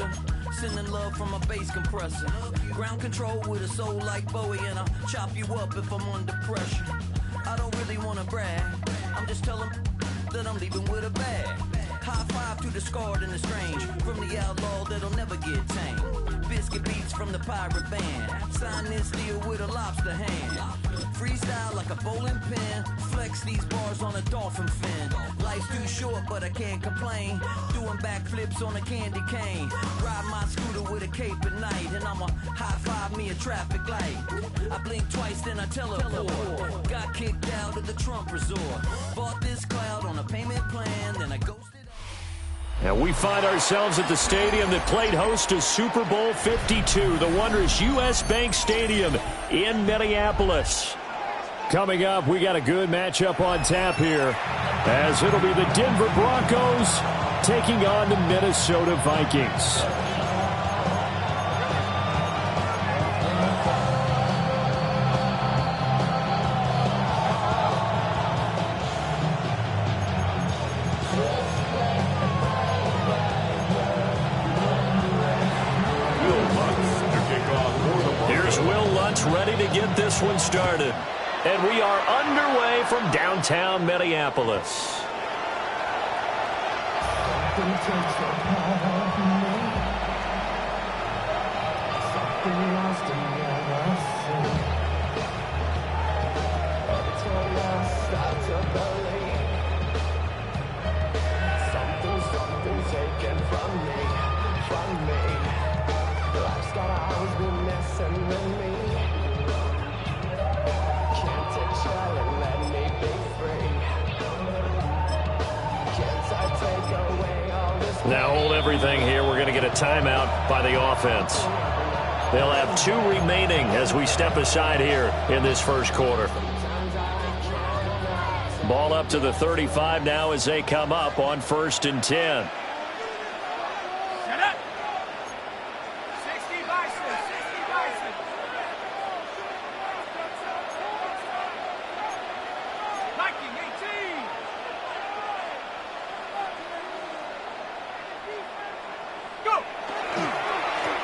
Buster. Sending love from a bass compressor. Ground control with a soul like Bowie, and I'll chop you up if I'm under pressure. I don't really want to brag. I'm just telling that I'm leaving with a bag. High five to the scarred and the strange. From the outlaw that'll never get tamed. Biscuit beats from the pirate band. Sign this deal with a lobster hand. Freestyle like a bowling pin. Flex these bars on a dolphin fin. Life's too short, but I can't complain. Doing backflips on a candy cane. Ride my scooter with a cape at night. And I'ma high five me a traffic light. I blink twice, then I teleport. Got kicked out of the Trump resort. Bought this cloud on a payment plan. Then I ghosted. And we find ourselves at the stadium that played host to Super Bowl 52, the wondrous U.S. Bank Stadium in Minneapolis. Coming up, we got a good matchup on tap here, as it'll be the Denver Broncos taking on the Minnesota Vikings. Ready to get this one started. And we are underway from downtown Minneapolis. Something takes a part of me. Something lost in your sea. Until I start to believe. Something taken from me. Life's gotta always be messing with me. Now hold everything here. We're going to get a timeout by the offense. They'll have 2 remaining as we step aside here in this first quarter. Ball up to the 35 now as they come up on 1st and 10.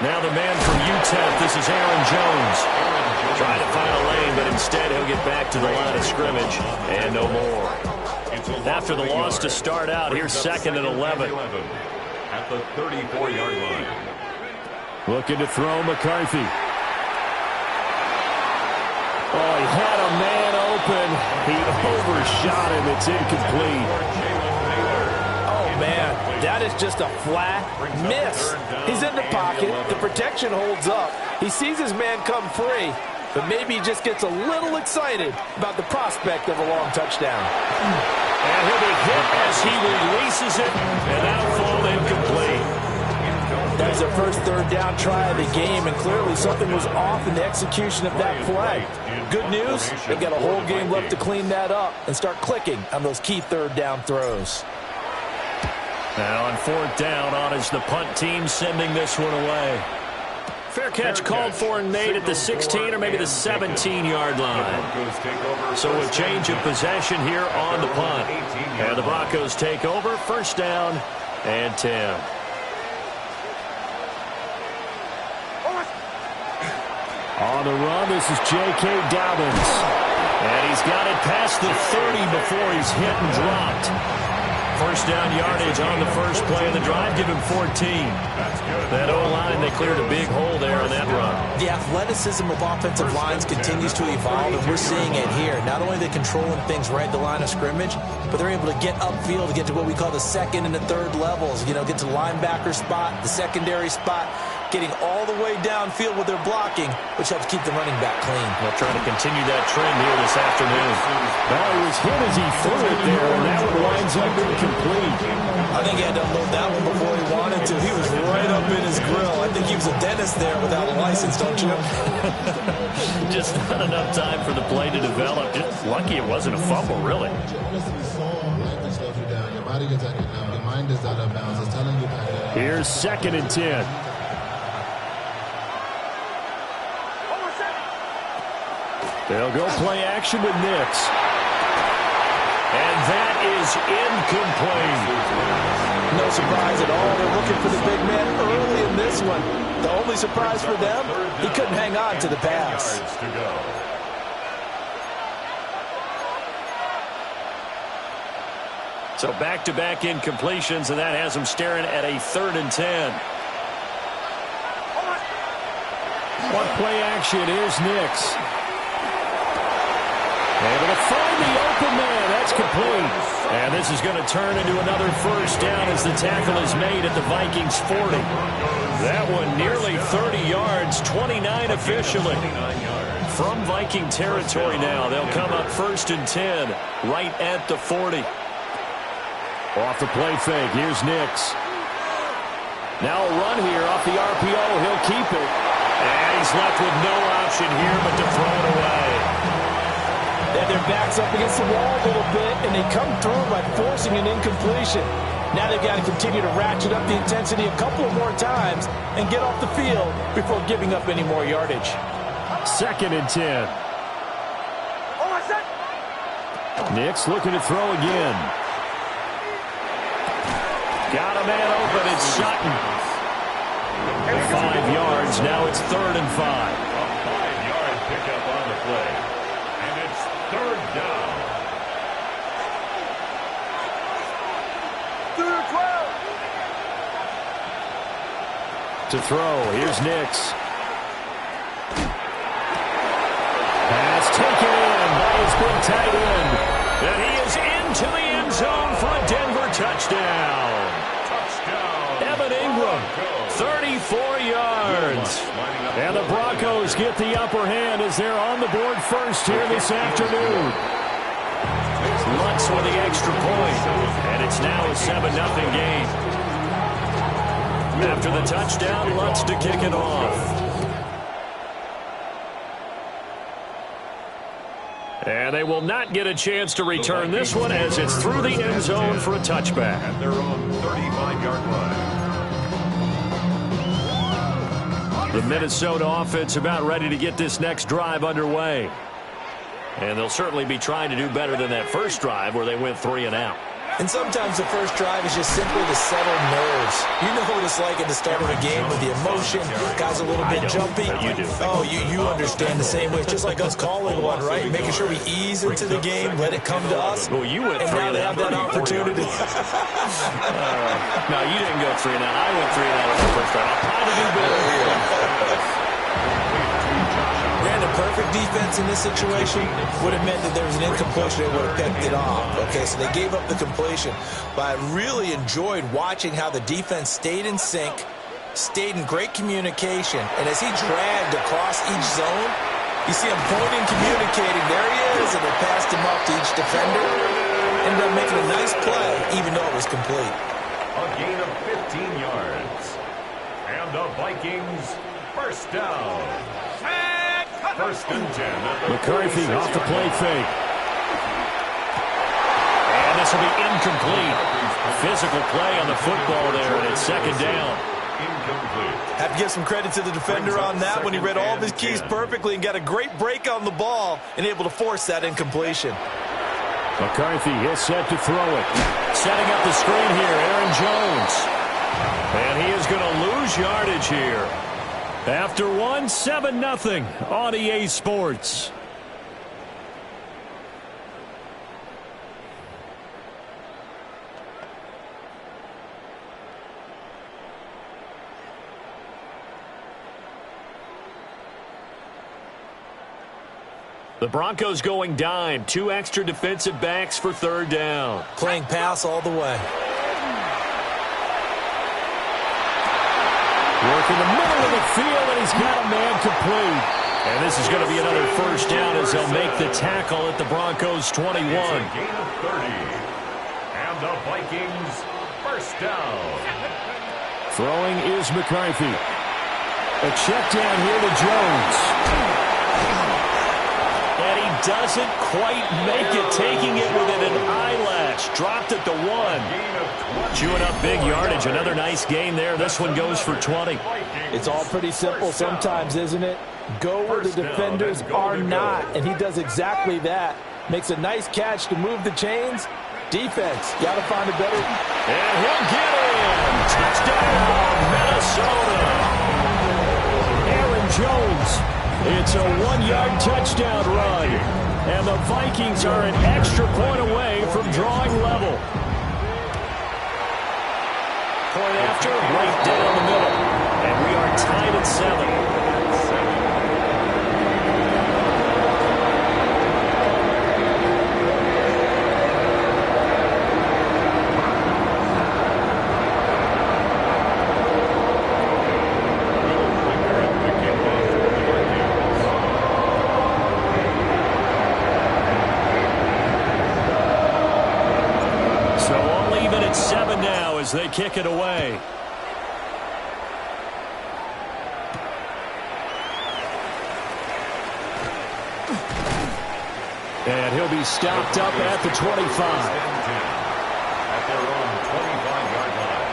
Now the man from UTEP, this is Aaron Jones. Trying to find a lane, but instead he'll get back to the line of scrimmage and no more. After the loss to start out, here's 2nd and 11. At the 34-yard line. Looking to throw McCarthy. Oh, he had a man open. He overshot him. It's incomplete. Man, that is just a flat miss. He's in the pocket. The protection holds up. He sees his man come free, but maybe he just gets a little excited about the prospect of a long touchdown. And he'll be hit as he releases it, and that'll fall incomplete. That's the first 3rd down try of the game, and clearly something was off in the execution of that play. Good news, they got a whole game left to clean that up and start clicking on those key 3rd down throws. Now on 4th down, on is the punt team sending this one away. Fair catch called for and made at the 16 or maybe the 17-yard line. So a change of possession here on the punt. And the Broncos take over, 1st down and 10. On the run, this is J.K. Dobbins. And he's got it past the 30 before he's hit and dropped. 1st down yardage on the first play of the drive. Give him 14. That O-line, they cleared a big hole there on that run. The athleticism of offensive lines continues to evolve, and we're seeing it here. Not only are they controlling things right at the line of scrimmage, but they're able to get upfield to get to what we call the 2nd and the 3rd levels. You know, get to the linebacker spot, the secondary spot, getting all the way downfield with their blocking, which helps keep the running back clean. They'll try to continue that trend here this afternoon. Well, he was hit as he threw it there, and that one winds up incomplete. I think he had to unload that one before he wanted to. He was right up in his grill. I think he was a dentist there without a license, don't you? Just not enough time for the play to develop. Just lucky it wasn't a fumble, really. Here's 2nd and 10. They'll go play action with Nix. And that is incomplete. No surprise at all. They're looking for the big man early in one. The only surprise for them, he couldn't hang on to the pass. So back-to-back incompletions, and that has him staring at a 3rd and 10. One play action. Here's Nix. Able to find the open man. That's complete. And this is going to turn into another first down as the tackle is made at the Vikings 40. That one nearly 30 yards, 29 officially. From Viking territory now, they'll come up 1st and 10 right at the 40. Off the play fake, here's Nix. Now a run here off the RPO, he'll keep it. And he's left with no option here but to throw it away. And their backs up against the wall a little bit, and they come through by forcing an incompletion. Now they've got to continue to ratchet up the intensity a couple of more times and get off the field before giving up any more yardage. 2nd and 10. Nix looking to throw again. Got a man open, it's Sutton. 5 yards, now it's 3rd and 5. A 5-yard pickup on the play. And it's 3rd down. To throw, here's Nix. Pass taken in by his big tight end. And he is into the end zone for a Denver touchdown. Evan Ingram, 34 yards. And the Broncos get the upper hand as they're on the board first here this afternoon. Lutz with the extra point. And it's now a 7-0 game. After the touchdown, Lutz to kick it off. And they will not get a chance to return this one as it's through the end zone for a touchback. At their own 35-yard line. The Minnesota offense about ready to get this next drive underway. And they'll certainly be trying to do better than that first drive where they went 3 and out. And sometimes the first drive is just simply to settle nerves. You know what it's like at the start of a game with the emotion, guys a little bit jumpy. You do. Oh, you understand the same way. It's just like us calling one, right? Making sure we ease into the game, let it come to us. Well, you went and 3 now they have that opportunity. No, you didn't go 3 and out. I went 3 and out the first time. I'll try to do better. Brandon, perfect defense in this situation would have meant that there was an incompletion. They would have picked it off. Okay, so they gave up the completion. But I really enjoyed watching how the defense stayed in sync, stayed in great communication. And as he dragged across each zone, you see him pointing, communicating. There he is, and they passed him off to each defender. Ended up making a nice play, even though it was complete. A gain of 15 yards. And the Vikings first down. 1st and 10. McCarthy off the play fake. And this will be incomplete. Physical play on the football there, and it's 2nd down. Incomplete. Have to give some credit to the defender on that when he read all of his keys perfectly and got a great break on the ball and able to force that incompletion. McCarthy is set to throw it. Setting up the screen here, Aaron Jones. And he is going to lose yardage here. After 7-0 on EA Sports. The Broncos going dime. 2 extra defensive backs for 3rd down. Playing pass all the way. Work in the middle of the field, and he's got a man complete. And this is going to be another first down as they'll make the tackle at the Broncos 21. It's a gain of 30. And the Vikings first down. Throwing is McCarthy. A check down here to Jones. And he doesn't quite make it, taking it within an eyelash. Dropped at the 1. Chewing up big yardage. Another nice gain there. This one goes for 20. It's all pretty simple sometimes, isn't it? Go where the defenders are not, and he does exactly that. Makes a nice catch to move the chains. Defense, got to find a better. And he'll get in. Touchdown, Minnesota. It's a 1-yard touchdown run. And the Vikings are an extra point away from drawing level. Point after, right down the middle. And we are tied at 7. As they kick it away. And he'll be stopped up at the 25. At their own 25-yard line.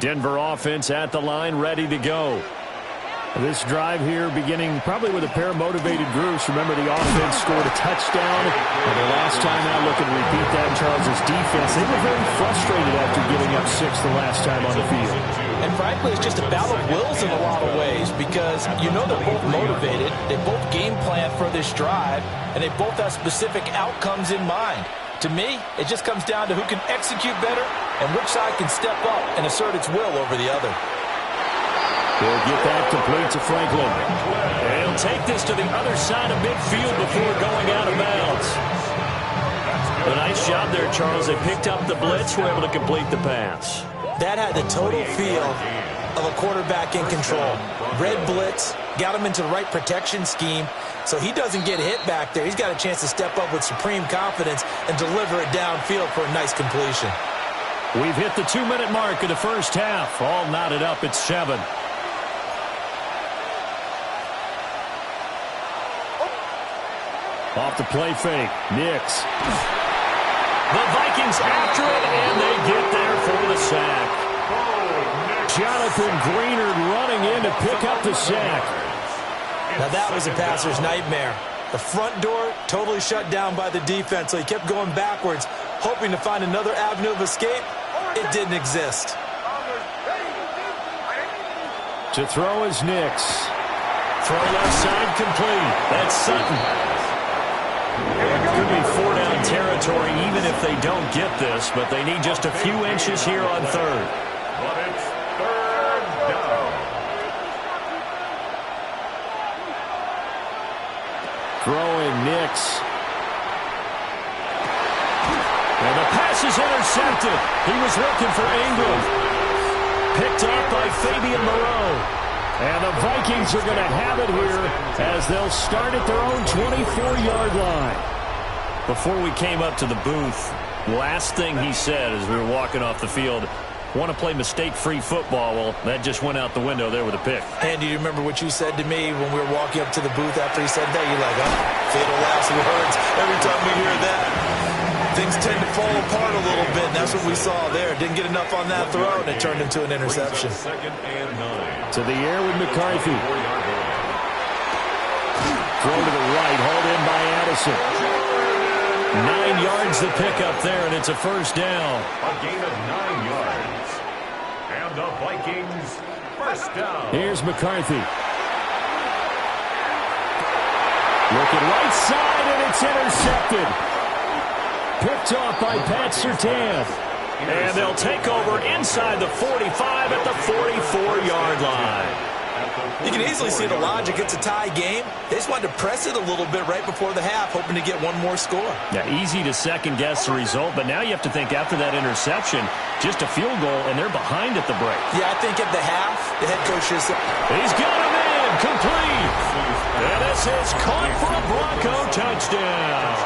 Denver offense at the line, ready to go. This drive here beginning probably with a pair of motivated groups. Remember, the offense scored a touchdown. And the last time out, look and repeat that, Charles' defense. They were very frustrated after giving up 6 the last time on the field. And frankly, it's just a battle of wills in a lot of ways because you know they're both motivated. They both game plan for this drive, and they both have specific outcomes in mind. To me, it just comes down to who can execute better and which side can step up and assert its will over the other. He'll get that complete to Franklin. And he'll take this to the other side of midfield before going out of bounds. A nice job there, Charles. They picked up the blitz, were able to complete the pass. That had the total feel of a quarterback in control. Red blitz, got him into the right protection scheme, so he doesn't get hit back there. He's got a chance to step up with supreme confidence and deliver it downfield for a nice completion. We've hit the 2-minute mark of the first half. All knotted up at 7. Off the play fake, Nix. The Vikings after it, and they get there for the sack. Jonathan Greenard running in to pick up the sack. Now that was a passer's nightmare. The front door totally shut down by the defense, so he kept going backwards, hoping to find another avenue of escape. It didn't exist. To throw is Nix. Throw left side complete. That's Sutton. Could be 4-down territory even if they don't get this, but they need just a few inches here on 3rd. But it's 3rd down. Throwing Nix. And the pass is intercepted. He was looking for Ingram. Picked up by Fabian Moreau. And the Vikings are going to have it here as they'll start at their own 24-yard line. Before we came up to the booth, last thing he said as we were walking off the field, want to play mistake-free football. Well, that just went out the window there with a pick. Andy, do you remember what you said to me when we were walking up to the booth after he said that? You're like, oh, fatal last words. Every time we hear that, things tend to fall apart a little bit, and that's what we saw there. Didn't get enough on that throw, and it turned into an interception. 2nd and 9. To the air with McCarthy. Throw to the right, hauled in by Addison. 9 yards the pickup there, and it's a first down. A gain of 9 yards. And the Vikings first down. Here's McCarthy. Looking right side, and it's intercepted. Picked off by Pat Surtain. And they'll take over inside the 45 at the 44-yard line. You can easily see the logic. It's a tie game. They just wanted to press it a little bit right before the half, hoping to get one more score. Yeah, easy to second-guess the result, but now you have to think after that interception, just a field goal, and they're behind at the break. Yeah, I think at the half, the head coach is... He's got him in, complete. And this is caught for a Bronco touchdown.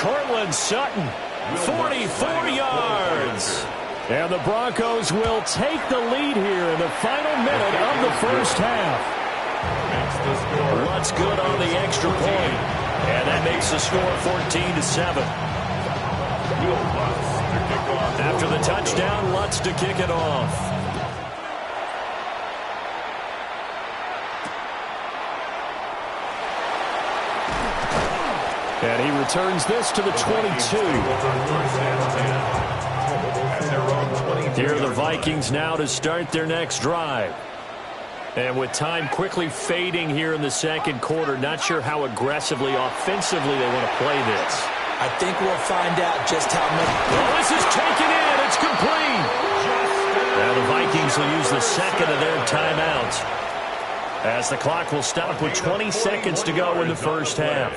Cortland Sutton, 44 yards. And the Broncos will take the lead here in the final minute of the first half. Lutz good on the extra point. And that makes the score 14-7. After the touchdown, Lutz to kick it off. And he returns this to the 22. Here are the Vikings now to start their next drive. And with time quickly fading here in the second quarter, not sure how aggressively, offensively they want to play this. I think we'll find out just how much. Well, this is taken in. It's complete. Now the Vikings will use the second of their timeouts, as the clock will stop with 20 seconds to go in the first half.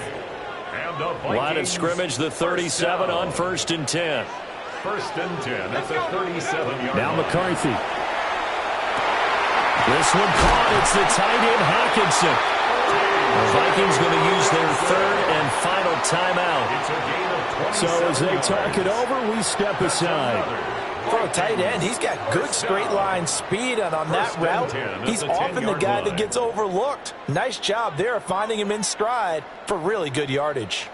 Line of scrimmage, the 37 on 1st and 10. 1st and 10 at the 37-yard line. Now McCarthy. This one caught. It's the tight end Hockenson. The Vikings going to use their third and final timeout. So as they talk it over, we step aside. For a tight end, he's got good straight line speed, and on that route, he's often the guy that gets overlooked. Nice job there of finding him in stride for really good yardage.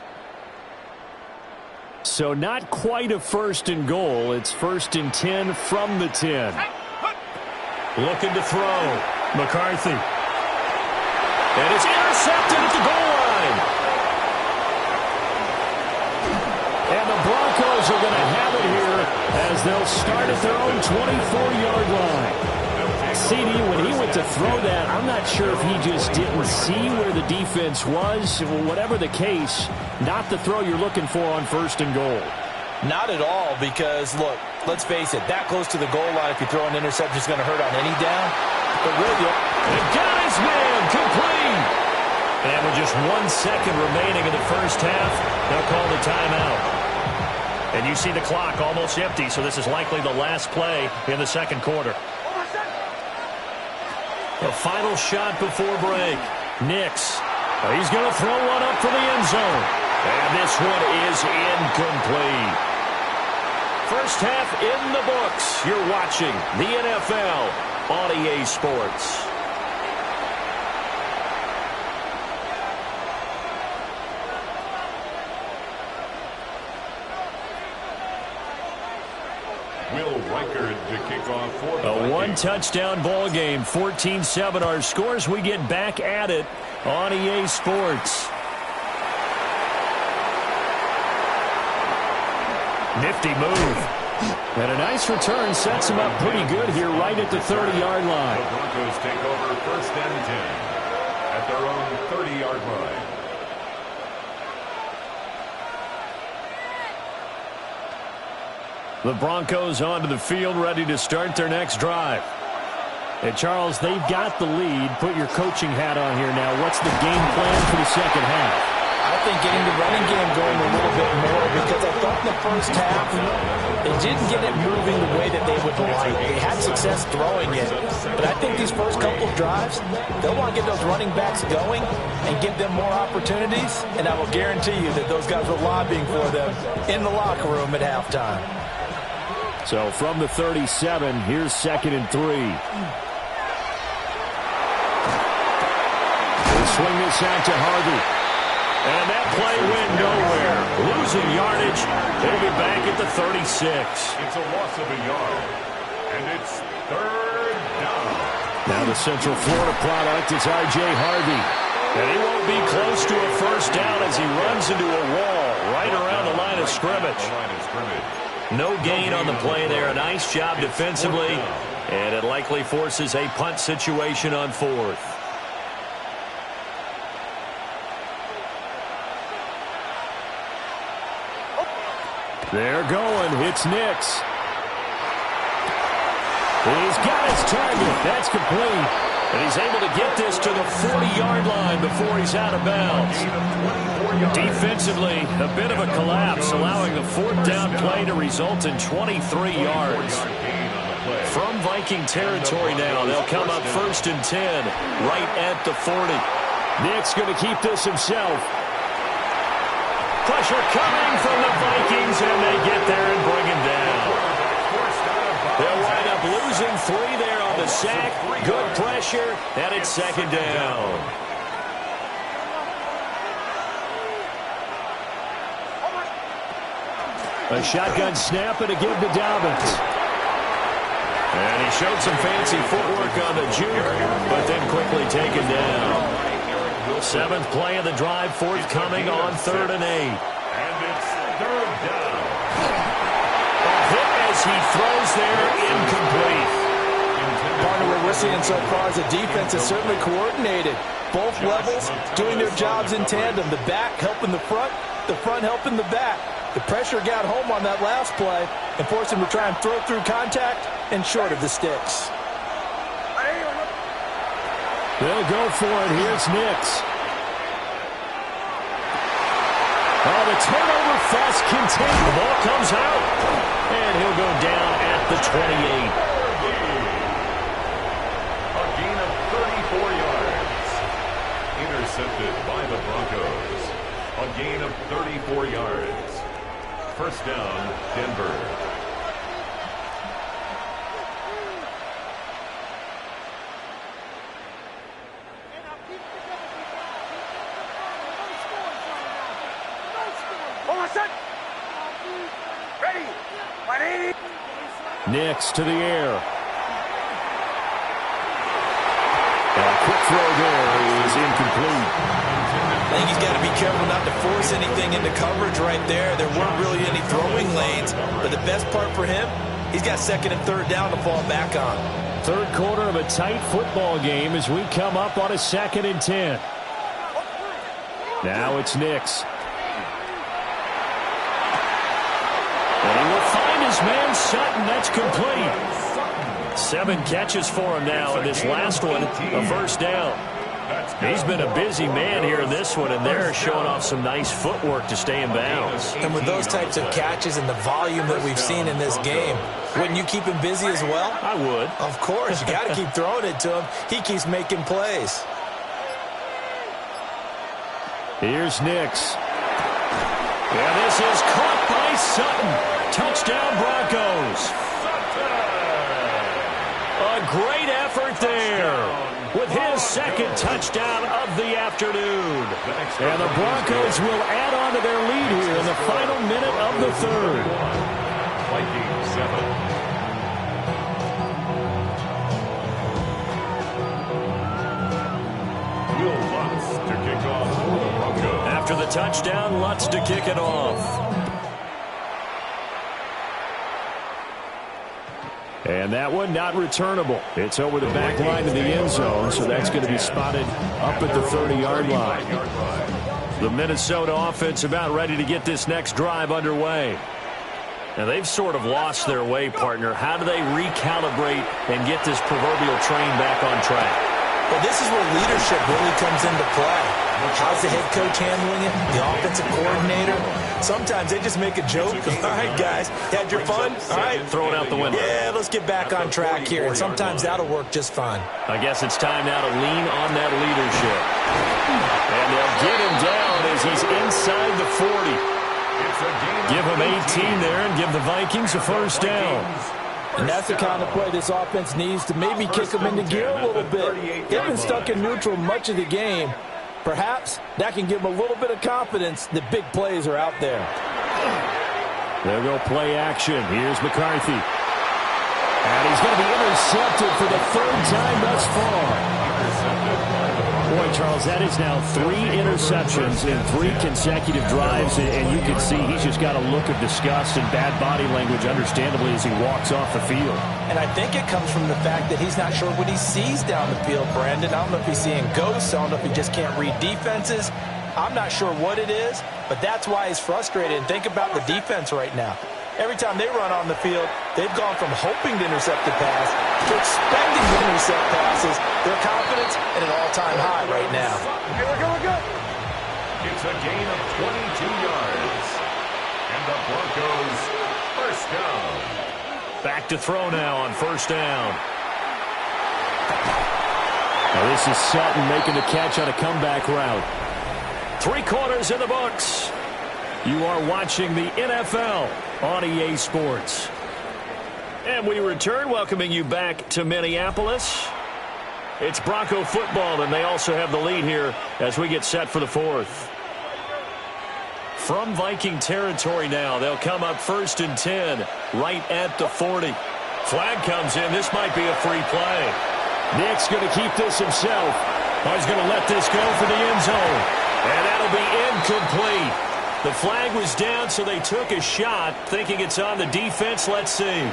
So not quite a 1st and goal. It's 1st and 10 from the 10. Looking to throw. McCarthy. And it's intercepted at the goal line. And the Broncos are going to have it here as they'll start at their own 24-yard line. CD, when he went to throw that, I'm not sure if he just didn't see where the defense was. Whatever the case, not the throw you're looking for on 1st and goal. Not at all, because, look, let's face it, that close to the goal line, if you throw an interception, is going to hurt on any down. But really, and got his man complete. And with just 1 second remaining in the first half, they'll call the timeout. And you see the clock almost empty, so this is likely the last play in the second quarter. The final shot before break. Nix. He's going to throw one up for the end zone. And this one is incomplete. First half in the books. You're watching the NFL on EA Sports. Will Reichard to kick off for the A one-touchdown ball game, 14-7 our scores. We get back at it on EA Sports. Nifty move. And a nice return sets him up pretty good here right at the 30-yard line. The Broncos take over 1st and 10 at their own 30-yard line. The Broncos onto the field, ready to start their next drive. And Charles, they've got the lead. Put your coaching hat on here now. What's the game plan for the second half? I think getting the running game going a little bit more, because I thought in the first half they didn't get it moving the way that they would like. They had success throwing it, but I think these first couple of drives, they'll want to get those running backs going and give them more opportunities, and I will guarantee you that those guys were lobbying for them in the locker room at halftime. So from the 37, here's 2nd and 3. They swing this out to Harvey. And that play went nowhere. Losing yardage. They'll be back at the 36. It's a loss of a yard. And it's 3rd down. Now the Central Florida product is R.J. Harvey. And he won't be close to a first down as he runs into a wall right around the line of scrimmage. No gain on the play there. A nice job defensively. And it likely forces a punt situation on 4th. They're going. It's Nix. He's got his target. That's complete. And he's able to get this to the 40-yard line before he's out of bounds. Defensively, a bit of a collapse, allowing the 4th down play to result in 23 yards. From Viking territory now, they'll come up 1st and 10, right at the 40. Nix going to keep this himself. Pressure coming from the Vikings, and they get there and bring him down. They'll wind up losing 3 there on the sack. Good pressure, and it's 2nd down. A shotgun snap and a give to Dobbins. And he showed some fancy footwork on the juke, but then quickly taken down. Seventh play of the drive, forthcoming on 3rd and 8. And it's 3rd down. A hit as he throws there, incomplete. Partner, what we're seeing so far is the defense is certainly coordinated. Both levels doing their jobs in tandem. The back helping the front helping the back. The pressure got home on that last play and forced him to try and throw through contact and short of the sticks. They'll go for it. Here's Nix. Oh, the turnover fast contained. The ball comes out. And he'll go down at the 28. A gain of 34 yards. Intercepted by the Broncos. A gain of 34 yards. First down, Denver. Nix to the air. And a quick throw there is incomplete. I think he's got to be careful not to force anything into coverage right there. There weren't really any throwing lanes, but the best part for him, he's got 2nd and 3rd down to fall back on. Third quarter of a tight football game as we come up on a 2nd and 10. Now it's Nix. And he will find his man Sutton. That's complete. 7 catches for him now in this last one, a first down. He's been a busy man here in this one, and they're showing off some nice footwork to stay in bounds. And with those types of catches and the volume that we've seen in this game, wouldn't you keep him busy as well? I would. Of course. You got to keep throwing it to him. He keeps making plays. Here's Nix. And this is caught by Sutton. Touchdown, Broncos. A great effort there with his 2nd touchdown of the afternoon. And the Broncos will add on to their lead here in the final minute of the 3rd. Vikings 7. To kick off for the Broncos. After the touchdown, Lutz to kick it off. And that one not returnable. It's over the back line of the end zone, so that's going to be spotted up at the 30-yard line. The Minnesota offense about ready to get this next drive underway. Now, they've sort of lost their way, partner. How do they recalibrate and get this proverbial train back on track? Well, this is where leadership really comes into play. How's the head coach handling it? The offensive coordinator? Sometimes they just make a joke. All right, guys, had your fun? All right. Throw it out the window. Yeah, let's get back on track here. And sometimes that'll work just fine. I guess it's time now to lean on that leadership. And they'll get him down as he's inside the 40. Give him 18 there and give the Vikings a first down. And that's the kind of play this offense needs to maybe kick them into gear a little bit. They've been stuck in neutral much of the game. Perhaps that can give them a little bit of confidence that big plays are out there. They'll go play action. Here's McCarthy. And he's going to be intercepted for the 3rd time thus far. Boy, Charles, that is now 3 interceptions in 3 consecutive drives, and you can see he's just got a look of disgust and bad body language, understandably, as he walks off the field. And I think it comes from the fact that he's not sure what he sees down the field, Brandon. I don't know if he's seeing ghosts. I don't know if he just can't read defenses. I'm not sure what it is, but that's why he's frustrated. And think about the defense right now. Every time they run on the field, they've gone from hoping to intercept the pass to expecting to intercept passes. Their confidence at an all-time high right now. Hey, we're good. It's a gain of 22 yards. And the Broncos first down. Back to throw now on first down. Now this is Sutton making the catch on a comeback route. 3 quarters in the books. You are watching the NFL on EA Sports. And we return, welcoming you back to Minneapolis. It's Bronco football, and they also have the lead here as we get set for the 4th. From Viking territory now, they'll come up 1st and 10, right at the 40. Flag comes in. This might be a free play. Nick's going to keep this himself. Oh, he's going to let this go for the end zone. And that'll be incomplete. The flag was down, so they took a shot, thinking it's on the defense. Let's see.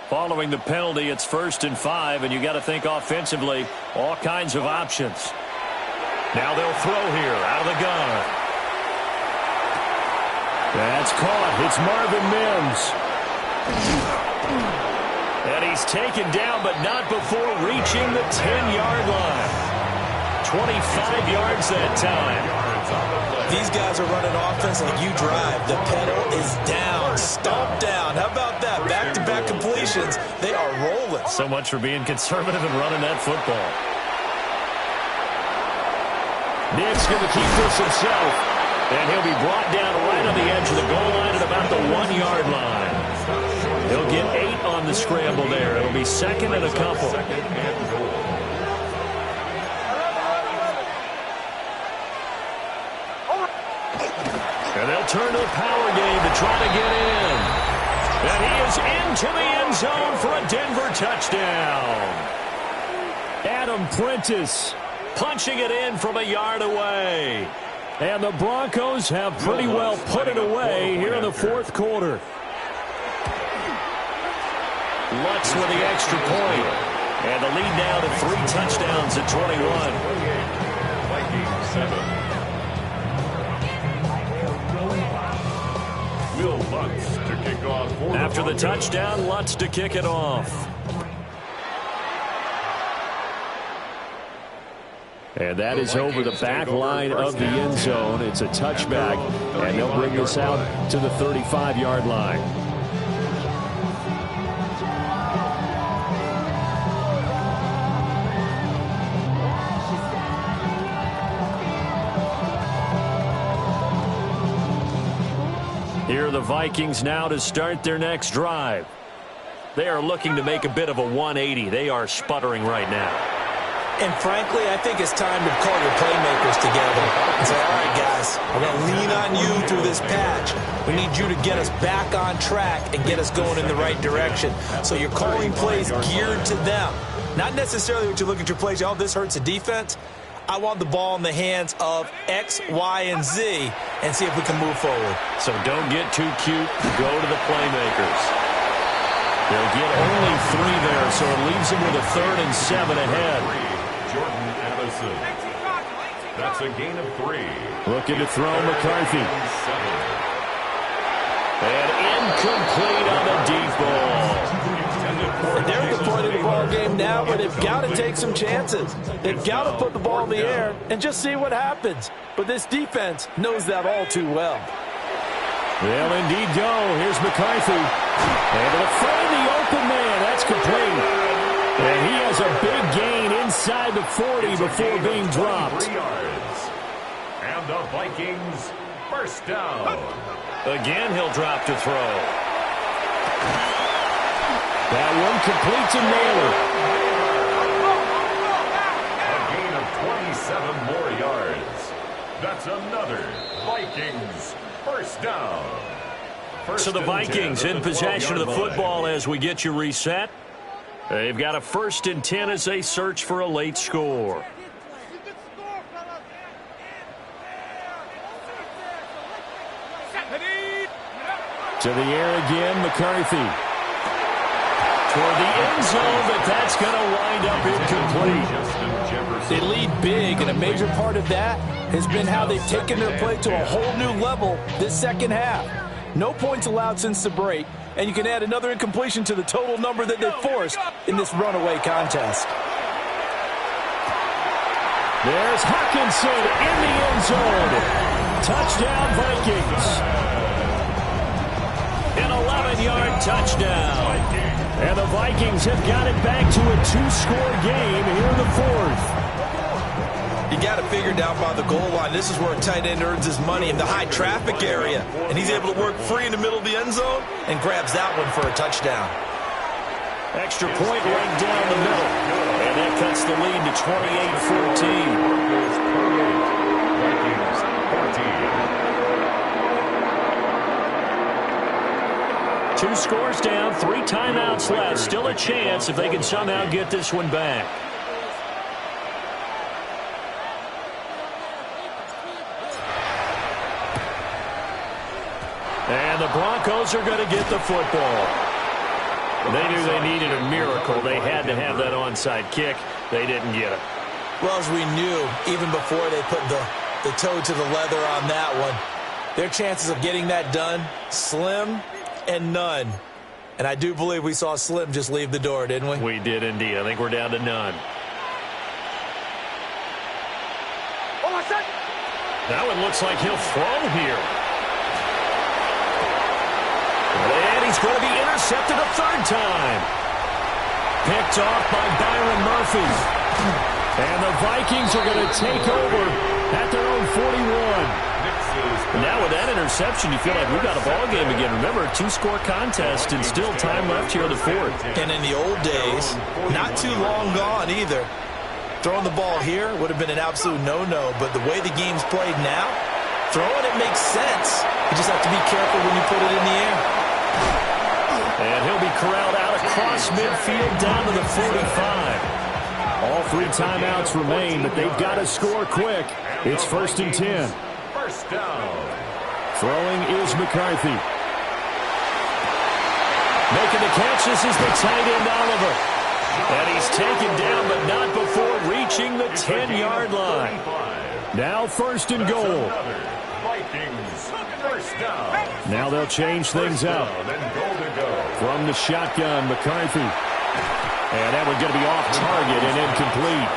Following the penalty, it's 1st and 5, and you got to think offensively, all kinds of options. Now they'll throw here out of the gun. That's caught. It's Marvin Mims. And he's taken down, but not before reaching the 10-yard line. 25 yards that time. These guys are running offense like you drive. The pedal is down, stomped down. How about that? Back-to-back completions. They are rolling. So much for being conservative and running that football. Nick's going to keep this himself. And he'll be brought down right on the edge of the goal line at about the 1-yard line. He'll get 8 on the scramble there. It'll be 2nd and a couple. And they'll turn to the power game to try to get in. And he is into the end zone for a Denver touchdown. Adam Prentice punching it in from a yard away. And the Broncos have pretty well put it away here in the 4th quarter. Lutz with the extra point. And the lead now to 3 touchdowns at 21. Vikings 7. Will Lutz to kick off. After the touchdown, Lutz to kick it off. And that is over the back line of the end zone. It's a touchback, and they'll bring this out to the 35-yard line. Here are the Vikings now to start their next drive. They are looking to make a bit of a 180. They are sputtering right now. And frankly, I think it's time to call your playmakers together and say, all right, guys, we're going to lean on you through this patch. We need you to get us back on track and get us going in the right direction. So you're calling plays geared to them. Not necessarily what you look at your plays, oh, this hurts the defense. I want the ball in the hands of X, Y, and Z and see if we can move forward. So don't get too cute. Go to the playmakers. They'll get only 3 there, so it leaves them with a 3rd and 7 ahead. Jordan Addison. That's a gain of 3. Looking to throw McCarthy. And incomplete on a deep ball. They're at the point of the ball game now where they've got to take some chances. They've got to put the ball in the air and just see what happens. But this defense knows that all too well. They'll indeed go. Here's McCarthy. Able to find the open man. That's complete. And he has a big gain inside the 40 before being dropped. 3 yards. And the Vikings first down. Again, he'll drop to throw. That one completes a nailer. A gain of 27 more yards. That's another Vikings first down. So the Vikings in possession of the football as we get you reset. They've got a 1st and 10 as they search for a late score. To the air again, McCarthy. Toward the end zone, but that's going to wind up incomplete. They lead big, and a major part of that has been how they've taken their play to a whole new level this second half. No points allowed since the break, and you can add another incompletion to the total number that they've forced in this runaway contest. There's Hawkinson in the end zone. Touchdown, Vikings. An 11-yard touchdown. And the Vikings have got it back to a 2-score game here in the 4th. You got it figured out by the goal line. This is where a tight end earns his money in the high traffic area. And he's able to work free in the middle of the end zone and grabs that one for a touchdown. Extra point right down the middle. And that cuts the lead to 28-14. 2 scores down, 3 timeouts left. Still a chance if they can somehow get this one back. And the Broncos are going to get the football. They knew they needed a miracle. They had to have that onside kick. They didn't get it. Well, as we knew, even before they put the toe to the leather on that one, their chances of getting that done, slim and none. And I do believe we saw Slim just leave the door, didn't we? We did indeed. I think we're down to none. Now it looks like he'll throw here. And he's going to be intercepted a 3rd time. Picked off by Byron Murphy. And the Vikings are going to take over at their own 41. Now with that interception, you feel like we've got a ball game again. Remember, a 2-score contest and still time left here in the 4th. And in the old days, not too long gone either. Throwing the ball here would have been an absolute no-no, but the way the game's played now, throwing it makes sense. You just have to be careful when you put it in the air. And he'll be corralled out across midfield down to the 45. All 3 timeouts remain, but they've got to score quick. It's 1st and 10. First down. Throwing is McCarthy. Making the catch, this is the tight end Oliver. And he's taken down, but not before reaching the 10-yard line. Now 1st and goal. Vikings, first down. Now they'll change things up. From the shotgun, McCarthy. And that one's going to be off target and incomplete.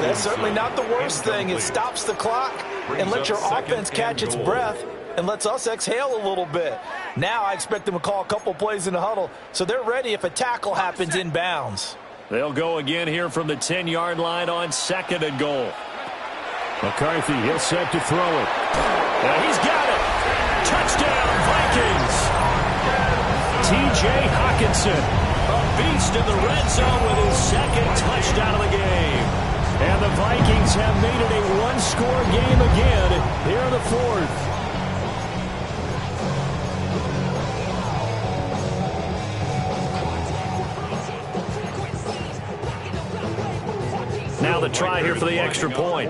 That's certainly not the worst thing. It stops the clock and lets your offense catch its breath and lets us exhale a little bit. Now I expect them to call a couple plays in the huddle, so they're ready if a tackle happens inbounds. They'll go again here from the 10-yard line on 2nd and goal. McCarthy, he'll set to throw it. And he's got it. Touchdown, Vikings. T.J. Hockenson, a beast in the red zone with his 2nd touchdown of the game. And the Vikings have made it a 1-score game again here in the 4th. Now the try here for the extra point.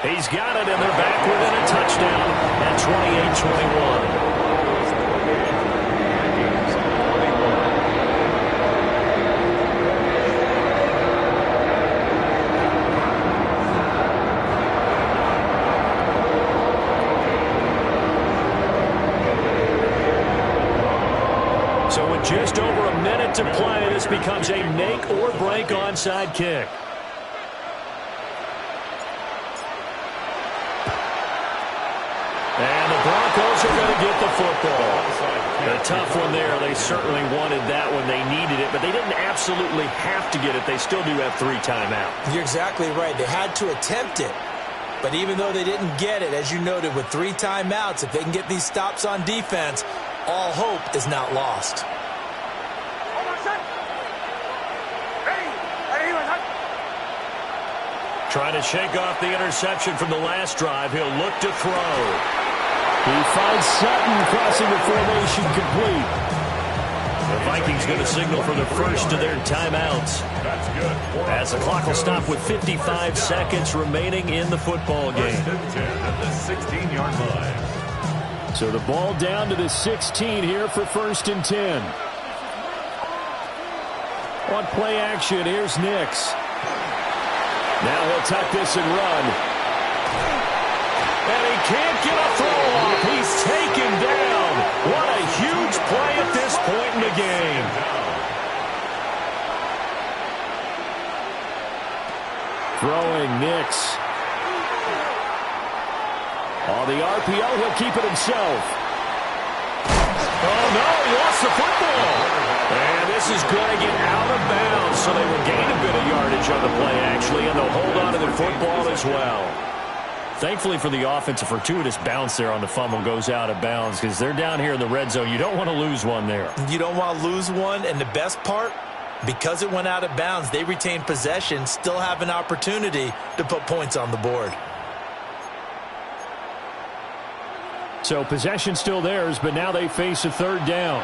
He's got it, and they're back within a touchdown at 28-21. So with just over a minute to play, this becomes a make or break onside kick. And the Broncos are going to get the football. A tough one there. They certainly wanted that one. They needed it, but they didn't absolutely have to get it. They still do have 3 timeouts. You're exactly right. They had to attempt it. But even though they didn't get it, as you noted, with 3 timeouts, if they can get these stops on defense, all hope is not lost. Trying to shake off the interception from the last drive. He'll look to throw. He finds Sutton crossing the formation complete. The Vikings going to signal for the first of their timeouts. That's good. As the clock will stop with 55 seconds remaining in the football game. First and 10 at the 16-yard line. So the ball down to the 16 here for 1st and 10. On play action, here's Nix. Now he'll tuck this and run. And he can't get a throw off. He's taken down. What a huge play at this point in the game. Throwing Nix. On the RPO, he'll keep it himself. Oh, no, he lost the football. And this is going to get out of bounds, so they will gain a bit of yardage on the play, actually, and they'll hold on to the football as well. Thankfully for the offense, a fortuitous bounce there on the fumble goes out of bounds because they're down here in the red zone. You don't want to lose one there. You don't want to lose one, and the best part, because it went out of bounds, they retain possession, still have an opportunity to put points on the board. So possession still theirs, but now they face a third down.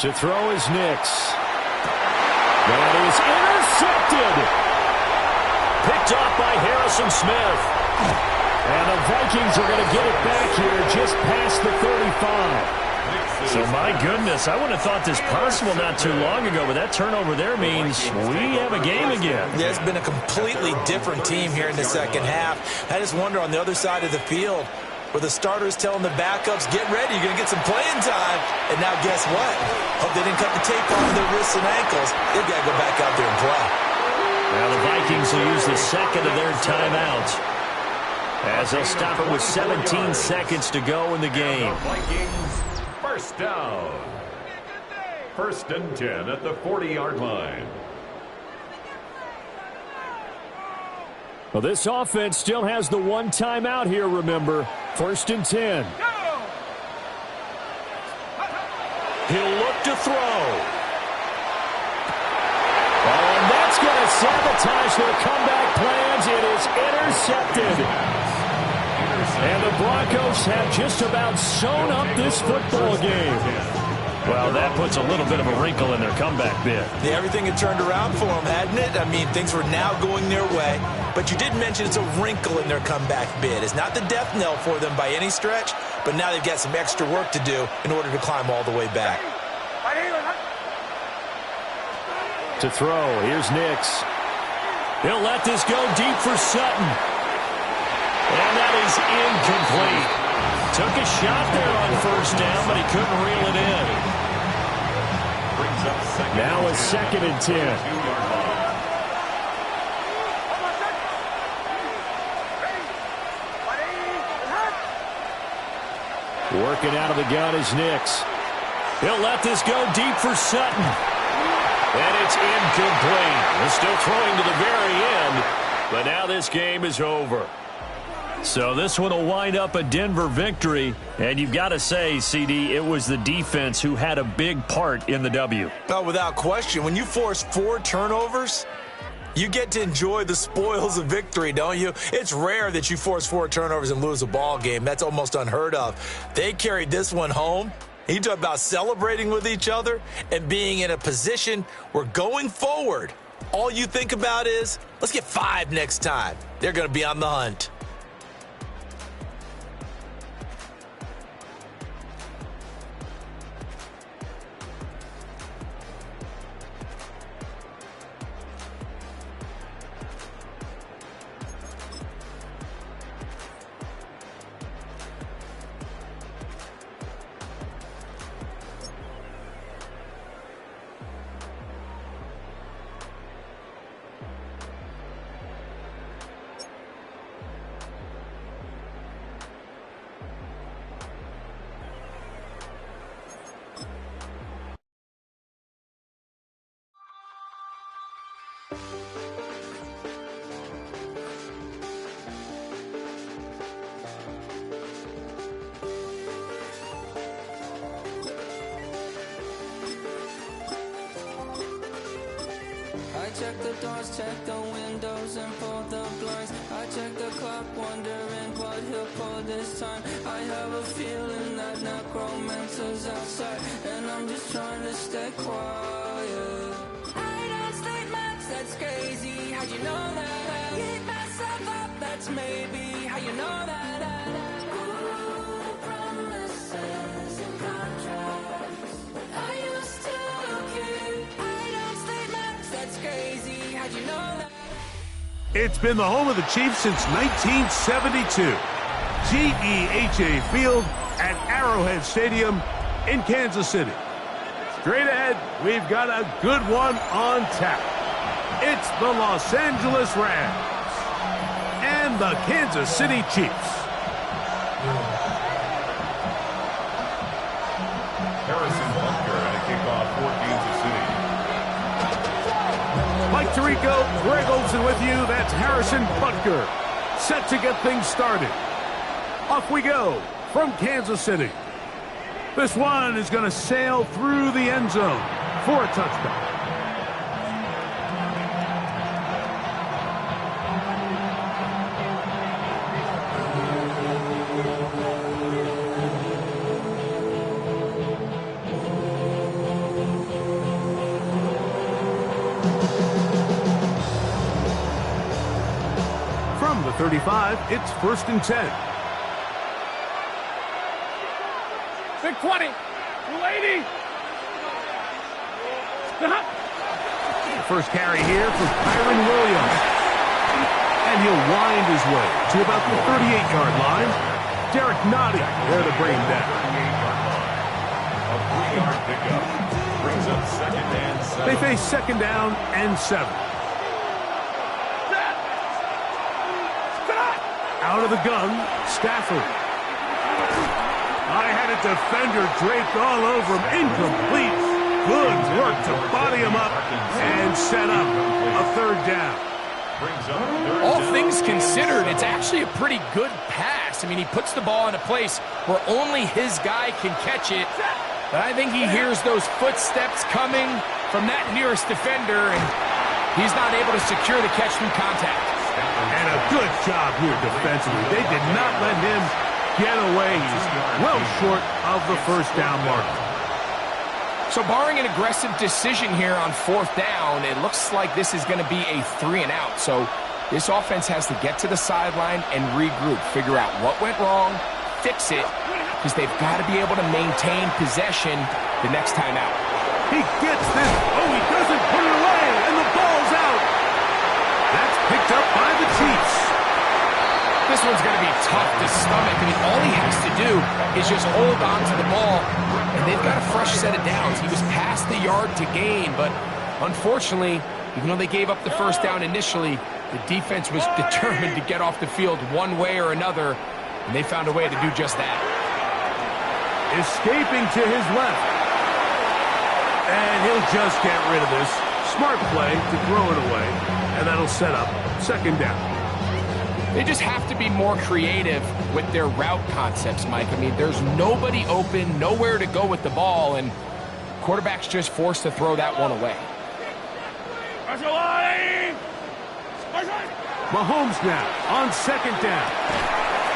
To throw is Nix. That is intercepted. Picked off by Harrison Smith. And the Vikings are going to get it back here just past the 35. So, my goodness, I wouldn't have thought this possible not too long ago, but that turnover there means we have a game again. Yeah, it's been a completely different team here in the second half. I just wonder on the other side of the field, where the starters telling the backups, get ready, you're going to get some playing time. And now guess what? Hope they didn't cut the tape off their wrists and ankles. They've got to go back out there and play. Now the Vikings will use the second of their timeouts, as they'll stop it with 17 seconds to go in the game. Vikings, first down. 1st and 10 at the 40-yard line. Well, this offense still has the one timeout here, remember. 1st and 10. He'll look to throw. Oh, and that's going to sabotage their comeback plans. It is intercepted. And the Broncos have just about sewn up this football game. Well, that puts a little bit of a wrinkle in their comeback bid. Yeah, everything had turned around for them, hadn't it? I mean, things were now going their way. But you did mention it's a wrinkle in their comeback bid. It's not the death knell for them by any stretch, but now they've got some extra work to do in order to climb all the way back. To throw, here's Nix. He'll let this go deep for Sutton. And that is incomplete. Took a shot there on 1st down, but he couldn't reel it in. Now it's 2nd and 10. Working out of the gun is Nix. He'll let this go deep for Sutton. And it's incomplete. They're still throwing to the very end, but now this game is over. So this one will wind up a Denver victory, and you've got to say, CD, it was the defense who had a big part in the W. Oh, without question. When you force 4 turnovers, you get to enjoy the spoils of victory, don't you? It's rare that you force 4 turnovers and lose a ball game. That's almost unheard of. They carried this one home. You talk about celebrating with each other and being in a position where going forward, all you think about is, let's get 5 next time. They're going to be on the hunt. Check the doors, check the windows, and pull the blinds. I check the clock, wondering what he'll pull this time. I have a feeling that necromancer's outside, and I'm just trying to stay quiet. I don't sleep much, that's crazy. How'd you know that? Keep myself up, that's maybe how you know that. Ooh, promises and contracts. I used to keep. I don't sleep much, that's crazy. How'd you know that? It's been the home of the Chiefs since 1972. GEHA Field at Arrowhead Stadium in Kansas City. Straight ahead, we've got a good one on tap. It's the Los Angeles Rams and the Kansas City Chiefs. Harrison Butker at a kickoff for Kansas City. Mike Tirico, Greg Olsen with you. That's Harrison Butker, set to get things started. Off we go from Kansas City. This one is going to sail through the end zone for a touchdown. From the 35, it's 1st and 10. Big 20. 280. The first carry here from Kyron Williams. And he'll wind his way to about the 38-yard line. Derek Nottie there to bring him down. A 3-yard pickup brings up 2nd and 7. They face 2nd down and 7. Out of the gun, Stafford. I had a defender draped all over him. Incomplete. Good work to body him up and set up a 3rd down. All things considered, it's actually a pretty good pass. I mean, he puts the ball in a place where only his guy can catch it. But I think he hears those footsteps coming from that nearest defender, and he's not able to secure the catch through contact. And a good job here defensively. They did not let him get away. He's well short of the 1st down mark. So barring an aggressive decision here on 4th down, it looks like this is going to be a 3 and out. So this offense has to get to the sideline and regroup, figure out what went wrong, fix it, because they've got to be able to maintain possession the next time out. He gets this. Oh, he doesn't put it away, and the ball's out. That's picked up by the Chiefs. This one's going to be tough to stomach. I mean, all he has to do is just hold on to the ball, and they've got a fresh set of downs. He was past the yard to gain, but unfortunately, even though they gave up the 1st down initially, the defense was determined to get off the field one way or another, and they found a way to do just that. Escaping to his left. And he'll just get rid of this. Smart play to throw it away, and that'll set up 2nd down. They just have to be more creative with their route concepts, Mike. I mean, there's nobody open, nowhere to go with the ball, and quarterback's just forced to throw that one away. Mahomes now on 2nd down.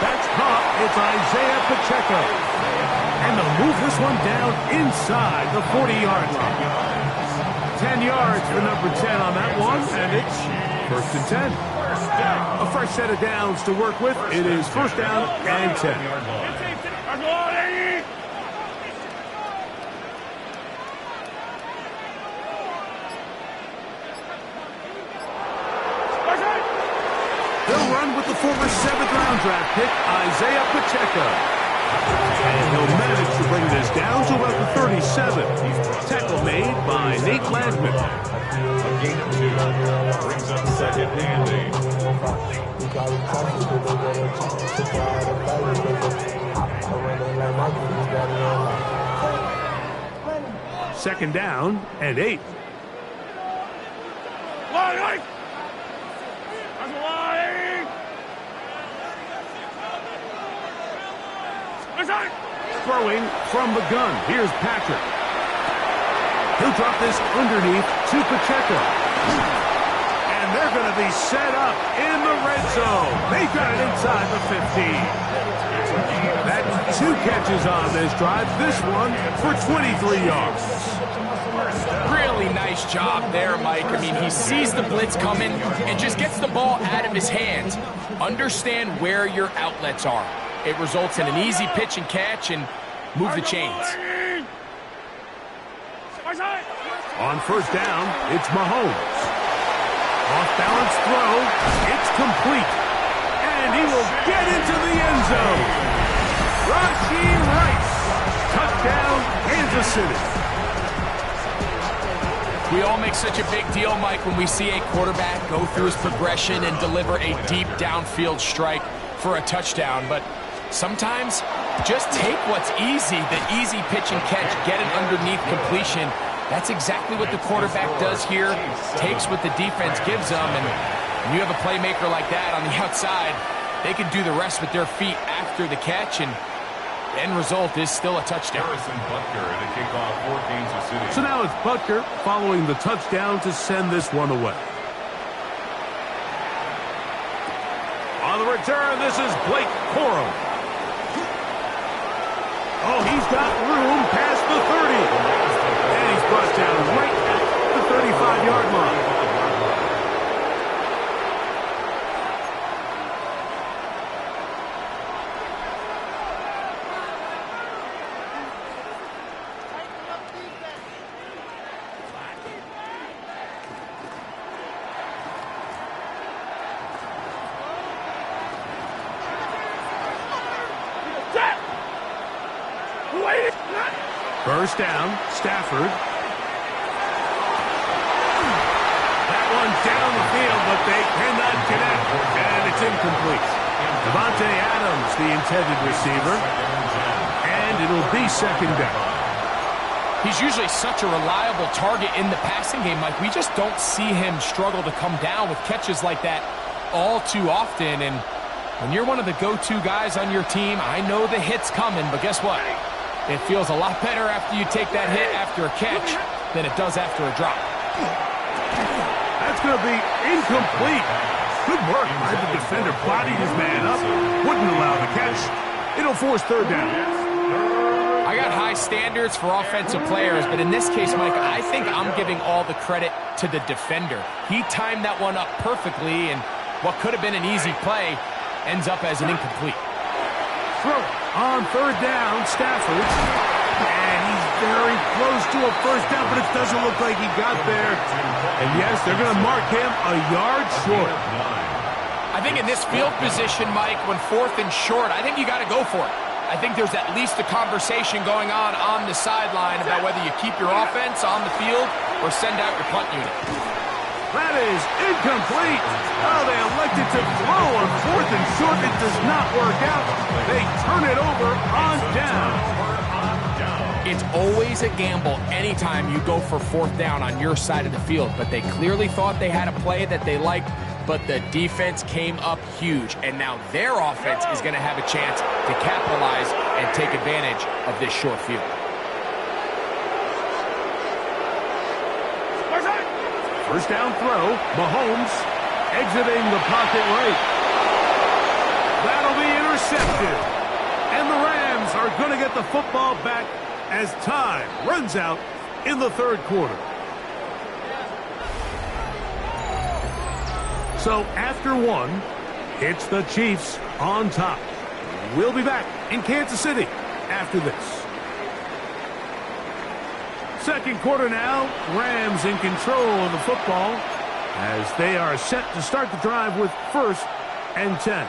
That's caught. It's Isaiah Pacheco. And they'll move this one down inside the 40-yard line. 10 yards for number 10 on that one, and it's 1st and 10. A fresh set of downs to work with. It is 1st down and 10. They'll run with the former 7th-round draft pick, Isaiah Pacheco. And he'll manage to bring this down to about the 37. Tackle made by Nate Landman. A gain of 2 brings up 2nd and 8. 2nd down and 8. Throwing from the gun. Here's Patrick. He'll drop this underneath to Pacheco. And they're going to be set up in the red zone. They got it inside the 15. That's 2 catches on this drive. This one for 23 yards. Really nice job there, Mike. I mean, he sees the blitz coming and just gets the ball out of his hands. Understand where your outlets are. It results in an easy pitch and catch and move the chains. On 1st down, it's Mahomes. Off-balance throw. It's complete. And he will get into the end zone. Rashee Rice. Touchdown, Kansas City. We all make such a big deal, Mike, when we see a quarterback go through his progression and deliver a deep downfield strike for a touchdown. But sometimes just take what's easy, the easy pitch and catch, get it underneath completion. That's exactly what the quarterback does here, takes what the defense gives them, and when you have a playmaker like that on the outside, they can do the rest with their feet after the catch, and End result is still a touchdown. Harrison Butker to kick off for Kansas City. So now it's Butker following the touchdown to send this one away. On the return, this is Blake Corum. Oh, he's got room past the 30. And he's brought down right at the 35-yard line. First down, Stafford. That one's down the field, but they cannot connect, and it's incomplete. Devontae Adams, the intended receiver, and it'll be second down. He's usually such a reliable target in the passing game, Mike. We just don't see him struggle to come down with catches like that all too often, and when you're one of the go-to guys on your team, I know the hit's coming, but guess what? It feels a lot better after you take that hit after a catch than it does after a drop. That's going to be incomplete. Good work by the defender. Bodied his man up. Wouldn't allow the catch. It'll force third down. I got high standards for offensive players, but in this case, Mike, I think I'm giving all the credit to the defender. He timed that one up perfectly, and what could have been an easy play ends up as an incomplete. Throw on third down, Stafford. And he's very close to a first down, but it doesn't look like he got there. And yes, they're going to mark him a yard short. I think in this field position, Mike, when fourth and short, I think you got to go for it. I think there's at least a conversation going on the sideline about whether you keep your offense on the field or send out your punt unit. That is incomplete. Oh, they elected to throw on fourth and short. It does not work out. They turn it over on down. It's always a gamble anytime you go for fourth down on your side of the field, but they clearly thought they had a play that they liked, but the defense came up huge, and now their offense is going to have a chance to capitalize and take advantage of this short field. First down throw, Mahomes exiting the pocket right. That'll be intercepted. And the Rams are going to get the football back as time runs out in the third quarter. So after one, it's the Chiefs on top. We'll be back in Kansas City after this. Second quarter now, Rams in control of the football as they are set to start the drive with 1st and 10.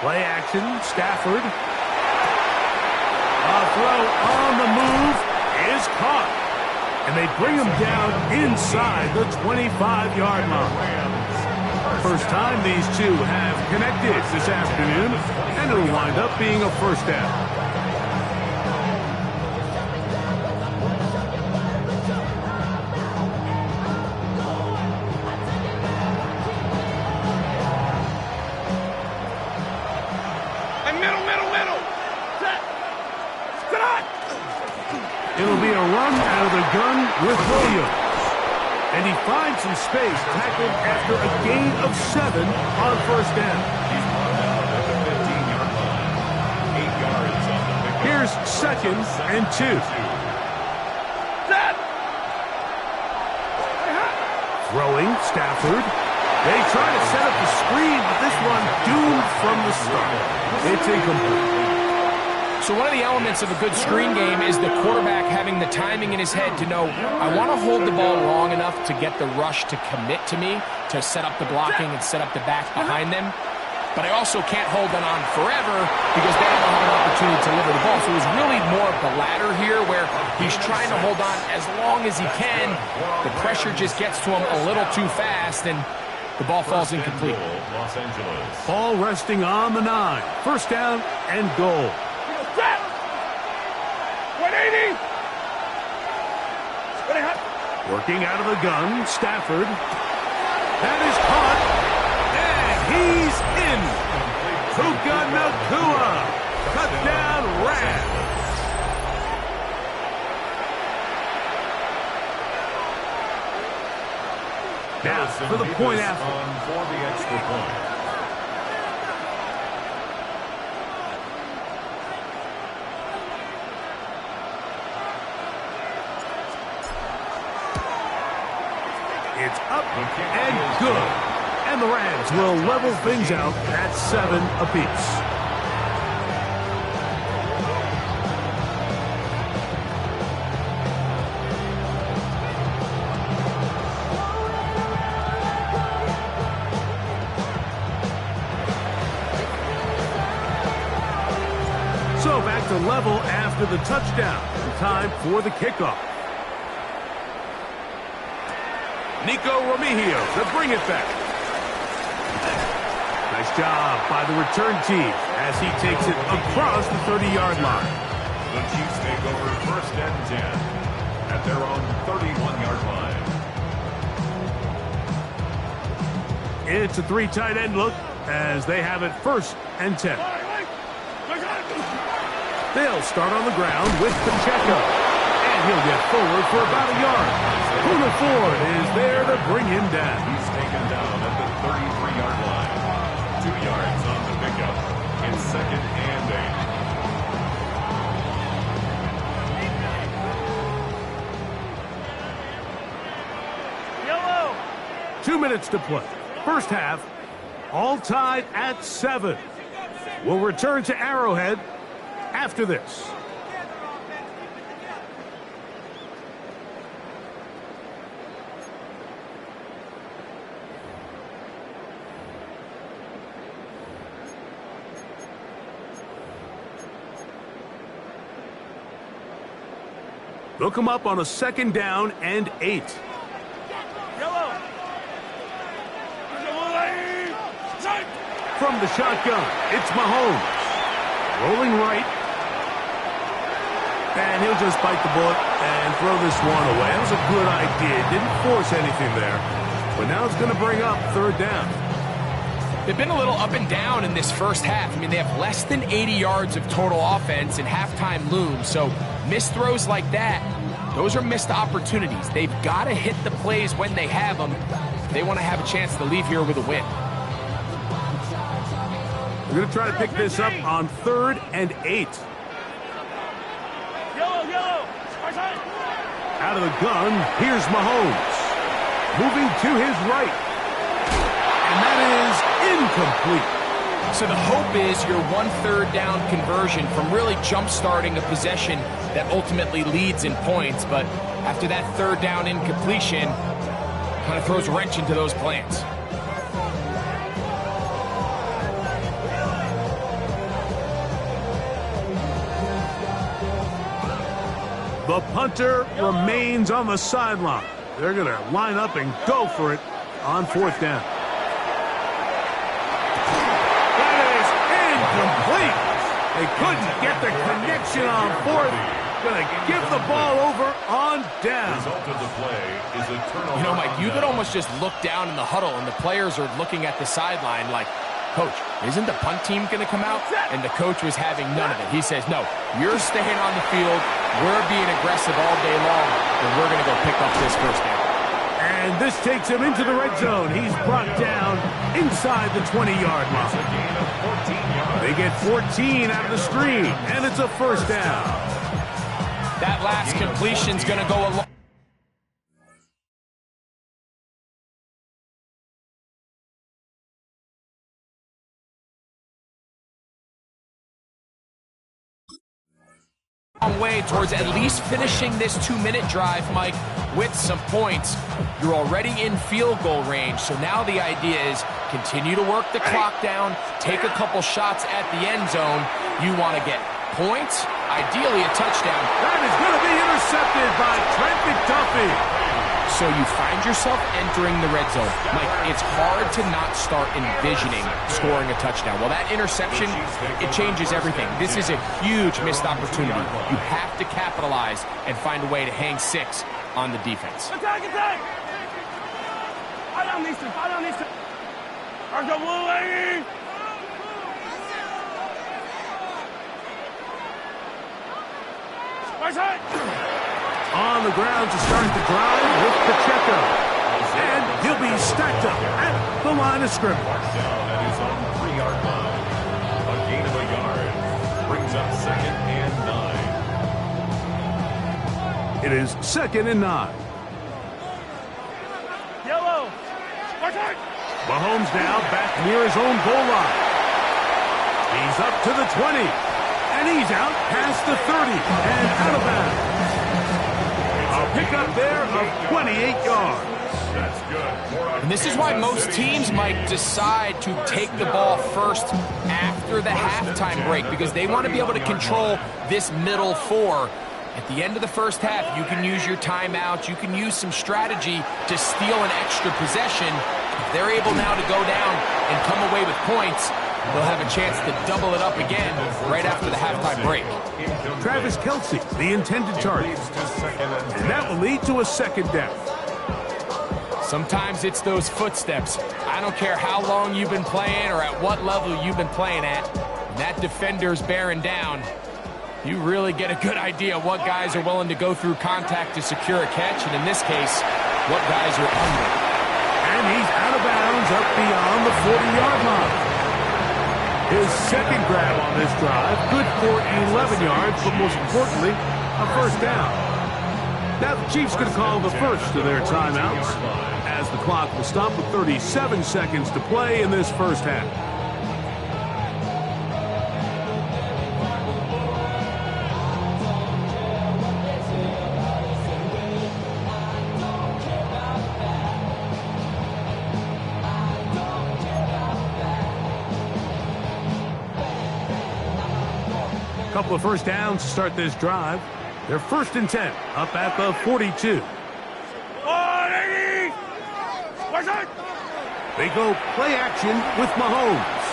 Play action, Stafford. A throw on the move is caught. And they bring him down inside the 25-yard line. First time these two have connected this afternoon, and it'll wind up being a first down. It'll be a run out of the gun with Williams. And he finds some space, tackled after a gain of 7 on first down. Here's 2nd and 2. Throwing, Stafford. They try to set up the screen, but this one doomed from the start. It's incomplete. So one of the elements of a good screen game is the quarterback having the timing in his head to know, I want to hold the ball long enough to get the rush to commit to me, to set up the blocking and set up the back behind them. But I also can't hold it on forever because then I don't have an opportunity to deliver the ball. So it was really more of the latter here where he's trying to hold on as long as he can. The pressure just gets to him a little too fast, and The ball falls incomplete. Los Angeles. Ball resting on the 9. First down and goal. 180. Working out of the gun, Stafford. That is caught. And he's in. Puka Nacua. Touchdown Rams. Now for the point after. For the extra point. It's up and good. And the Rams will level things out at 7 apiece. So back to level after the touchdown. Time for the kickoff. Nico Remigio to bring it back. Nice job by the return team as he takes it across the 30-yard line. The Chiefs take over first and 10 at their own 31-yard line. It's a 3 tight end look as they have it first and 10. They'll start on the ground with Pacheco. And he'll get forward for about a yard. Poona Ford is there to bring him down. He's taken down at the 33-yard line. 2 yards on the pickup. It's second and 8. 2 minutes to play. First half, all tied at 7. We'll return to Arrowhead after this. They'll come up on a second down and 8. From the shotgun, it's Mahomes. Rolling right. And he'll just bite the bullet and throw this one away. That was a good idea. Didn't force anything there. But now it's going to bring up third down. They've been a little up and down in this first half. I mean, they have less than 80 yards of total offense and halftime looms. So missed throws like that, those are missed opportunities. They've got to hit the plays when they have them. They want to have a chance to leave here with a win. We're going to try to pick this up on third and 8. Out of the gun, here's Mahomes. Moving to his right. And that is incomplete. So the hope is your 1 third down conversion from really jump-starting a possession that ultimately leads in points. But after that third down incompletion, kind of throws a wrench into those plans. The punter remains on the sideline. They're going to line up and go for it on fourth down. That is incomplete. They couldn't get the connection on fourth. Going to give the ball over on down. The result of the play is a turnover. You know, Mike, you could almost just look down in the huddle and the players are looking at the sideline like, Coach, isn't the punt team going to come out? And the coach was having none of it. He says, no, you're staying on the field. We're being aggressive all day long, and we're going to go pick up this first down. And this takes him into the red zone. He's brought down inside the 20-yard line. It's a gain of 14 yards. They get 14 out of the screen, and it's a first down. That last completion's going to go a long way towards at least finishing this 2-minute drive, Mike, with some points. You're already in field goal range, so now the idea is continue to work the clock down, take a couple shots at the end zone. You want to get points, ideally a touchdown. That is going to be intercepted by Trent McDuffie. So you find yourself entering the red zone. Mike, it's hard to not start envisioning scoring a touchdown. Well, that interception, it changes everything. This is a huge missed opportunity. You have to capitalize and find a way to hang 6 on the defense. Attack, attack! Fire down these two. Are the blue lady? Right side! On the ground to start the drive with Pacheco. And he'll be stacked up at the line of scrimmage. That is on the 3-yard line. A gain of a yard brings up 2nd and 9. It is 2nd and 9. Yellow! Right side! Mahomes now back near his own goal line. He's up to the 20. And he's out past the 30 and out of bounds. A pickup there of 28 yards. That's good. And this is why most teams might decide to take the ball first after the halftime break, because they want to be able to control this middle 4. At the end of the first half, you can use your timeout. You can use some strategy to steal an extra possession. If they're able now to go down and come away with points, they'll have a chance to double it up again right after the halftime break. Travis Kelce, the intended target. And that will lead to a 2nd down. Sometimes it's those footsteps. I don't care how long you've been playing or at what level you've been playing at. When that defender's bearing down, you really get a good idea what guys are willing to go through contact to secure a catch, and in this case, what guys are under. And he's out of bounds up beyond the 40-yard line. His 2nd grab on this drive, good for 11 yards, but most importantly, a 1st down. Now the Chiefs can call the first of their timeouts, as the clock will stop with 37 seconds to play in this first half. Couple of 1st downs to start this drive. They're 1st and 10, up at the 42. They go play action with Mahomes.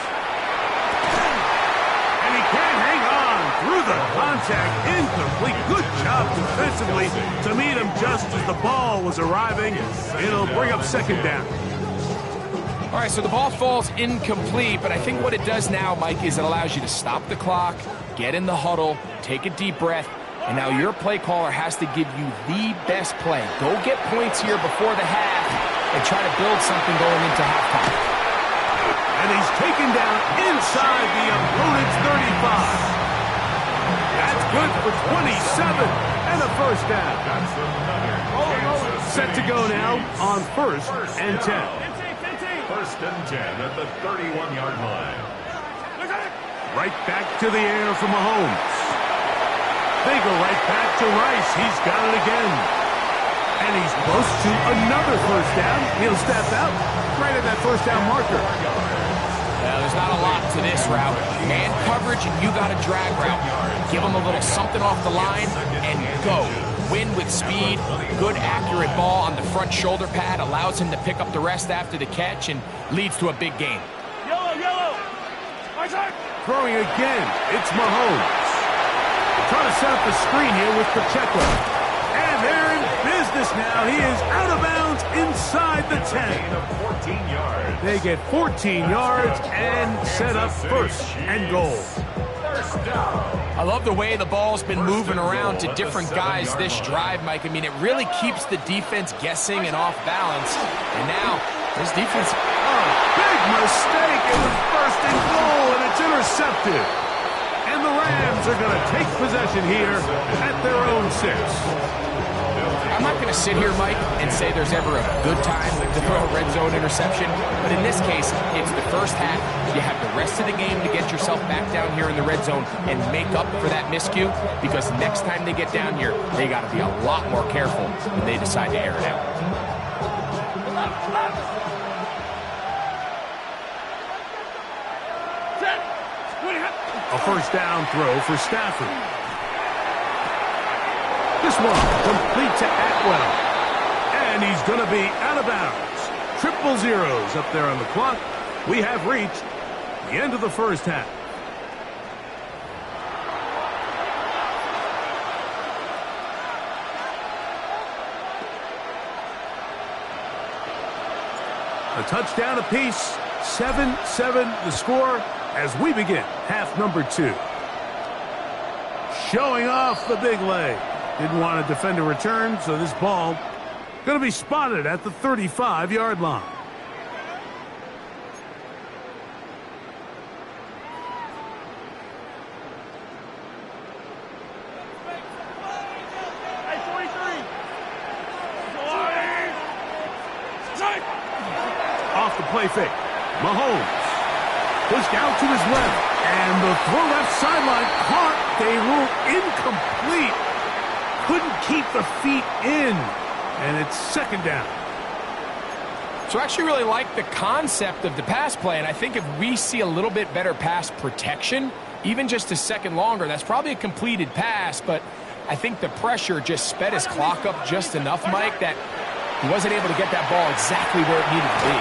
And he can't hang on through the contact. Incomplete. Good job defensively to meet him just as the ball was arriving. It'll bring up 2nd down. All right, so the ball falls incomplete, but I think what it does now, Mike, is it allows you to stop the clock, get in the huddle, take a deep breath, and now your play caller has to give you the best play. Go get points here before the half and try to build something going into halftime. And he's taken down inside the opponent's 35. That's good for 27 and a 1st down. Set to go now on 1st and 10. 1st and 10 at the 31-yard line. Right back to the air for Mahomes. They go right back to Rice. He's got it again. And he's close to another 1st down. He'll step out right at that 1st down marker. Well, there's not a lot to this route. Man coverage, and you got a drag route. Give him a little something off the line and go. Win with speed. Good, accurate ball on the front shoulder pad. Allows him to pick up the rest after the catch and leads to a big gain. Yellow! Right side! Throwing again, it's Mahomes. Trying to set up the screen here with Pacheco. And they're in business now. He is out of bounds inside the 10. 14 yards. They get 14 yards and set up 1st and goal. I love the way the ball's been moving around to different guys this drive, Mike. I mean, it really keeps the defense guessing and off balance. And now, this defense... Big mistake. It was 1st and goal, and it's intercepted. And the Rams are going to take possession here at their own 6. I'm not going to sit here, Mike, and say there's ever a good time to throw a red zone interception. But in this case, it's the first half. You have the rest of the game to get yourself back down here in the red zone and make up for that miscue. Because next time they get down here, they got to be a lot more careful when they decide to air it out. A 1st down throw for Stafford. This one complete to Atwell. And he's going to be out of bounds. Triple zeros up there on the clock. We have reached the end of the first half. A touchdown apiece, 7-7 the score as we begin half number 2. Showing off the big leg. Didn't want to defend a return, so this ball going to be spotted at the 35-yard line. Off the play fake. Mahomes pushed out to his left, and the throw left sideline caught. They rule incomplete. Couldn't keep the feet in, and it's second down. So I actually really like the concept of the pass play, and I think if we see a little bit better pass protection, even just a second longer, that's probably a completed pass, but I think the pressure just sped his clock up just enough, Mike, that he wasn't able to get that ball exactly where it needed to be.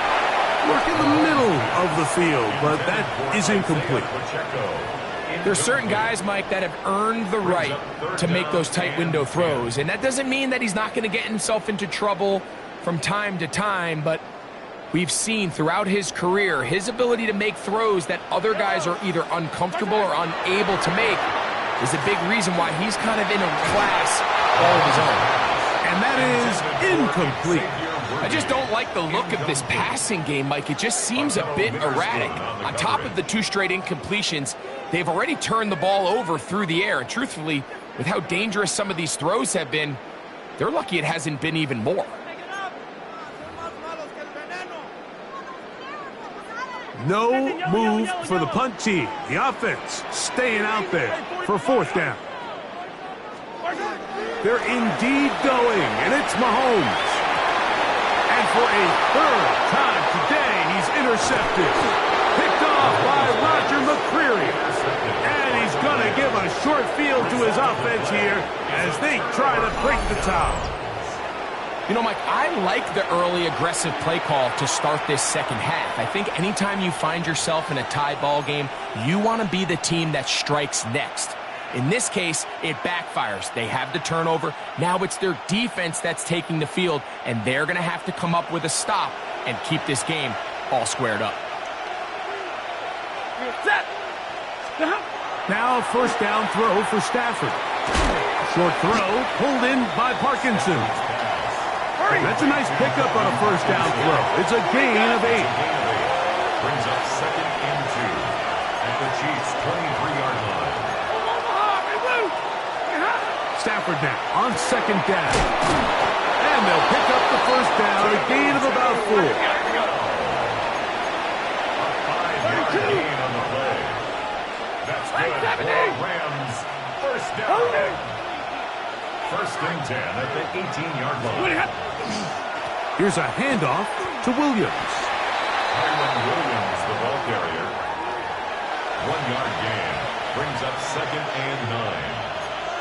Work in the middle of the field, but that is incomplete. There's certain guys, Mike, that have earned the right to make those tight window throws, and that doesn't mean that he's not going to get himself into trouble from time to time, but we've seen throughout his career his ability to make throws that other guys are either uncomfortable or unable to make is a big reason why he's kind of in a class all of his own. And that is incomplete. I just don't like the look of this passing game, Mike. It just seems a bit erratic. On top of the 2 straight incompletions, they've already turned the ball over through the air. And truthfully, with how dangerous some of these throws have been, they're lucky it hasn't been even more. No move for the punt team. The offense staying out there for fourth down. They're indeed going, and it's Mahomes. And for a third time today, he's intercepted. Picked off by Roger McCreary. And he's going to give a short field to his offense here as they try to break the tie. You know, Mike, I like the early aggressive play call to start this second half. I think anytime you find yourself in a tie ball game, you want to be the team that strikes next. In this case, it backfires. They have the turnover. Now it's their defense that's taking the field, and they're going to have to come up with a stop and keep this game all squared up. Now first down throw for Stafford. Short throw pulled in by Parkinson. That's a nice pickup on a first down throw. It's a gain of 8. Brings up 2nd and 2 at the Chiefs' 23-yard line. Stafford now on second down. And they'll pick up the first down, a gain of about 4. A 5-yard gain on the play. That's good for Rams. First down. First and 10 at the 18-yard line. Here's a handoff to Williams. Kyron Williams, the ball carrier. 1-yard gain. Brings up 2nd and 9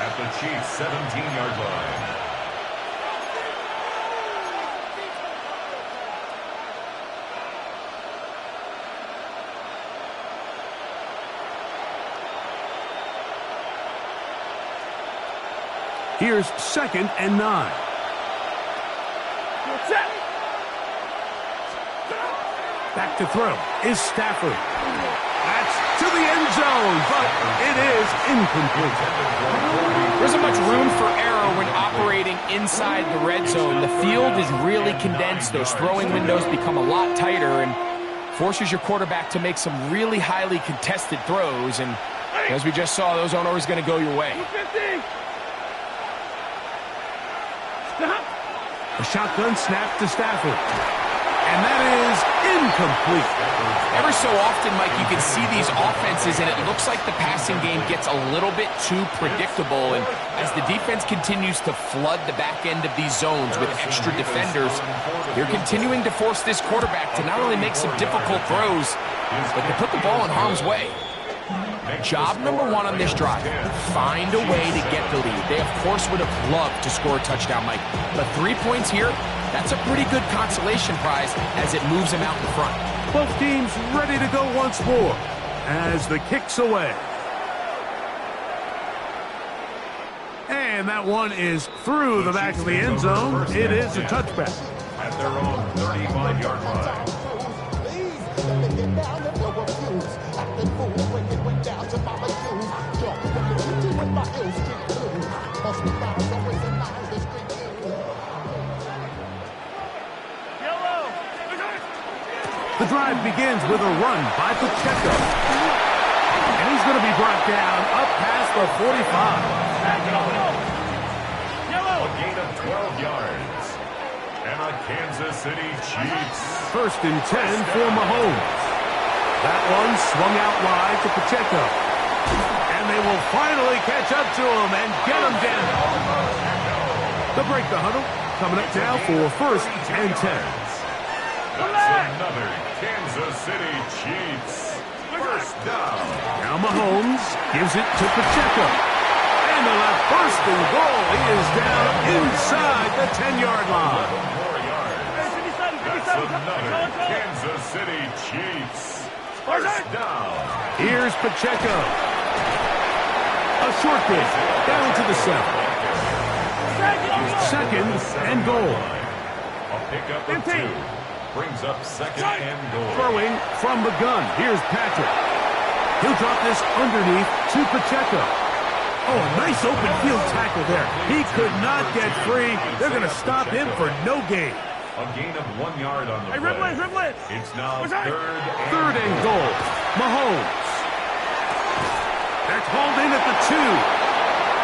at the Chiefs' 17-yard line. Here's 2nd and 9. Back to throw is Stafford. That's to the end zone, but it is incomplete. There isn't much room for error when operating inside the red zone. The field is really condensed. Those throwing windows become a lot tighter and forces your quarterback to make some really highly contested throws. And as we just saw, those aren't always going to go your way. A shotgun snap to Stafford. And that is incomplete. Every so often, Mike, you can see these offenses, and it looks like the passing game gets a little bit too predictable. And as the defense continues to flood the back end of these zones with extra defenders, they're continuing to force this quarterback to not only make some difficult throws, but to put the ball in harm's way. Job number one on this drive, find a way to get the lead. They, of course, would have loved to score a touchdown, Mike. But 3 points here, that's a pretty good consolation prize as it moves them out in front. Both teams ready to go once more as the kick's away. And that one is through the back of the end zone. It is a touchback. At their own 35-yard line. The drive begins with a run by Pacheco. And he's going to be brought down up past the 45. A gain of 12 yards. And a Kansas City Chiefs. 1st and 10 for Mahomes. That one swung out wide to Pacheco. And they will finally catch up to him and get him down. They'll break the huddle. Coming up now for 1st and 10. That's another Kansas City Chiefs. 1st down. Now Mahomes gives it to Pacheco. And the left 1st and goal. He is down inside the 10-yard line. That's another Kansas City Chiefs. 1st down. Here's Pacheco. A short kick down to the 7. 2nd and goal. A pickup of 2. Brings up 2nd and goal. Throwing from the gun. Here's Patrick. He'll drop this underneath to Pacheco. Oh, a nice open field tackle there. He could not get free. They're going to stop him for no gain. A gain of 1 yard on the play. It's now 3rd and goal. Mahomes. That's hauled in at the 2.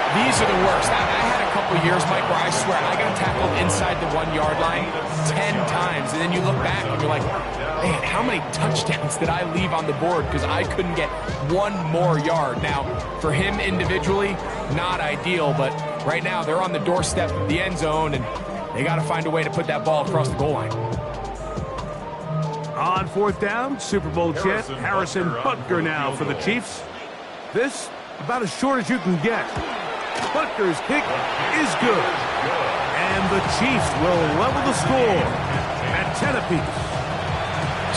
These are the worst. I had a couple years, Mike, where I swear I got tackled inside the 1-yard line 10 times. And then you look back and you're like, man, how many touchdowns did I leave on the board because I couldn't get 1 more yard? Now, for him individually, not ideal. But right now, they're on the doorstep of the end zone, and they got to find a way to put that ball across the goal line. On 4th down, Super Bowl champ Harrison Butker now for the Chiefs. This about as short as you can get. Butker's kick is good. And the Chiefs will level the score at 10 apiece.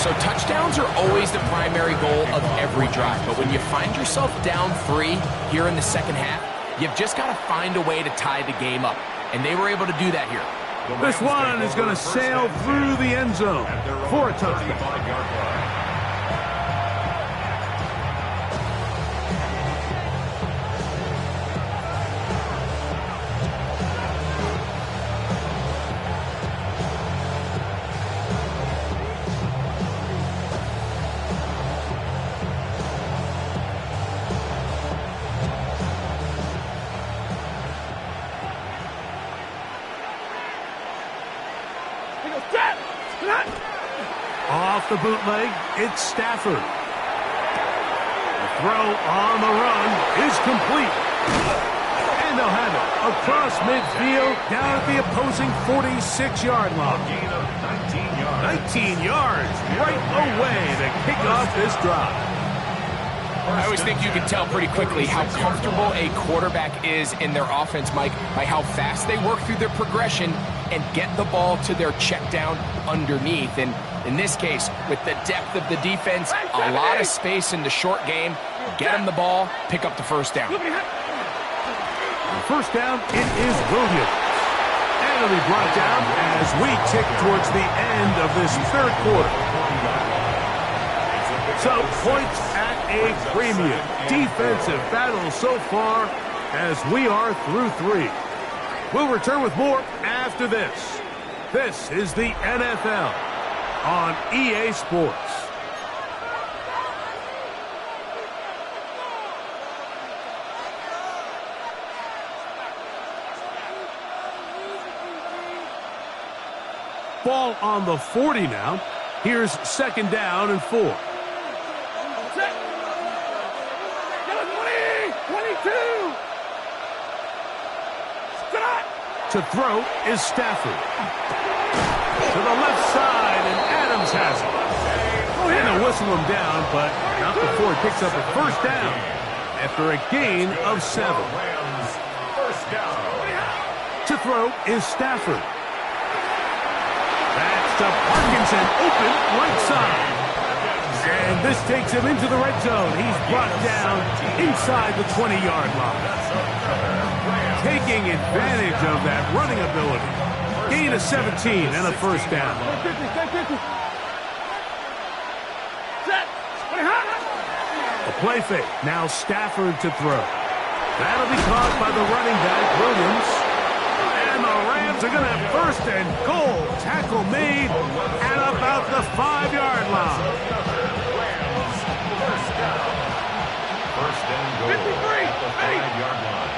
So touchdowns are always the primary goal of every drive. But when you find yourself down 3 here in the 2nd half, you've just got to find a way to tie the game up. And they were able to do that here. This one is going to sail through the end zone for a touchdown. Off the bootleg, it's Stafford. The throw on the run is complete. And they'll have it across midfield down at the opposing 46-yard line. Gain of 19 yards. 19 yards right away to kick off this drive. I always think you can tell pretty quickly how comfortable a quarterback is in their offense, Mike, by how fast they work through their progression and get the ball to their check down underneath. And in this case, with the depth of the defense, a lot of space in the short game, get them the ball, pick up the 1st down. First down, it is Williams. And it'll be brought down as we tick towards the end of this 3rd quarter. So, points at a premium. Defensive battle so far as we are through 3. We'll return with more after this. This is the NFL on EA Sports. Ball on the 40 now. Here's 2nd down and 4. To throw is Stafford. To the left side, and Adams has it. And a whistle him down, but not before he picks up a first down after a gain of 7. First down. To throw is Stafford. That's to Parkinson, open right side. And this takes him into the red zone. He's brought down inside the 20-yard line. Taking advantage of that running ability. Gain of 17 and a first down. A play fake. Now Stafford to throw. That'll be caught by the running back, Williams. And the Rams are going to have first and goal. Tackle made at about the 5-yard line. First and goal at the 5-yard line.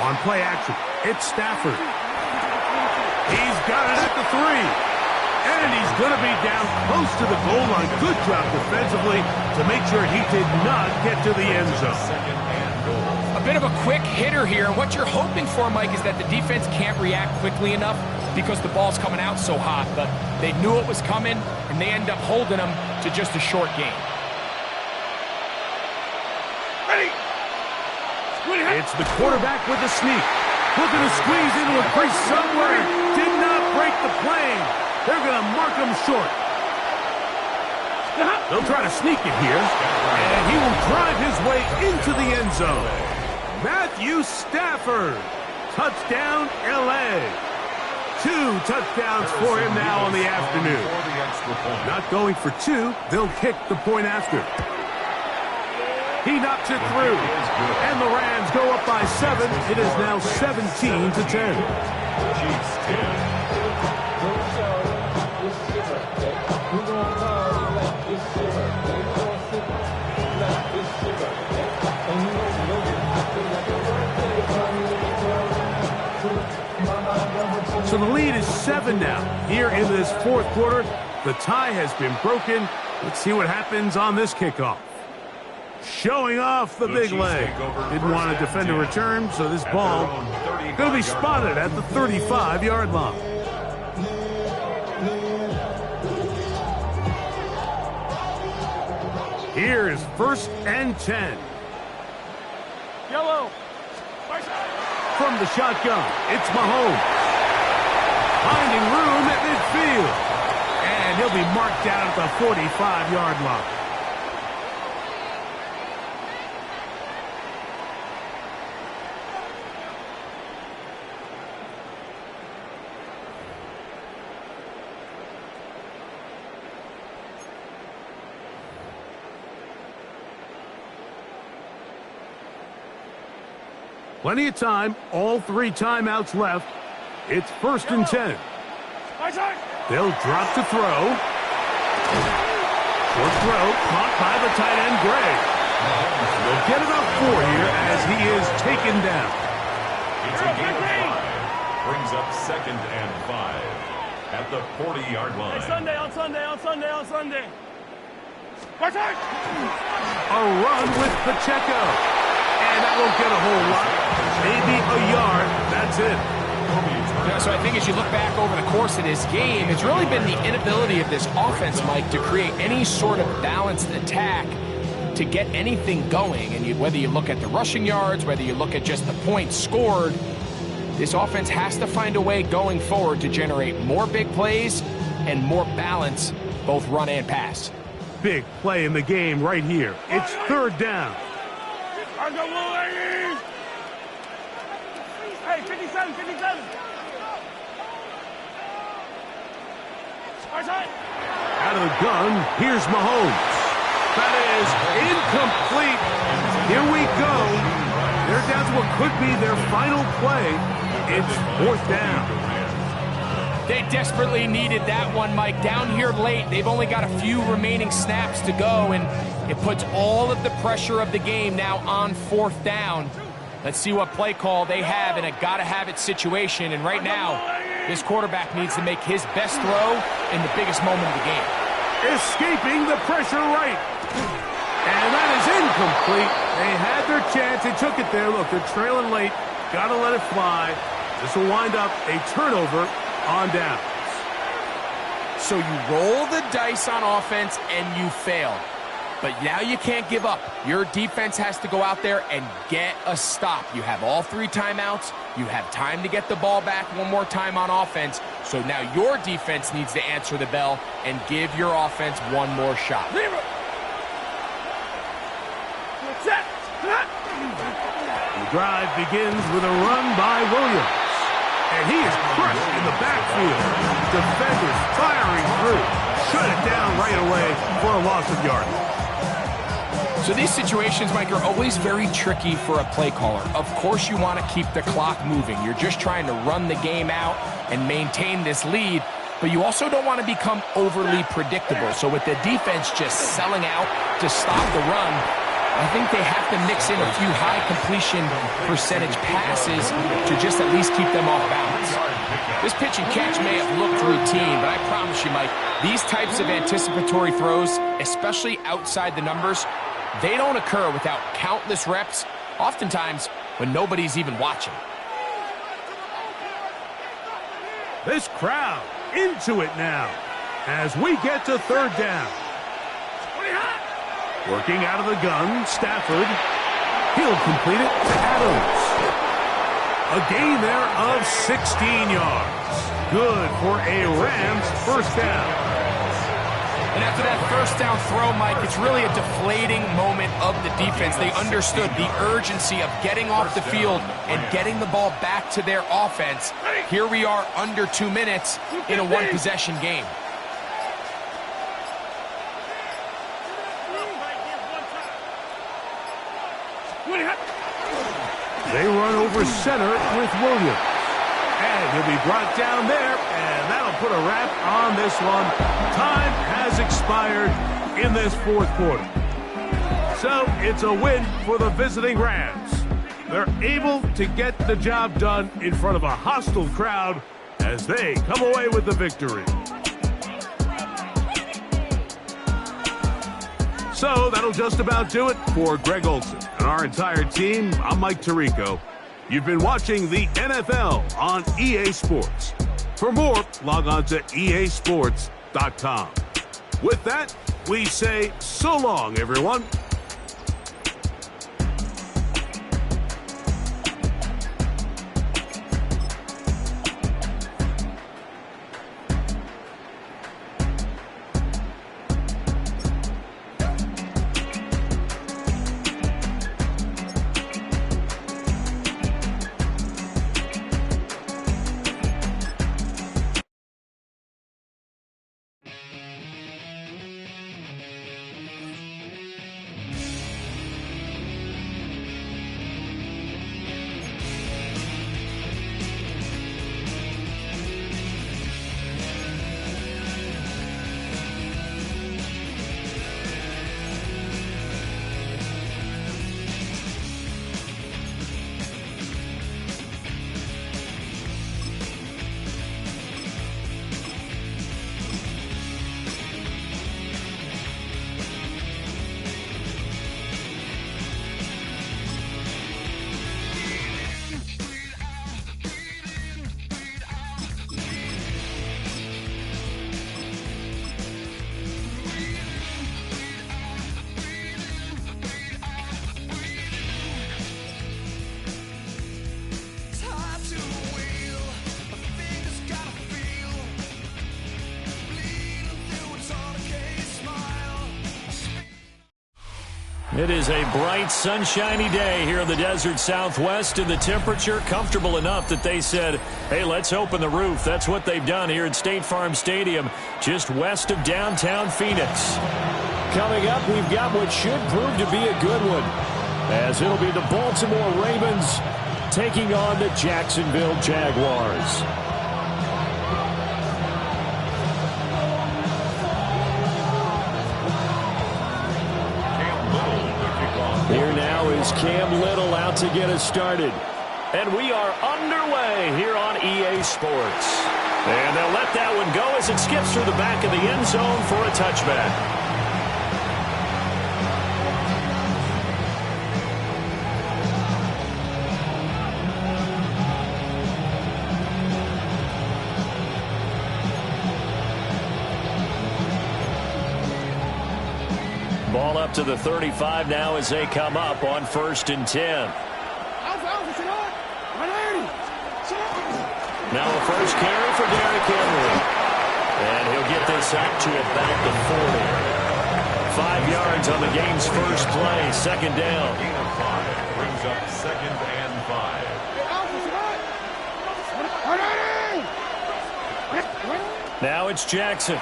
On play action, it's Stafford. He's got it at the 3. And he's going to be down close to the goal line. Good job defensively to make sure he did not get to the end zone. Second and goal. A bit of a quick hitter here. And what you're hoping for, Mike, is that the defense can't react quickly enough because the ball's coming out so hot. But they knew it was coming, and they end up holding them to just a short game. It's the quarterback with a sneak. Looking to squeeze into a crease somewhere. Did not break the plane. They're going to mark him short. They'll try to sneak it here. And he will drive his way into the end zone. Matthew Stafford. Touchdown, L.A. 2 touchdowns for him now in the afternoon. Not going for 2. They'll kick the point after. He knocks it through. And the Rams go up by 7. It is now 17-10. Chiefs 10. So the lead is 7 now. Here in this fourth quarter, the tie has been broken. Let's see what happens on this kickoff. Showing off the big leg. Didn't want to defend a return, so this ball going to be spotted at the 35-yard line. Here is first and 10. Yellow. From the shotgun, it's Mahomes. Finding room at midfield. And he'll be marked down at the 45-yard line. Plenty of time, all 3 timeouts left. It's first and 10. They'll drop to throw. Short throw, caught by the tight end, Gray. They'll get about 4 here as he is taken down. It's a gain of 5. Brings up second and 5 at the 40-yard line. Hey, Sunday. A run with Pacheco. And that won't get a whole lot. Maybe a yard. That's it. Yeah, so I think as you look back over the course of this game, it's really been the inability of this offense, Mike, to create any sort of balanced attack to get anything going. And whether you look at the rushing yards, whether you look at just the points scored, this offense has to find a way going forward to generate more big plays and more balance, both run and pass. Big play in the game right here. It's third down. Hey, 57. Out of the gun, here's Mahomes. That is incomplete. Here we go. They're down to what could be their final play. It's fourth down. They desperately needed that one, Mike. Down here late, they've only got a few remaining snaps to go, and it puts all of the pressure of the game now on fourth down. Let's see what play call they have in a gotta-have-it situation. And right now, this quarterback needs to make his best throw in the biggest moment of the game. Escaping the pressure right. And that is incomplete. They had their chance. They took it there. Look, they're trailing late. Got to let it fly. This will wind up a turnover on downs. So you roll the dice on offense and you fail. But now you can't give up. Your defense has to go out there and get a stop. You have all 3 timeouts. You have time to get the ball back one more time on offense. So now your defense needs to answer the bell and give your offense one more shot. The drive begins with a run by Williams. And he is crushed in the backfield. Defenders firing through. Shut it down right away for a loss of yardage. So these situations, Mike, are always very tricky for a play caller. Of course you want to keep the clock moving. You're just trying to run the game out and maintain this lead, but you also don't want to become overly predictable. So with the defense just selling out to stop the run, I think they have to mix in a few high completion percentage passes to just at least keep them off balance. This pitch and catch may have looked routine, but I promise you, Mike, these types of anticipatory throws, especially outside the numbers, they don't occur without countless reps, oftentimes when nobody's even watching. This crowd into it now as we get to third down. Working out of the gun, Stafford. He'll complete it to Adams. A gain there of 16 yards. Good for a Rams first down. And after that first down throw, Mike, it's really a deflating moment of the defense. They understood the urgency of getting off the field and getting the ball back to their offense. Here we are under 2 minutes in a one-possession game. They run over center with Williams. And he'll be brought down there, and that'll put a wrap on this one. Time has expired in this fourth quarter. So it's a win for the visiting Rams. They're able to get the job done in front of a hostile crowd as they come away with the victory. So that'll just about do it for Greg Olson and our entire team. I'm Mike Tirico. You've been watching the NFL on EA Sports. For more, log on to easports.com. With that, we say so long, everyone. It is a bright, sunshiny day here in the desert Southwest, and the temperature comfortable enough that they said, hey, let's open the roof. That's what they've done here at State Farm Stadium, just west of downtown Phoenix. Coming up, we've got what should prove to be a good one, as it'll be the Baltimore Ravens taking on the Jacksonville Jaguars. Here now is Cam Little out to get us started. And we are underway here on EA Sports. And they'll let that one go as it skips through the back of the end zone for a touchback. Ball up to the 35 now as they come up on 1st and 10. Now a first carry for Derrick Henry. And he'll get this out to about the 40. 5 yards on the game's first play. 2nd down. Gain of 5 brings up 2nd and 5. Now it's Jackson.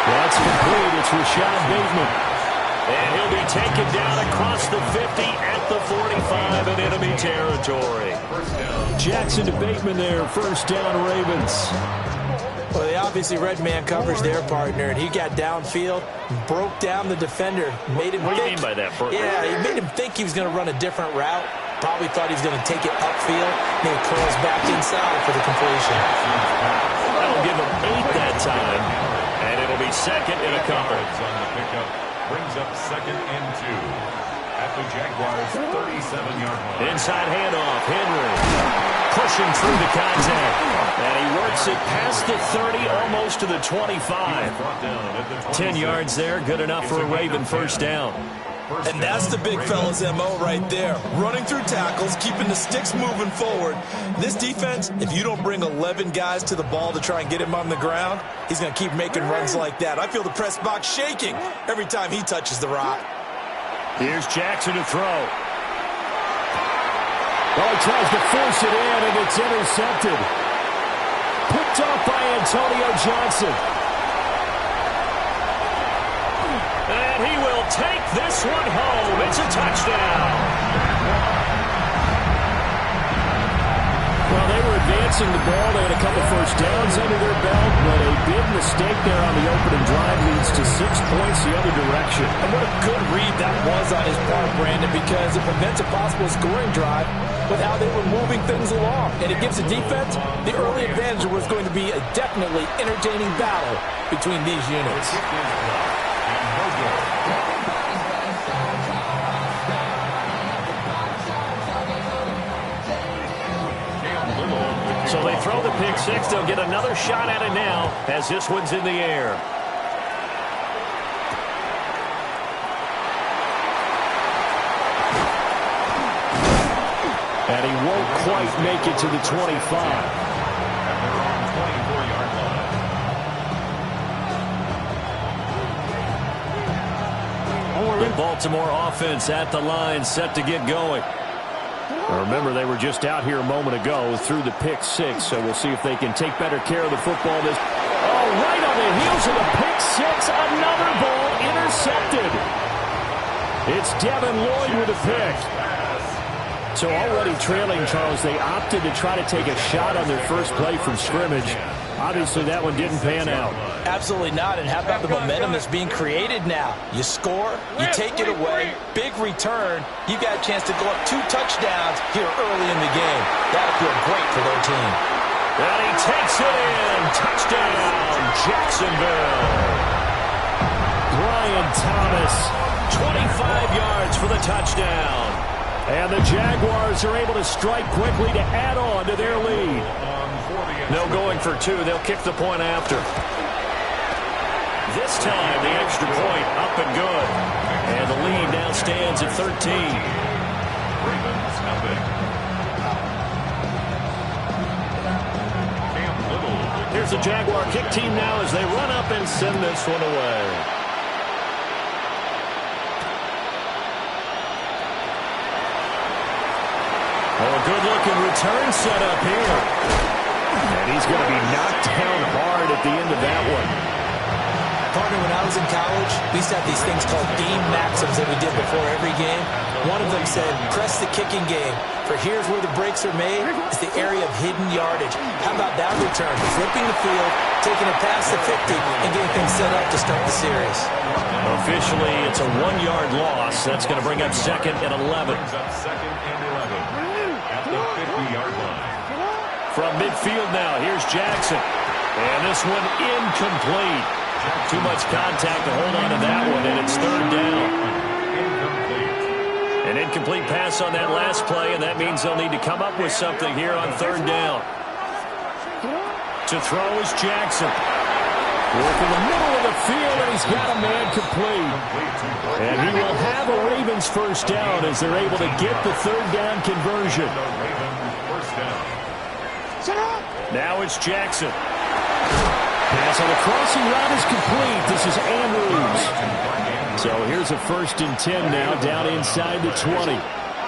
That's complete. It's Rashad Bateman. And he'll be taken down across the 50 at the 45 in enemy territory. Jackson to Bateman there. 1st down, Ravens. Well, they obviously read man coverage their partner, and he got downfield, broke down the defender, made him What do you think. mean by that, Bert? Yeah, he made him think he was going to run a different route. Probably thought he was going to take it upfield. Then he curls back inside for the completion. That'll give him 8 that time, and it'll be 2nd and a couple. On the pickup brings up 2nd and 2 at the Jaguars' 37-yard line. Inside handoff, Henry pushing through the contact, and he works it past the 30, almost to the 25. 10 yards there, good enough for a Raven 1st down. And that's the big fella's MO right there. Running through tackles, keeping the sticks moving forward. This defense, if you don't bring 11 guys to the ball to try and get him on the ground, he's going to keep making runs like that. I feel the press box shaking every time he touches the rock. Here's Jackson to throw. Oh, he tries to force it in, and it's intercepted. Picked off by Antonio Johnson. And he will take this one home. It's a touchdown. Well, they were advancing the ball. They had a couple 1st downs under their belt, but a big mistake there on the opening drive leads to 6 points the other direction. And what a good read that was on his part, Brandon, because it prevents a possible scoring drive with how they were moving things along. And it gives the defense the early advantage. Was going to be a definitely entertaining battle between these units. So they throw the pick 6. They'll get another shot at it now as this one's in the air. And he won't quite make it to the 25. The Baltimore offense at the line, set to get going. Remember, they were just out here a moment ago through the pick 6, so we'll see if they can take better care of the football. Right on the heels of the pick 6, another ball intercepted. It's Devin Lloyd with a pick. So already trailing, Charles, they opted to try to take a shot on their first play from scrimmage. Obviously, that one didn't pan out. Absolutely not. And how about the momentum that's being created now? You score, you take it away, big return. You got a chance to go up 2 touchdowns here early in the game. That'll feel great for their team. And he takes it in. Touchdown, Jacksonville. Brian Thomas, 25 yards for the touchdown. And the Jaguars are able to strike quickly to add on to their lead. No going for 2. They'll kick the point after. This time, the extra point up and good. And the lead now stands at 13. Here's the Jaguar kick team now as they run up and send this one away. Oh, a good-looking return set up here. And he's going to be knocked down hard at the end of that one. Partner, when I was in college, we used to have these things called game maxims that we did before every game. One of them said, press the kicking game. For here's where the breaks are made. It's the area of hidden yardage. How about that return? Flipping the field, taking it past the 50, and getting things set up to start the series. Officially, it's a 1-yard loss. That's going to bring up 2nd and 11. At the 50-yard line. From midfield now, here's Jackson. And this one incomplete. Too much contact to hold on to that one, and it's 3rd down. An incomplete pass on that last play, and that means they'll need to come up with something here on 3rd down. To throw is Jackson. Working the middle of the field, and he's got a man complete. And he will have a Ravens first down as they're able to get the third down conversion. Now it's Jackson. Pass on the crossing route is complete. This is Andrews. So here's a 1st and 10 now, down inside the 20.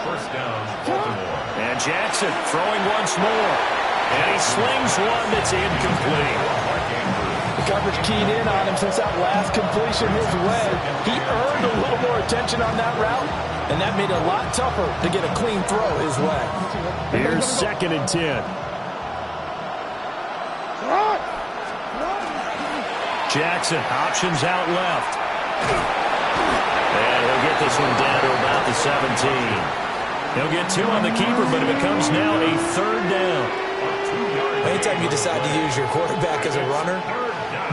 First down, Baltimore. And Jackson throwing once more. And he slings one that's incomplete. The coverage keyed in on him since that last completion his way. He earned a little more attention on that route, and that made it a lot tougher to get a clean throw his way. Here's 2nd and 10. Jackson options out left. And he'll get this one down to about the 17. He'll get 2 on the keeper, but it becomes now a 3rd down. Anytime you decide to use your quarterback as a runner,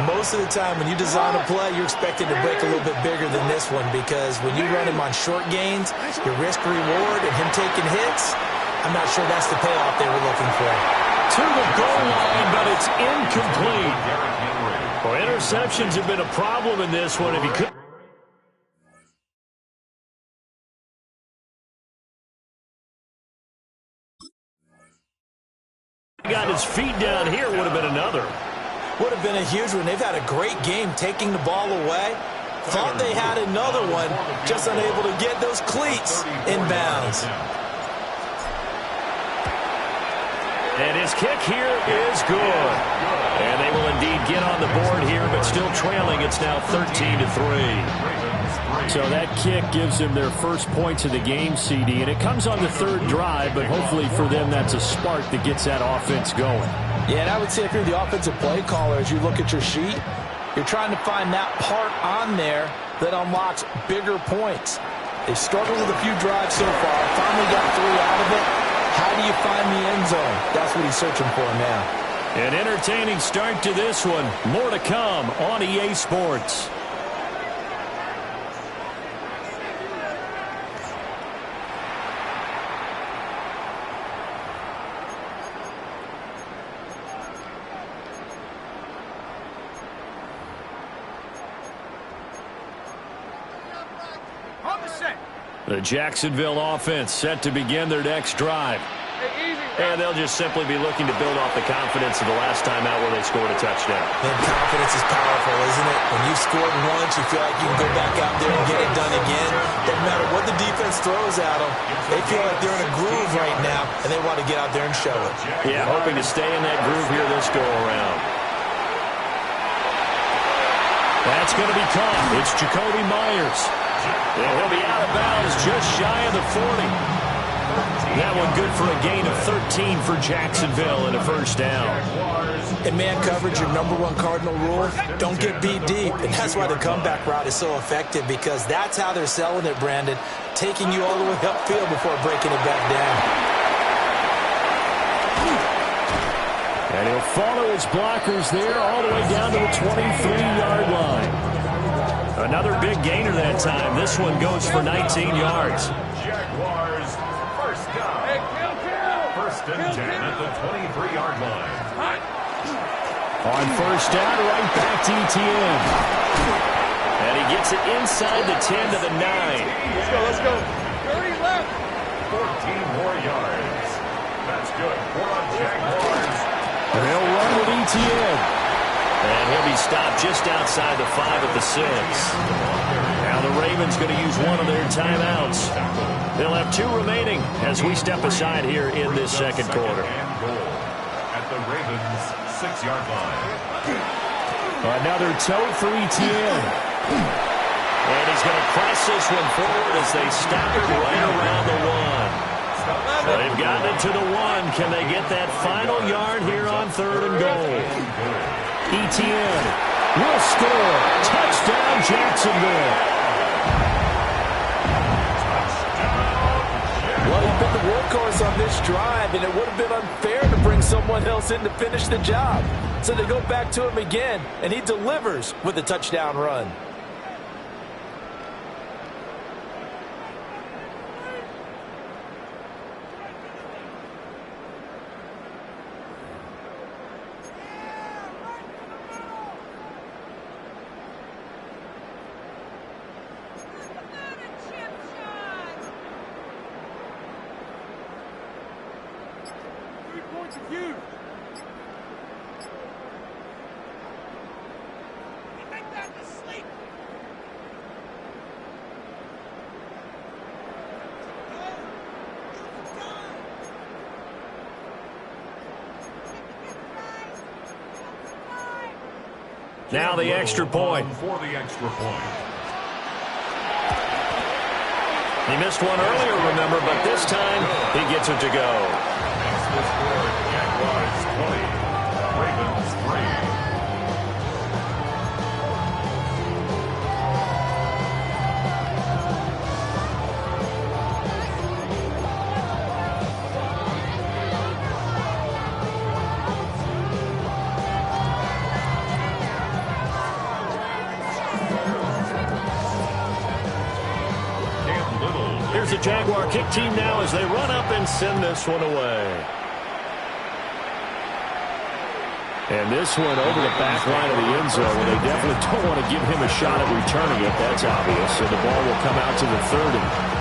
most of the time when you design a play, you're expected to break a little bit bigger than this one, because when you run him on short gains, your risk-reward and him taking hits, I'm not sure that's the payoff they were looking for. To the goal line, but it's incomplete. Well, interceptions have been a problem in this one. If he could. Got his feet down here, would have been another. Would have been a huge one. They've had a great game taking the ball away. Thought they had another one, just unable to get those cleats in bounds. And his kick here is good. And they will indeed get on the board here, but still trailing. It's now 13-3. So that kick gives them their first points of the game, CD, and it comes on the 3rd drive, but hopefully for them that's a spark that gets that offense going. Yeah, and I would say if you're the offensive play caller, as you look at your sheet, you're trying to find that part on there that unlocks bigger points. They've struggled with a few drives so far, finally got 3 out of it. How do you find the end zone? That's what he's searching for now. An entertaining start to this one. More to come on EA Sports. The Jacksonville offense set to begin their next drive. And they'll just simply be looking to build off the confidence of the last time out where they scored a touchdown. And confidence is powerful, isn't it? When you've scored once, you feel like you can go back out there and get it done again. Doesn't matter what the defense throws at them. They feel like they're in a groove right now, and they want to get out there and show it. Yeah, hoping to stay in that groove here this go-around. That's going to be caught. It's Jacoby Myers. And he'll be out of bounds just shy of the 40. That one good for a gain of 13 for Jacksonville and a first down. In man coverage, your #1 cardinal rule, don't get beat deep. And that's why the comeback route is so effective, because that's how they're selling it, Brandon. Taking you all the way upfield before breaking it back down. And he'll follow his blockers there all the way down to the 23-yard line. Another big gainer that time. This one goes for 19 yards. Jaguars, first down. First and 10 at the 23-yard line. On first down, right back to ETN. And he gets it inside the 10 to the 9. Let's go. 30 left. 14 more yards. That's good for the Jaguars. They'll run with ETN. And he'll be stopped just outside the 5 at the 6. Now the Ravens going to use one of their timeouts. They'll have 2 remaining as we step aside here in this second quarter. At the Ravens' 6-yard line. Another tote for ETN. And he's going to press this one forward as they stop it right around the 1. They've gotten it to the 1. Can they get that final yard here on 3rd and goal? ETN will score. Touchdown, Jacksonville. Well, he's been the workhorse on this drive, and it would have been unfair to bring someone else in to finish the job. So they go back to him again, and he delivers with a touchdown run. Now the extra point. For the extra point. He missed one earlier, remember, but this time he gets it to go. Makes the score Jaguars 20, Ravens 3. Here's the Jaguar kick team now as they run up and send this one away. And this one over the back line of the end zone. Well, they definitely don't want to give him a shot at returning it. That's obvious. So the ball will come out to the 30.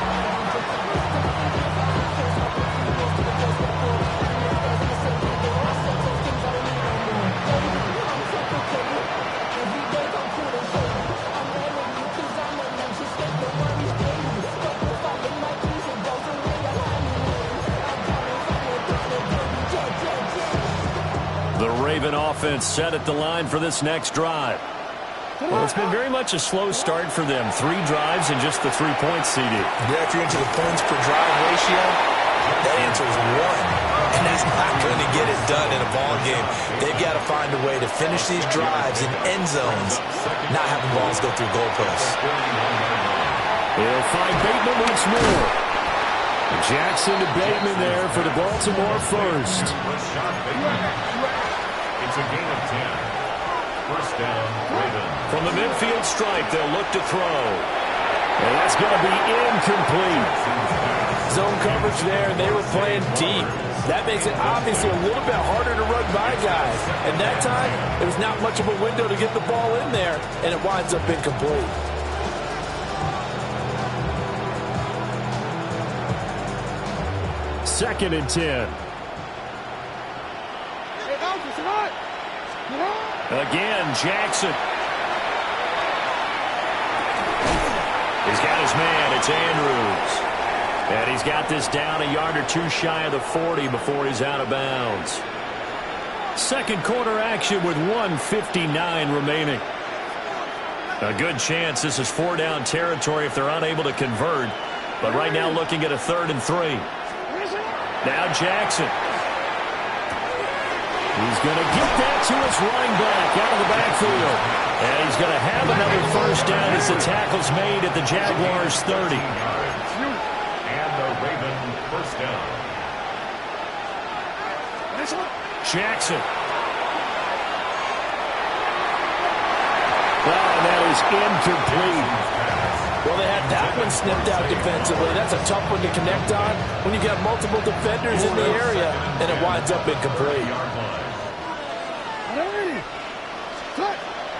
Offense set at the line for this next drive. Well, it's been very much a slow start for them. 3 drives and just the 3 points, CD. Yeah, if you're into the points per drive ratio, that answer is 1. And that's not going to get it done in a ball game. They've got to find a way to finish these drives in end zones, not having balls go through goalposts. They'll find Bateman once more. Jackson to Bateman there for the Baltimore first. It's a gain of 10. First down, Ravens. From the midfield stripe, they'll look to throw. And that's going to be incomplete. Zone coverage there, and they were playing deep. That makes it obviously a little bit harder to run by guys. And that time, there was not much of a window to get the ball in there, and it winds up incomplete. Second and 10. Again, Jackson. He's got his man. It's Andrews. And he's got this down a yard or 2 shy of the 40 before he's out of bounds. Second quarter action with 1:59 remaining. A good chance this is 4-down territory if they're unable to convert. But right now looking at a 3rd and 3. Now Jackson. He's going to get that to his running back out of the backfield. And he's going to have another first down as the tackle's made at the Jaguars' 30. And the Ravens first down. Jackson. Well, and that is incomplete. Well, they had that one snipped out defensively. That's a tough one to connect on when you've got multiple defenders in the area, and it winds up incomplete.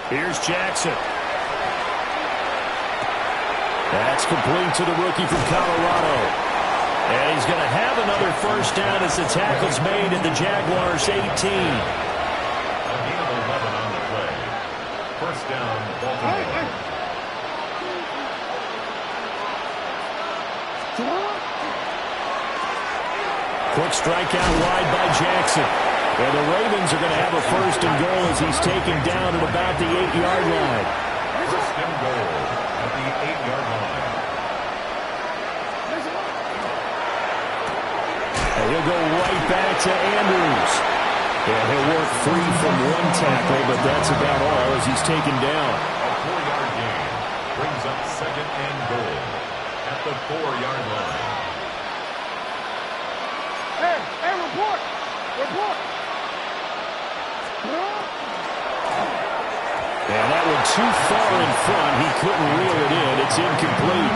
Here's Jackson. That's complete to the rookie from Colorado. And he's going to have another first down as the tackle's made at the Jaguars' 18. A gain of 11 on the play. First down, Baltimore. Quick strikeout wide by Jackson. And the Ravens are going to have a first and goal as he's taken down at about the 8-yard line. First and goal at the 8-yard line. And he'll go right back to Andrews. And he'll work free from 1 tackle, but that's about all as he's taken down. A 4-yard gain brings up second and goal at the 4-yard line. Hey, report! Report! And that one too far in front. He couldn't reel it in. It's incomplete.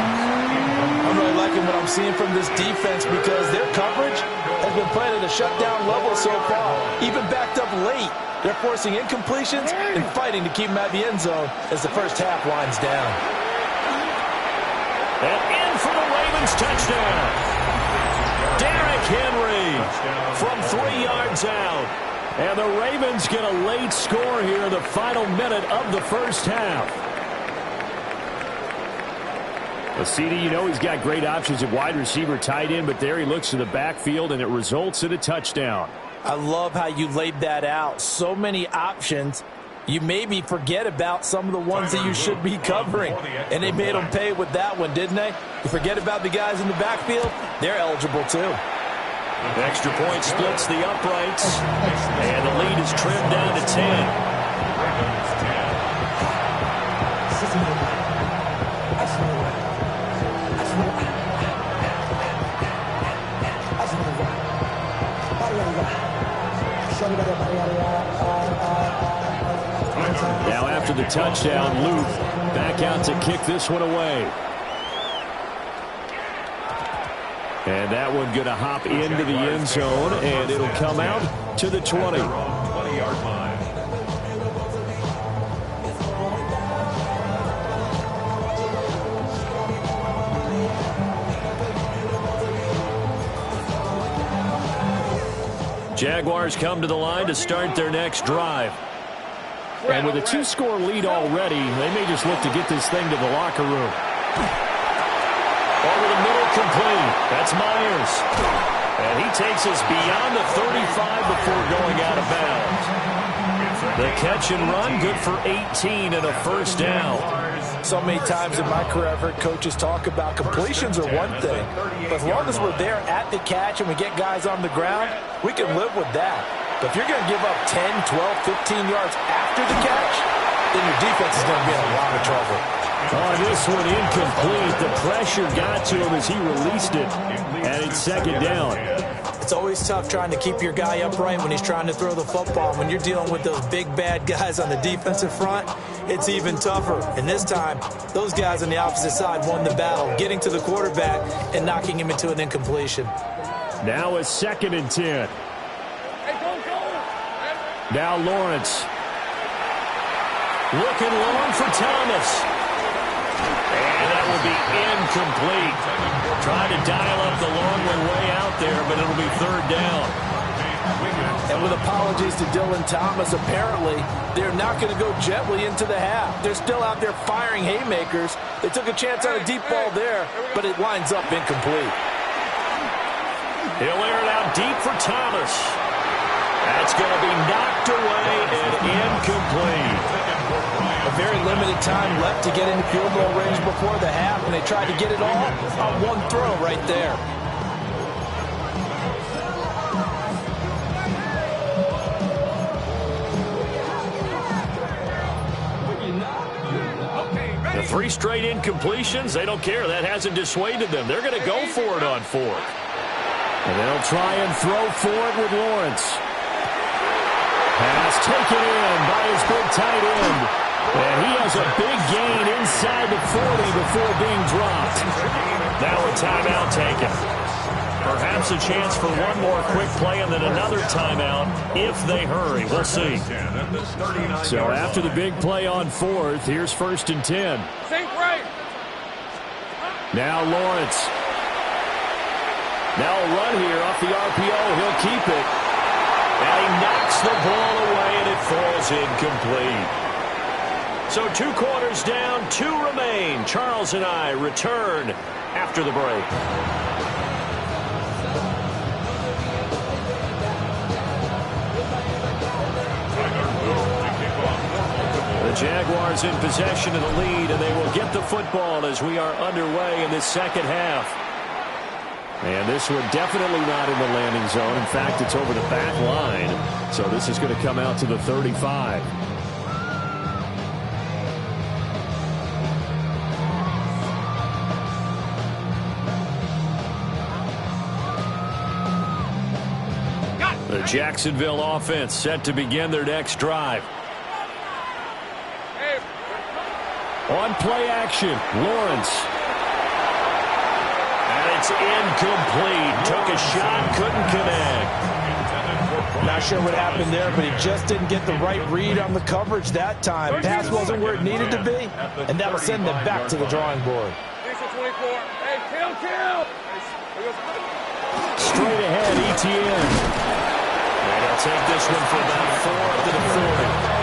I'm really liking what I'm seeing from this defense because their coverage has been playing at a shutdown level so far. Even backed up late, they're forcing incompletions and fighting to keep them at the end zone as the first half winds down. And in for the Ravens touchdown. Derrick Henry from 3 yards out. And the Ravens get a late score here in the final minute of the first half. Well, CD, you know he's got great options at wide receiver, tight end, but there he looks to the backfield, and it results in a touchdown. I love how you laid that out. So many options. You maybe forget about some of the ones that you should be covering. And they made them pay with that one, didn't they? You forget about the guys in the backfield, they're eligible too. The extra point splits the uprights, and the lead is trimmed down to 10. Now after the touchdown, Luke back out to kick this one away. And that one going to hop into the end zone, and it'll come out to the 20. 20-yard line. Jaguars come to the line to start their next drive. And with a 2-score lead already, they may just look to get this thing to the locker room. Over the middle, complete. That's Myers. And he takes us beyond the 35 before going out of bounds. The catch and run, good for 18 and a first down. So many times in my career, I've heard coaches talk about completions are one thing. But as long as we're there at the catch and we get guys on the ground, we can live with that. But if you're going to give up 10, 12, 15 yards after the catch, then your defense is going to be in a lot of trouble. On this one, incomplete. The pressure got to him as he released it, and it's second down. It's always tough trying to keep your guy upright when he's trying to throw the football. When you're dealing with those big, bad guys on the defensive front, it's even tougher. And this time, those guys on the opposite side won the battle, getting to the quarterback and knocking him into an incompletion. Now a 2nd and 10. Now Lawrence. Looking long for Thomas. And that will be incomplete. Trying to dial up the long way out there, but it'll be 3rd down. And with apologies to Dylan Thomas, apparently they're not going to go gently into the half. They're still out there firing haymakers. They took a chance on a deep ball there, but it winds up incomplete. He'll air it out deep for Thomas. That's going to be knocked away and incomplete. A very limited time left to get into field goal range before the half, and they tried to get it all on one throw right there. The 3 straight incompletions, they don't care. That hasn't dissuaded them. They're going to go for it on 4th. And they'll try and throw for it with Lawrence. Pass taken in by his big tight end. And he has a big gain inside the 40 before being dropped. Now a timeout taken. Perhaps a chance for one more quick play and then another timeout if they hurry. We'll see. So after the big play on 4th, here's 1st and 10. Now Lawrence. Now a run here off the RPO. He'll keep it. And he knocks the ball away, and it falls incomplete. So 2 quarters down, 2 remain. Charles and I return after the break. The Jaguars in possession of the lead, and they will get the football as we are underway in this second half. And this one definitely not in the landing zone. In fact, it's over the back line. So this is going to come out to the 35. The Jacksonville offense set to begin their next drive. On play action, Lawrence. And it's incomplete. Took a shot, couldn't connect. Not sure what happened there, but he just didn't get the right read on the coverage that time. Pass wasn't where it needed to be, and that'll send them back to the drawing board. Straight ahead, Etienne. And he'll take this one for about 4 up to the 40.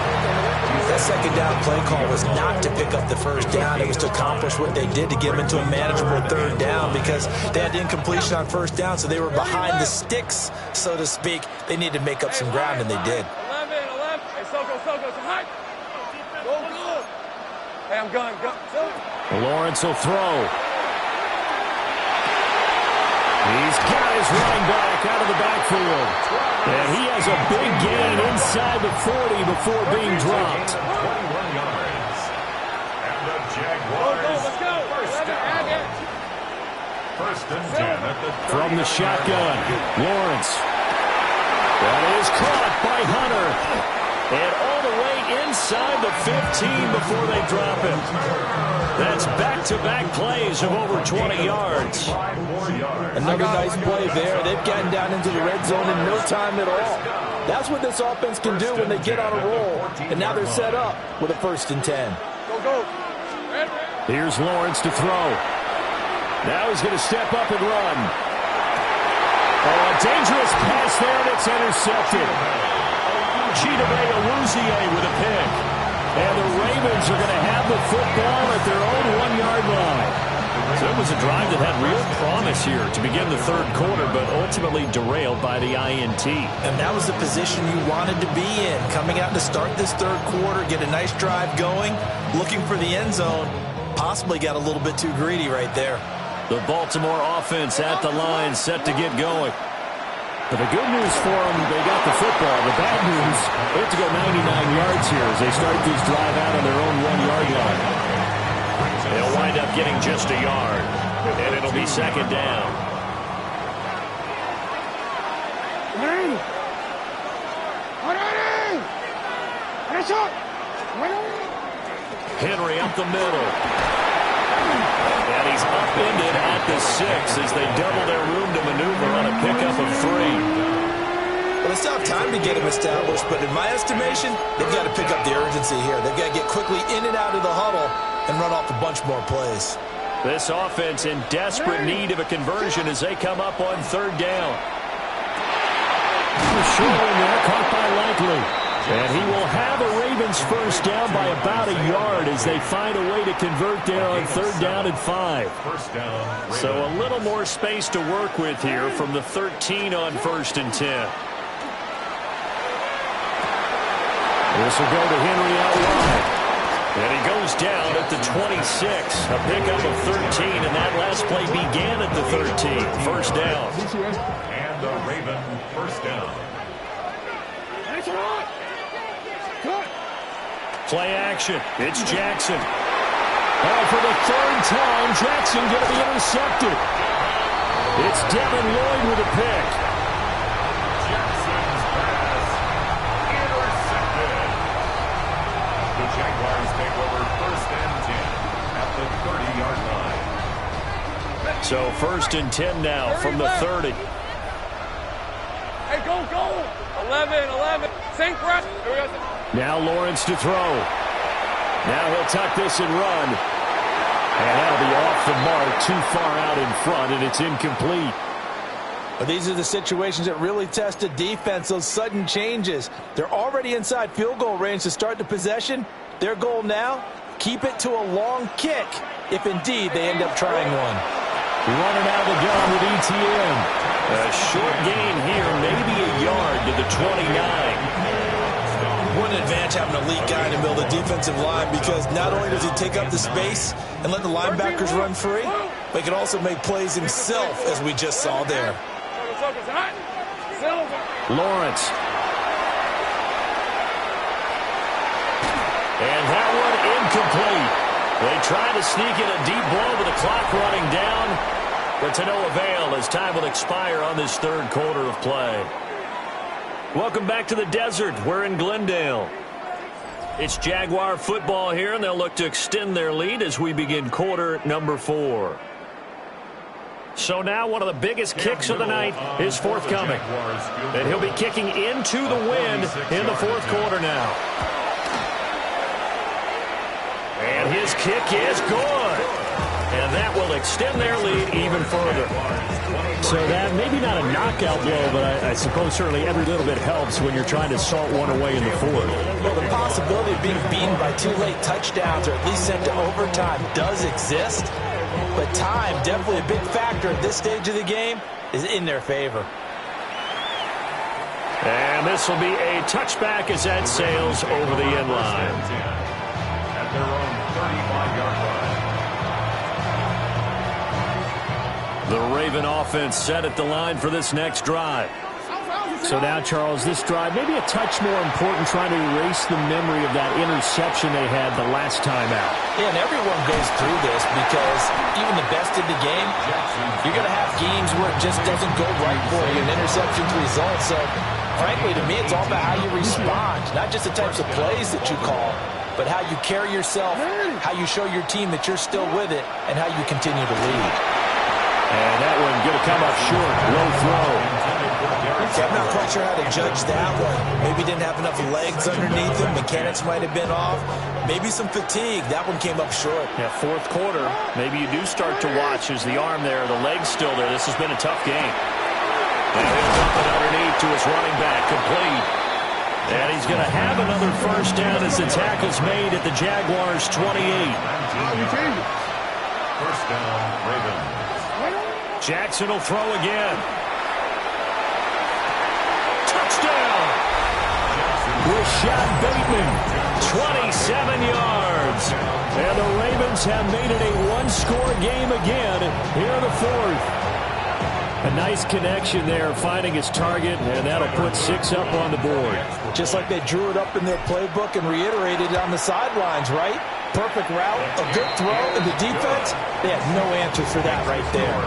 That second down play call was not to pick up the first down. It was to accomplish what they did to get them into a manageable third down because they had incompletion on first down, so they were behind the sticks, so to speak. They needed to make up some ground, and they did. 11. Hey, Soko, hot. Go. Hey, I'm going. Go. Lawrence will throw. He's got his running back out of the backfield. And he has a big gain inside the 40 before being dropped. 21 yards. And the Jaguars first down. First and 10 at the 30. From the shotgun, Lawrence. That is caught by Hunter. And all the way inside the 15 before they drop it. That's back-to-back plays of over 20 yards. Another nice play there. They've gotten down into the red zone in no time at all. That's what this offense can do when they get on a roll. And now they're set up with a 1st and 10. Go. Here's Lawrence to throw. Now he's going to step up and run. Oh, a dangerous pass there, and it's intercepted. Chidobe Awuzie with a pick. And the Ravens are going to have the football at their own 1-yard line. So it was a drive that had real promise here to begin the third quarter, but ultimately derailed by the INT. And that was the position you wanted to be in, coming out to start this third quarter, get a nice drive going, looking for the end zone. Possibly got a little bit too greedy right there. The Baltimore offense at the line, set to get going. But the good news for them, they got the football. The bad news, they have to go 99 yards here as they start this drive out on their own 1-yard line. They'll wind up getting just a yard, and it'll be second down. Henry up the middle. And he's upended at the 6 as they double their room to maneuver on a pickup of 3. Well, they still have time to get him established, but in my estimation, they've got to pick up the urgency here. They've got to get quickly in and out of the huddle and run off a bunch more plays. This offense in desperate need of a conversion as they come up on third down. Short in there, caught by Likely. And he will have a Ravens first down by about a yard as they find a way to convert there on third down and 5. First down. So a little more space to work with here from the 13 on 1st and 10. This will go to Henry out wide. And he goes down at the 26. A pickup of 13, and that last play began at the 13. First down. And the Raven first down. Play action. It's Jackson. Oh, for the 3rd time, Jackson going to be intercepted. It's Devin Lloyd with a pick. Jackson's pass intercepted. The Jaguars take over 1st and 10 at the 30-yard line. So 1st and 10 now from the 30. Hey, go. 11. Same press. Now Lawrence to throw. Now he'll tuck this and run. And that'll be off the mark, too far out in front, and it's incomplete. But these are the situations that really test a defense, those sudden changes. They're already inside field goal range to start the possession. Their goal now, keep it to a long kick, if indeed they end up trying one. Running out of the gun with Etienne. A short gain here, maybe a yard to the 29. What an advantage having an elite guy in the middle of the defensive line, because not only does he take up the space and let the linebackers run free, but he can also make plays himself, as we just saw there. Lawrence. And that one incomplete. They try to sneak in a deep blow with the clock running down, but to no avail as time will expire on this third quarter of play. Welcome back to the desert. We're in Glendale. It's Jaguar football here, and they'll look to extend their lead as we begin quarter number 4. So now one of the biggest kicks of the night is forthcoming. And he'll be kicking into the wind in the fourth quarter now. And his kick is good. And that will extend their lead even further. So that, maybe not a knockout blow, but I suppose certainly every little bit helps when you're trying to salt one away in the fourth. Well, the possibility of being beaten by 2 late touchdowns or at least sent to overtime does exist. But time, definitely a big factor at this stage of the game, is in their favor. And this will be a touchback as that sails over the end line. At their own 35-yard line. The Raven offense set at the line for this next drive. So now, Charles, this drive maybe a touch more important, trying to erase the memory of that interception they had the last time out. Yeah, and everyone goes through this because even the best in the game, you're going to have games where it just doesn't go right for you, and interceptions result. So, frankly, to me, it's all about how you respond, not just the types of plays that you call, but how you carry yourself, how you show your team that you're still with it, and how you continue to lead. And that one going to come up short. Low throw. So I'm not quite sure how to judge that one. Maybe didn't have enough legs underneath him. Mechanics might have been off. Maybe some fatigue. That one came up short. Yeah, fourth quarter. Maybe you do start to watch as the arm there, the leg's still there. This has been a tough game. And he'll dump it underneath to his running back, complete. And he's going to have another first down as the tackle's made at the Jaguars' 28. First down, Ravens. Jackson will throw again. Touchdown! Rashad Bateman, 27 yards. And the Ravens have made it a one-score game again here in the fourth. A nice connection there, finding his target, and that'll put 6 up on the board. Just like they drew it up in their playbook and reiterated on the sidelines, right? Perfect route, a good throw, and the defense, they had no answer for that right there.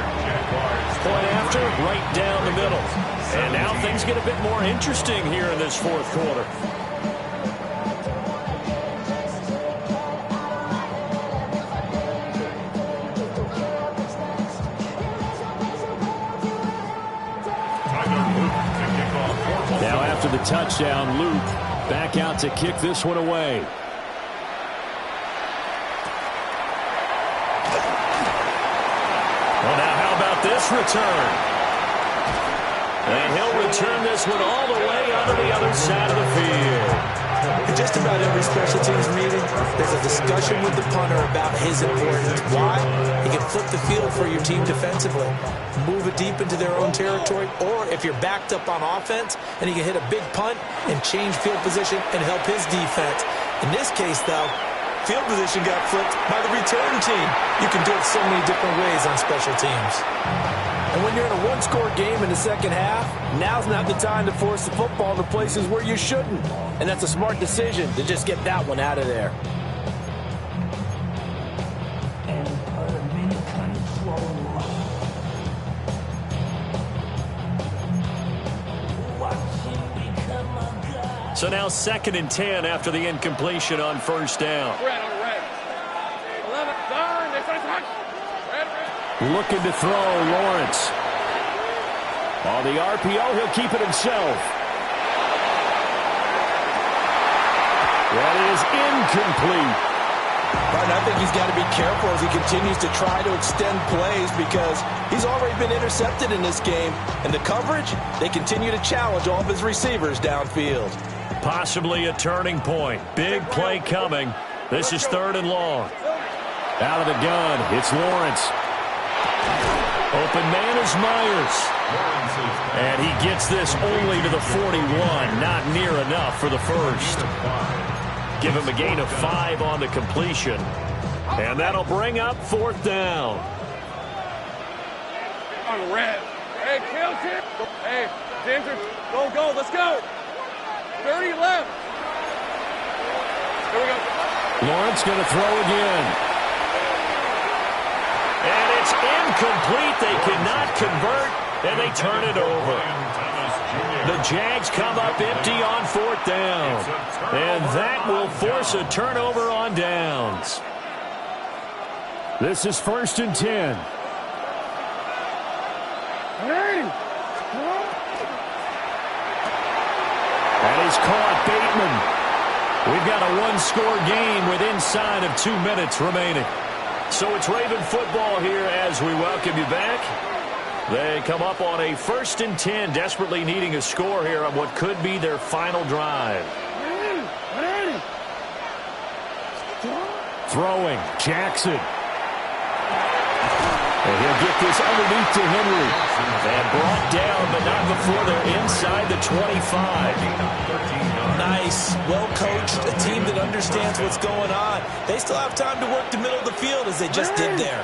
Point after, right down the middle. And now things get a bit more interesting here in this fourth quarter. Now after the touchdown, Luke back out to kick this one away. Well, now how about this return? And he'll return this one all the way onto the other side of the field. In just about every special teams meeting, there's a discussion with the punter about his importance. Why? He can flip the field for your team defensively, move it deep into their own territory, or if you're backed up on offense, and he can hit a big punt and change field position and help his defense. In this case, though, field position got flipped by the return team. You can do it so many different ways on special teams. And when you're in a one-score game in the second half, now's not the time to force the football to places where you shouldn't. And that's a smart decision to just get that one out of there. So now 2nd and 10 after the incompletion on first down. Looking to throw, Lawrence. On the RPO, he'll keep it himself. That is incomplete. But I think he's got to be careful as he continues to try to extend plays because he's already been intercepted in this game. And the coverage, they continue to challenge all of his receivers downfield. Possibly a turning point. Big play coming. This is 3rd and long. Out of the gun, it's Lawrence. Open man is Myers. And he gets this only to the 41. Not near enough for the first. Give him a gain of 5 on the completion. And that'll bring up 4th down. On the red. Hey, kill him. Hey, Ginger, go, let's go. 30 left. Here we go. Lawrence going to throw again. And it's incomplete. They cannot convert, and they turn it over. The Jags come up empty on 4th down. And that will force a turnover on downs. This is 1st and 10. And he's caught Bateman. We've got a one-score game with inside of 2 minutes remaining. So it's Raven football here as we welcome you back. They come up on a 1st and 10, desperately needing a score here on what could be their final drive. Throwing, Jackson. And he'll get this underneath to Henry. And brought down, but not before they're inside the 25. Nice, well-coached, a team that understands what's going on. They still have time to work the middle of the field as they just did there.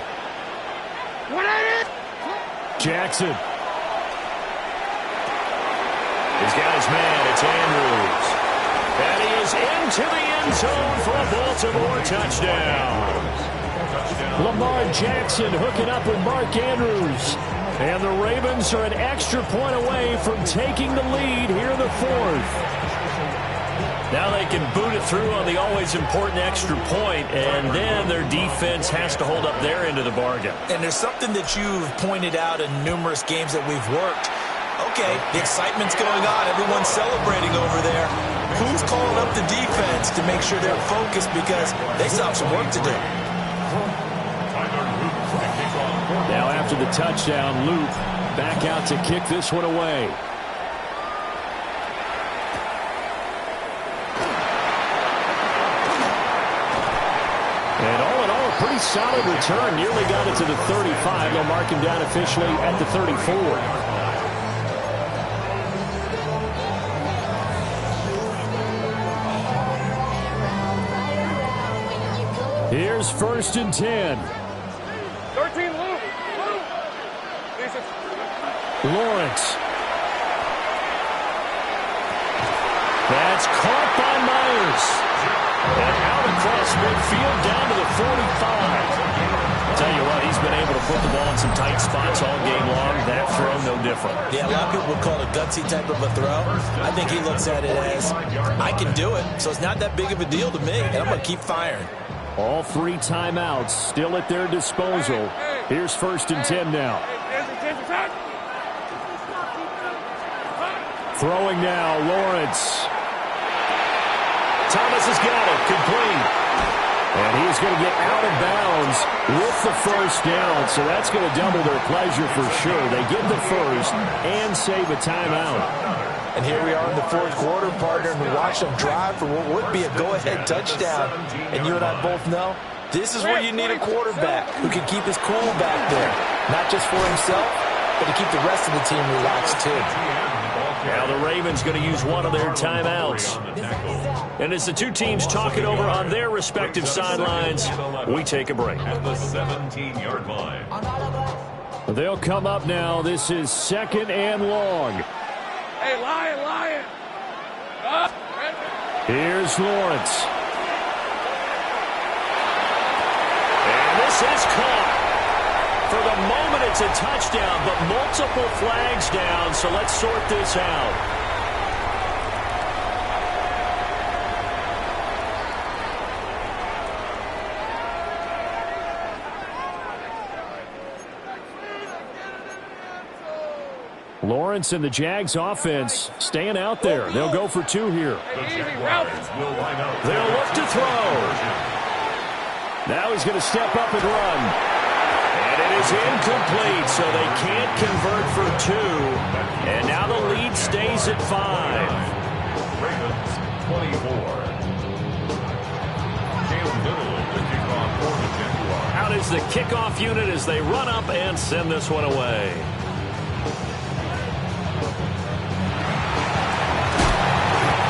Jackson. He's got his man. It's Andrews. And he is into the end zone for a Baltimore touchdown. Lamar Jackson hooking up with Mark Andrews. And the Ravens are an extra point away from taking the lead here in the 4th. Now they can boot it through on the always important extra point, and then their defense has to hold up their end of the bargain. And there's something that you've pointed out in numerous games that we've worked. Okay, the excitement's going on. Everyone's celebrating over there. Who's calling up the defense to make sure they're focused because they still have some work to do? Now after the touchdown, Loop back out to kick this one away. And all in all, a pretty solid return. Nearly got it to the 35. They'll mark him down officially at the 34. Here's 1st and 10. 13, Luke. Lawrence. That's caught by Myers. And out across midfield down to the 45. Tell you what, he's been able to put the ball in some tight spots all game long. That throw, no different. Yeah, a lot of people would call it a gutsy type of a throw. I think he looks at it as, I can do it, so it's not that big of a deal to me, and I'm going to keep firing. All 3 timeouts still at their disposal. Here's 1st and 10 now. Throwing now, Lawrence. Thomas has got it, complete. And he's going to get out of bounds with the 1st down, so that's going to double their pleasure for sure. They get the 1st and save a timeout. And here we are in the 4th quarter, partner, and we watch them drive for what would be a go-ahead touchdown. And you and I both know this is where you need a quarterback who can keep his cool back there, not just for himself, but to keep the rest of the team relaxed too. Now the Ravens going to use one of their timeouts. And as the two teams talk it over on their respective sidelines, we take a break. At the 17-yard line. They'll come up now. This is 2nd and long. Hey, Lion. Here's Lawrence. And this is caught. For the moment, it's a touchdown, but multiple flags down, so let's sort this out. Lawrence and the Jags offense staying out there. They'll go for 2 here. They'll look to throw. Now he's going to step up and run. And it is incomplete, so they can't convert for 2. And now the lead stays at 5. Ravens 24. Jalen Little, the kickoff for the Jaguars. Out is the kickoff unit as they run up and send this one away.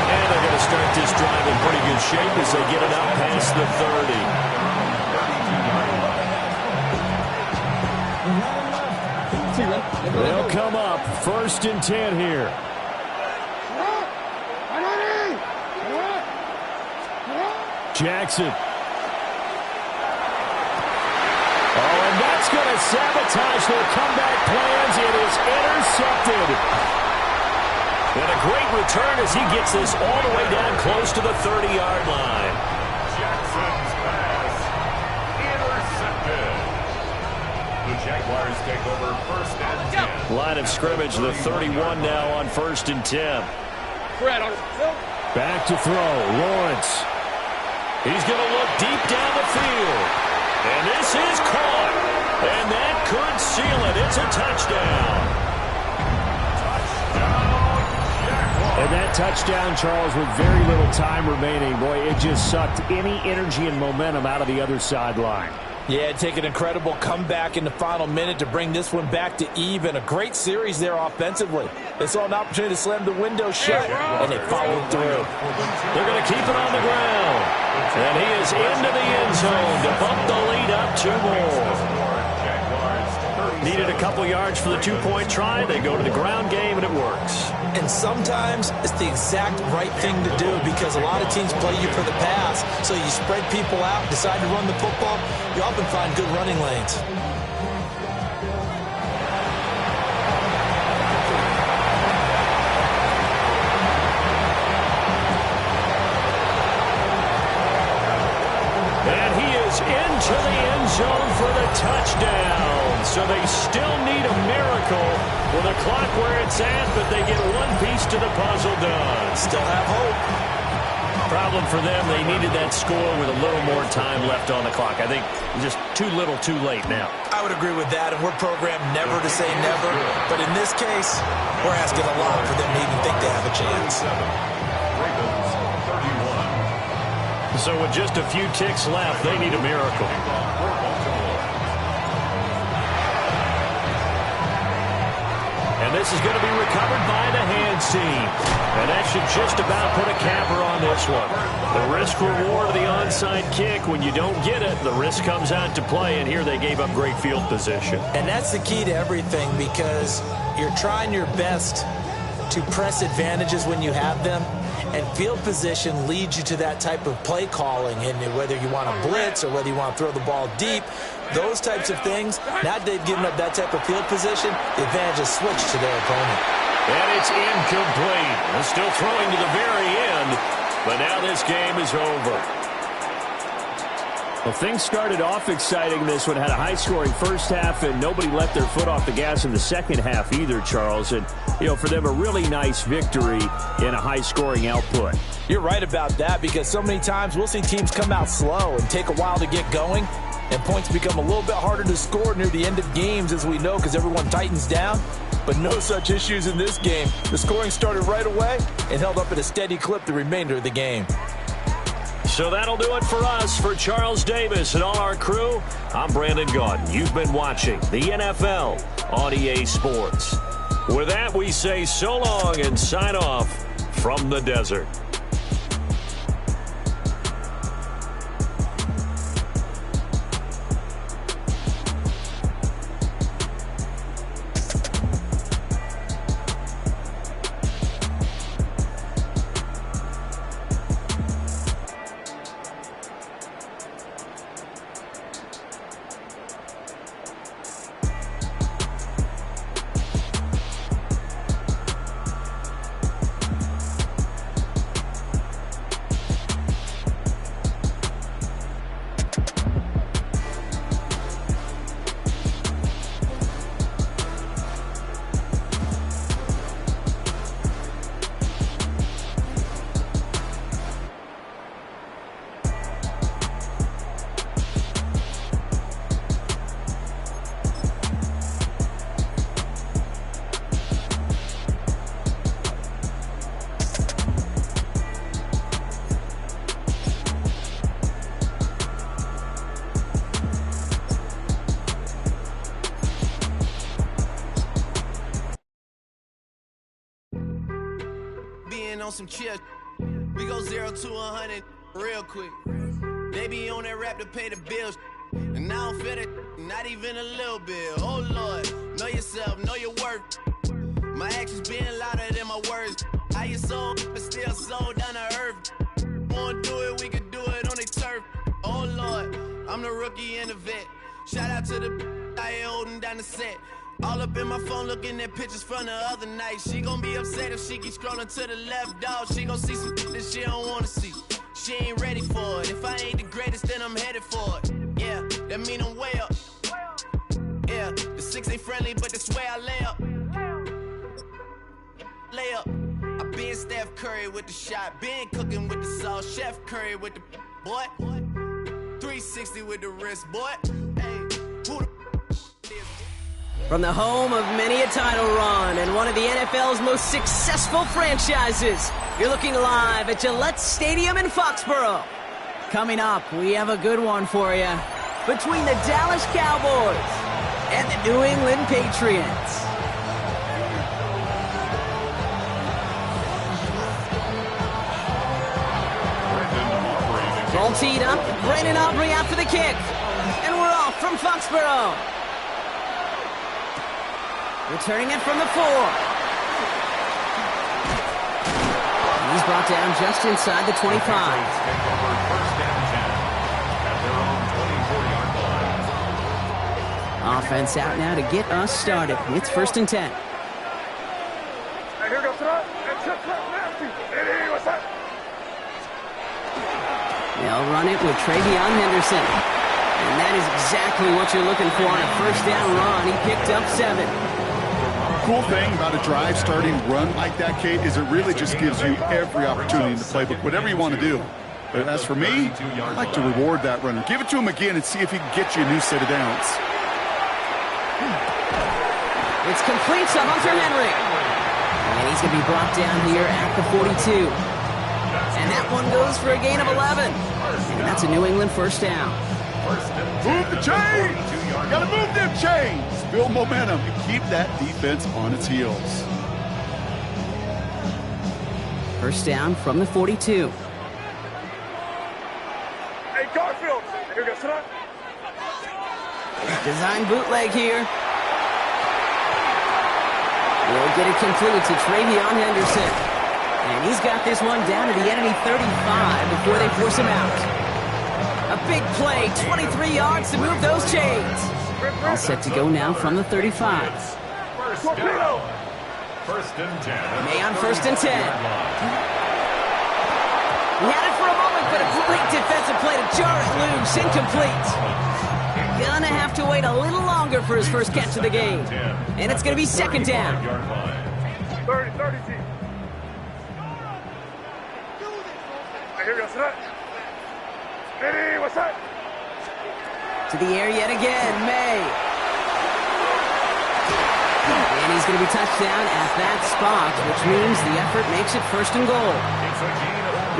And they're going to start this drive in pretty good shape as they get it out past the 30. They'll come up 1st and 10 here. Jackson. Oh, and that's going to sabotage their comeback plans. It is intercepted. And a great return as he gets this all the way down close to the 30-yard line. Jackson's pass intercepted. The Jaguars take over 1st and 10. Line of scrimmage, the 31 now on 1st and 10. Back to throw, Lawrence. He's going to look deep down the field. And this is a touchdown, Charles, with very little time remaining. Boy, it just sucked any energy and momentum out of the other sideline. Yeah, take an incredible comeback in the final minute to bring this one back to even. A great series there offensively. They saw an opportunity to slam the window shut, and they followed through. They're going to keep it on the ground. And he is into the end zone to bump the lead up 2 more. Needed a couple yards for the two-point try. They go to the ground game, and it works. And sometimes it's the exact right thing to do because a lot of teams play you for the pass. So you spread people out, decide to run the football. You often find good running lanes. And he is into the end zone for the touchdown. So they still need a miracle with a clock where it's at, but they get one piece to the puzzle done. Still have hope. Problem for them, they needed that score with a little more time left on the clock. I think just too little too late now. I would agree with that, and we're programmed never to say never. But in this case, we're asking a lot for them to even think they have a chance. So with just a few ticks left, they need a miracle. And this is going to be recovered by the hands team. And that should just about put a capper on this one. The risk-reward of the onside kick, when you don't get it, the risk comes out to play, and here they gave up great field position. And that's the key to everything because you're trying your best to press advantages when you have them. And field position leads you to that type of play calling. And whether you want to blitz or whether you want to throw the ball deep, those types of things, now they've given up that type of field position, the advantage is switched to their opponent. And it's incomplete. They're still throwing to the very end, but now this game is over. Well, things started off exciting. This one had a high-scoring first half, and nobody let their foot off the gas in the second half either, Charles. And, you know, for them, a really nice victory in a high-scoring output. You're right about that because so many times we'll see teams come out slow and take a while to get going, and points become a little bit harder to score near the end of games, as we know, because everyone tightens down. But no such issues in this game. The scoring started right away and held up at a steady clip the remainder of the game. So that'll do it for us. For Charles Davis and all our crew, I'm Brandon Gaudin. You've been watching the NFL on EA Sports. With that, we say so long and sign off from the desert. On some chill, we go 0 to 100 real quick. They be on that rap to pay the bills, and I don't feel it, not even a little bit. Oh Lord, know yourself, know your worth. My actions being louder than my words. How you sold, but still sold down to earth. Wanna do it, we could do it on the turf. Oh Lord, I'm the rookie and the vet. Shout out to the I ain't holding down the set. All up in my phone looking at pictures from the other night. She gon' be upset if she keep scrolling to the left, dog. She gon' see some that she don't wanna see. She ain't ready for it. If I ain't the greatest, then I'm headed for it. Yeah, that mean I'm way up. Yeah, the 6 ain't friendly, but that's where I lay up. Lay up. I been Steph Curry with the shot. Been cooking with the sauce. Chef Curry with the boy. 360 with the wrist, boy. Hey, who the is? From the home of many a title run and one of the NFL's most successful franchises, you're looking live at Gillette Stadium in Foxborough. Coming up, we have a good one for you. Between the Dallas Cowboys and the New England Patriots. Ball teed up, Brandon Aubrey out for the kick. And we're off from Foxborough. Returning it from the 4. He's brought down just inside the 25. Offense out now to get us started. It's 1st and 10. They'll run it with Travion Henderson. And that is exactly what you're looking for on a 1st down run. He picked up 7. Cool thing about a drive starting run like that, Kate, is it really just gives you every opportunity in the playbook, whatever you want to do. But as for me, I like to reward that runner. Give it to him again and see if he can get you a new set of downs. It's complete to Hunter Henry. And he's going to be brought down here at the 42. And that one goes for a gain of 11. And that's a New England 1st down. Move the chains! Gotta move them chains! Build momentum and keep that defense on its heels. 1st down from the 42. Hey, Garfield! Here goes tonight. Design bootleg here. We'll get it complete to Travion Henderson. And he's got this one down to the enemy 35 before they force him out. A big play, 23 yards to move those chains. All set to go now from the 35. 1st down. 1st and 10. May on 1st and 10. He had it for a moment, but a great defensive play to jar it loose. Incomplete. Gonna have to wait a little longer for his first catch of the game. And it's gonna be 2nd down. 30, G. Here goes tonight. Hey, what's that? To the air yet again, May. And he's going to be touched down at that spot, which means the effort makes it 1st and goal.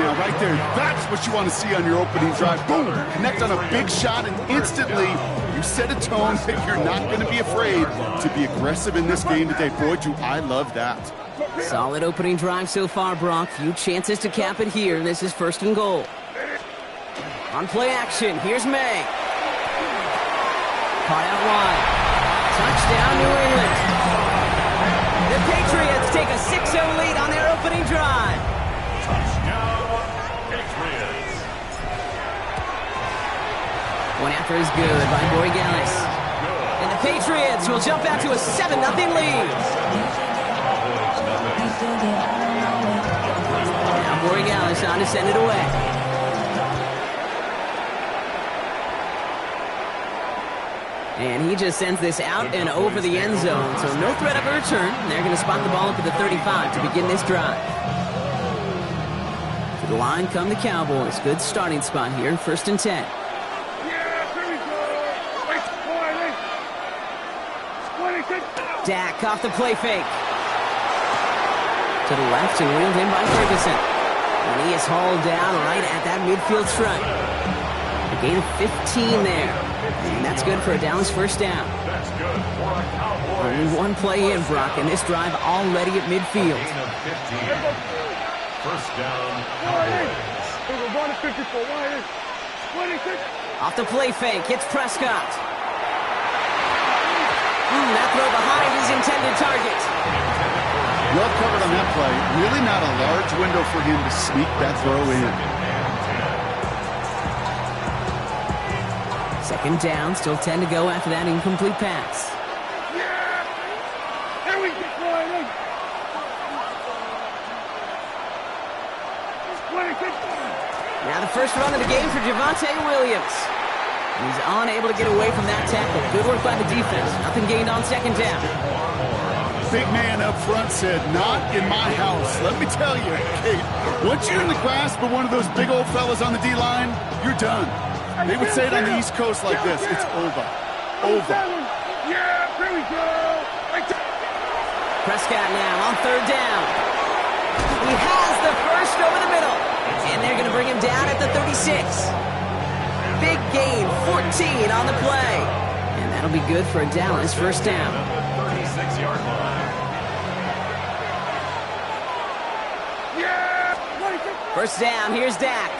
Now, right there, that's what you want to see on your opening drive. Boom! Connect on a big shot, and instantly you set a tone that you're not going to be afraid to be aggressive in this game today. Boy, do I love that. Solid opening drive so far, Brock. Few chances to cap it here. This is 1st and goal. On play action, here's May. Caught out wide. Touchdown, New England. The Patriots take a 6-0 lead on their opening drive. Touchdown, Patriots. One after is good by Borregales. And the Patriots will jump out to a 7-0 lead. Now Borregales on to send it away. And he just sends this out and over the end zone. So no threat of a return. They're going to spot the ball up at the 35 to begin this drive. To the line come the Cowboys. Good starting spot here. 1st and 10. Dak off the play fake. To the left and wheeled in by Ferguson. And he is hauled down right at that midfield stripe. A gain of 15 there. And that's good for a Dallas 1st down. That's good for a Cowboys. Only one play in, Brock, and this drive already at midfield. 1st down, Cowboys. Off the play fake, hits Prescott. That throw behind his intended target. Well covered on that play. Really not a large window for him to sneak that throw in. 2nd down, still 10 to go after that incomplete pass. Now the first run of the game for Javonte Williams. He's unable to get away from that tackle. Good work by the defense. Nothing gained on 2nd down. Big man up front said, not in my house. Let me tell you, Kate, once you're in the grasp of one of those big old fellas on the D-line, you're done. They would say it on the East Coast like this. It's over. Over. Yeah, here we go. Prescott now on third down. He has the first over the middle. And they're going to bring him down at the 36. Big gain, 14 on the play. And that'll be good for a Dallas first down. 36-yard line. First down, here's Dak.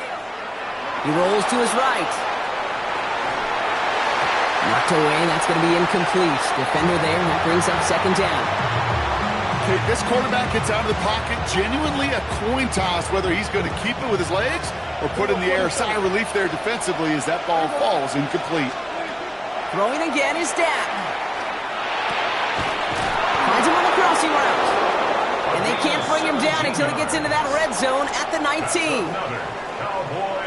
He rolls to his right. Knocked away, that's going to be incomplete. Defender there, and that brings up second down. Okay, this quarterback gets out of the pocket, genuinely a coin toss whether he's going to keep it with his legs or put in the air. Sigh of relief there defensively as that ball falls incomplete. Throwing again is Dak. Finds him on the crossing route. And they can't bring him down until he gets into that red zone at the 19.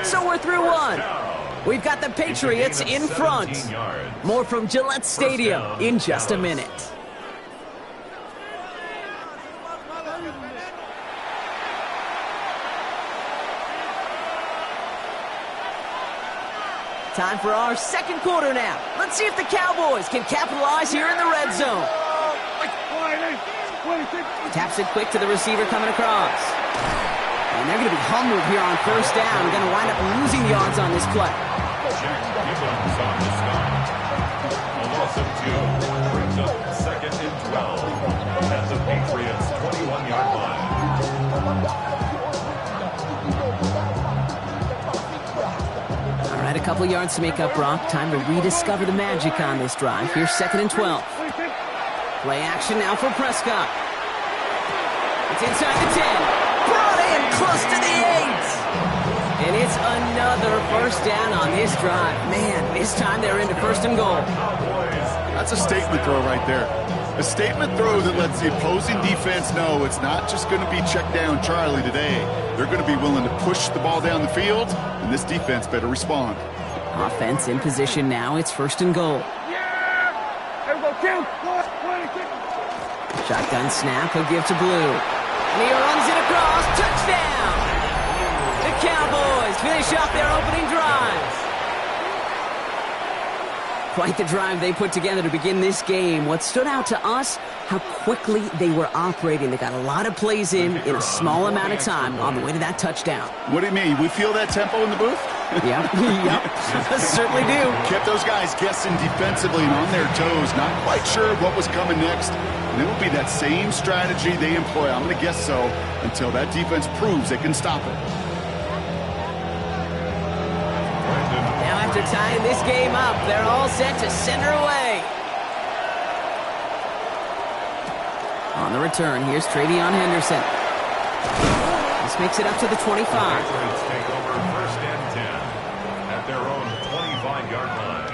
So we're through one. We've got the Patriots in front. More from Gillette Stadium in just a minute. Time for our second quarter now. Let's see if the Cowboys can capitalize here in the red zone. Taps it quick to the receiver coming across. And they're going to be humbled here on first down. Going to wind up losing yards on this play. A loss of 2 brings up second and 12 at the Patriots' 21-yard line. All right, a couple yards to make up, Brock. Time to rediscover the magic on this drive. Here's second and 12. Play action now for Prescott. It's inside the 10. Brought in close to the 8. And it's another first down on this drive. Man, this time they're into first and goal. That's a statement throw right there. A statement throw that lets the opposing defense know it's not just going to be check down Charlie today. They're going to be willing to push the ball down the field, and this defense better respond. Offense in position now. It's first and goal. Shotgun snap, he'll give to Blue. And he runs it across, touchdown! The Cowboys finish off their opening drive. Quite the drive they put together to begin this game. What stood out to us, how quickly they were operating. They got a lot of plays in a small amount of time on the way to that touchdown. What do you mean? We feel that tempo in the booth? Yep, certainly do. Kept those guys guessing defensively and on their toes, not quite sure what was coming next. And it'll be that same strategy they employ, I'm going to guess so, until that defense proves they can stop it. Now after tying this game up, they're all set to send her away. On the return, here's Travion Henderson. This makes it up to the 25. Patriots take over first and 10 at their own 25-yard line.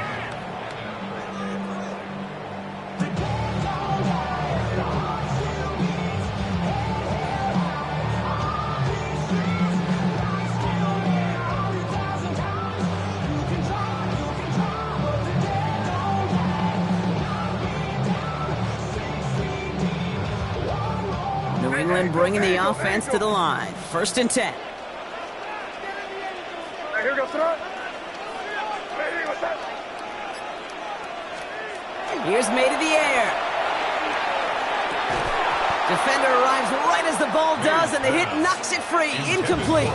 New England bringing the offense to the line. First and 10. Here we go, throw it. Here's made in the air. Defender arrives right as the ball does, and the hit knocks it free. Incomplete.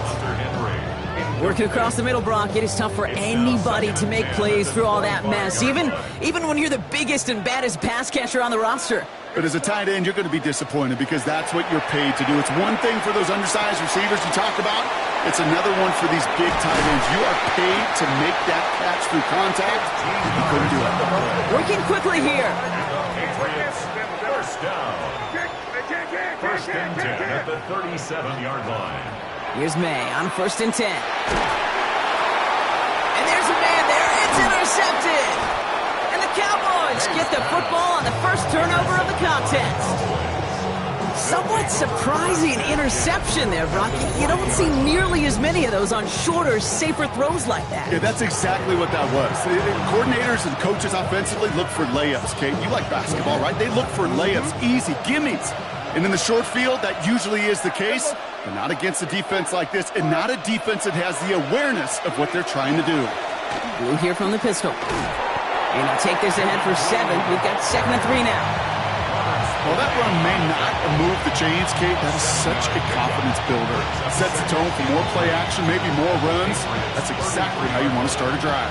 Working across the middle, Brock, it is tough for anybody to make plays through all that mess, even when you're the biggest and baddest pass catcher on the roster. But as a tight end, you're going to be disappointed because that's what you're paid to do. It's one thing for those undersized receivers you talk about. It's another one for these big tight ends. You are paid to make that catch through contact. You couldn't do it. Working quickly here. Patriots, first down. First and 10 at the 37-yard line. Here's May on first and 10. And there's a man there. It's intercepted. And the Cowboys get the football on the first turnover of the contest. Somewhat surprising interception there, Brock. You don't see nearly as many of those on shorter, safer throws like that. Yeah, that's exactly what that was. Coordinators and coaches offensively look for layups, Kate. You like basketball, right? They look for layups, easy gimmies. And in the short field, that usually is the case, but not against a defense like this, and not a defense that has the awareness of what they're trying to do. Blue here from the pistol. And he'll take this ahead for 7. We've got 2nd and 3 now. Well, that run may not move the chains, Kate. That is such a confidence builder. Sets the tone for more play action, maybe more runs. That's exactly how you want to start a drive.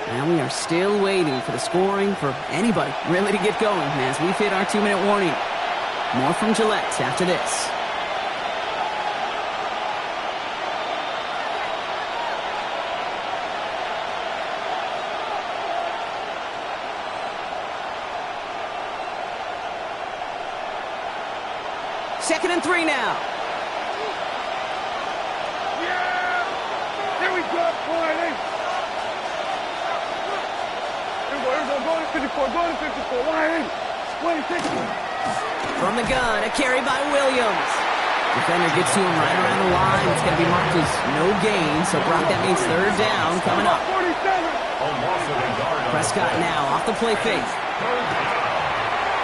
And we are still waiting for the scoring for anybody really to get going as we've hit our 2-minute warning. More from Gillette after this. Second and 3 now. Yeah! Here we go, boy. Go to 54, go to 54. Why? 26. From the gun, a carry by Williams. Defender gets to him right around the line. It's going to be marked as no gain, so Brock, that means 3rd down coming up. Prescott now off the play fake.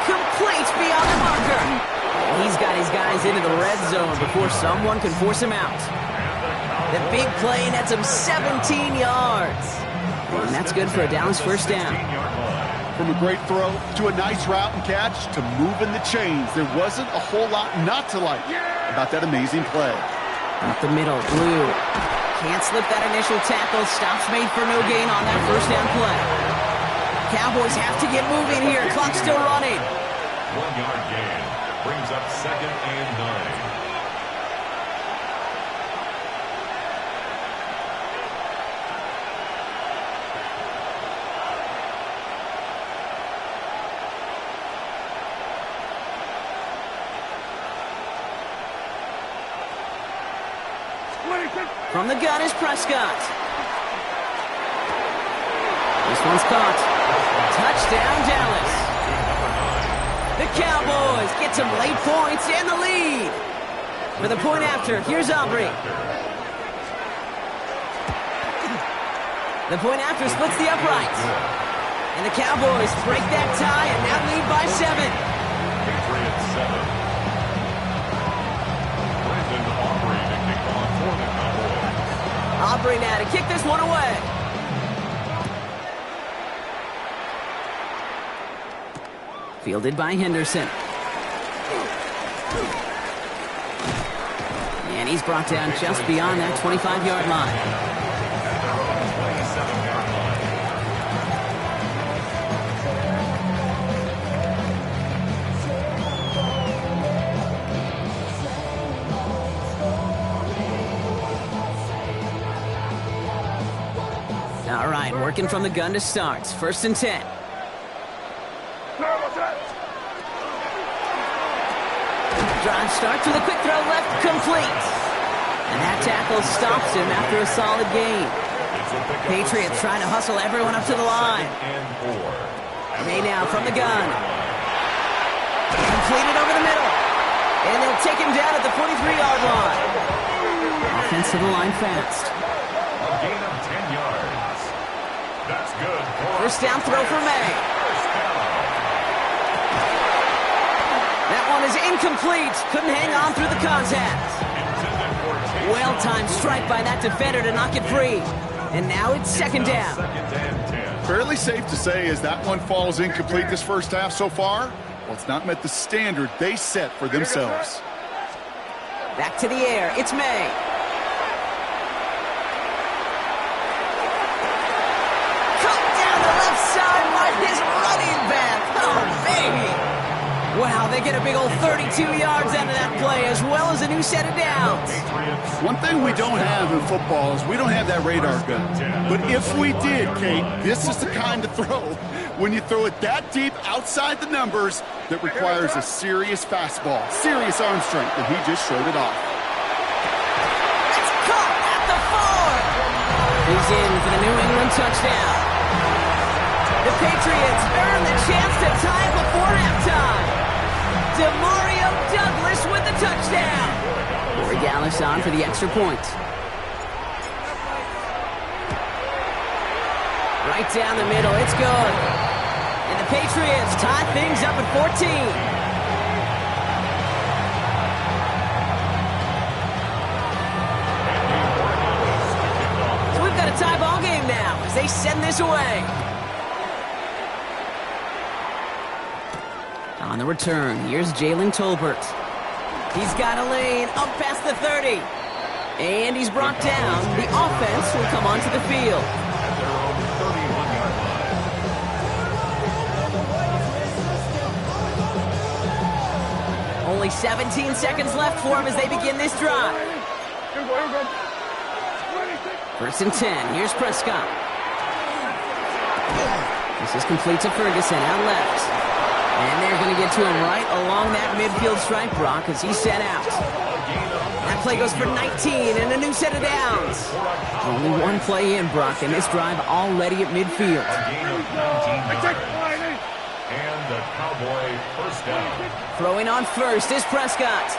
Complete beyond the marker. He's got his guys into the red zone before someone can force him out. The big play nets him 17 yards. And that's good for a Dallas 1st down. From a great throw to a nice route and catch to moving the chains. There wasn't a whole lot not to like about that amazing play. Up the middle, Blue. Can't slip that initial tackle. Stops made for no gain on that 1st down play. Cowboys have to get moving here. Clock still running. 1-yard gain. Brings up 2nd and 9. From the gun is Prescott. This one's caught. Touchdown, Dallas. The Cowboys get some late points and the lead. For the point after, here's Aubrey. The point after splits the uprights. And the Cowboys break that tie and now lead by 7. Patriots 7. Aubrey now to kick this one away. Fielded by Henderson. And he's brought down just beyond that 25-yard line. All right, working from the gun to start. 1st and 10. Drive starts with a quick throw left, complete. And that tackle stops him after a solid gain. Patriots trying to hustle everyone up to the line. May now from the gun. Completed over the middle. And they'll take him down at the 43-yard line. Offensive line fast. A gain of 10 yards. That's good. 1st down throw for May. That one is incomplete. Couldn't hang on through the contact. Well-timed strike by that defender to knock it free. And now it's 2nd down. Fairly safe to say as that one falls incomplete this 1st half so far, well, it's not met the standard they set for themselves. Back to the air. It's May. His running back. Oh, baby. Wow, they get a big old 32 yards out of that play, as well as a new set of downs. One thing we don't have in football is we don't have that radar gun. But if we did, Kate, this is the kind of throw, when you throw it that deep outside the numbers, that requires a serious fastball, serious arm strength, and he just showed it off. It's caught at the 4. He's in for the New England touchdown. The Patriots earn the chance to tie it before halftime. DeMario Douglas with the touchdown. Corey Gallis on for the extra point. Right down the middle, it's good. And the Patriots tie things up at 14. a tie ball game now as they send this away. On the return, here's Jalen Tolbert. He's got a lane up past the 30. And he's brought down. The offense will come onto the field. At their own 31-yard line. Only 17 seconds left for him as they begin this drive. First and 10. Here's Prescott. This is complete to Ferguson out left. And they're going to get to him right along that midfield stripe, Brock, as he's set out. That play goes for 19 and a new set of downs. Only one play in, Brock, and this drive already at midfield. A gain of 19 yards. And the Cowboy first down. Throwing on first is Prescott.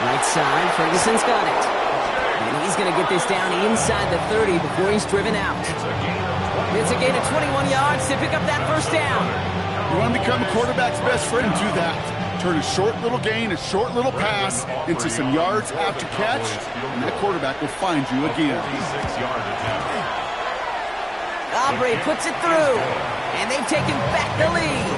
Right side, Ferguson's got it. And he's going to get this down inside the 30 before he's driven out. It's a gain of 21 yards to pick up that first down. You want to become a quarterback's best friend, do that. Turn a short little gain, a short little pass into some yards after catch, and that quarterback will find you again. Aubrey puts it through, and they've taken back the lead.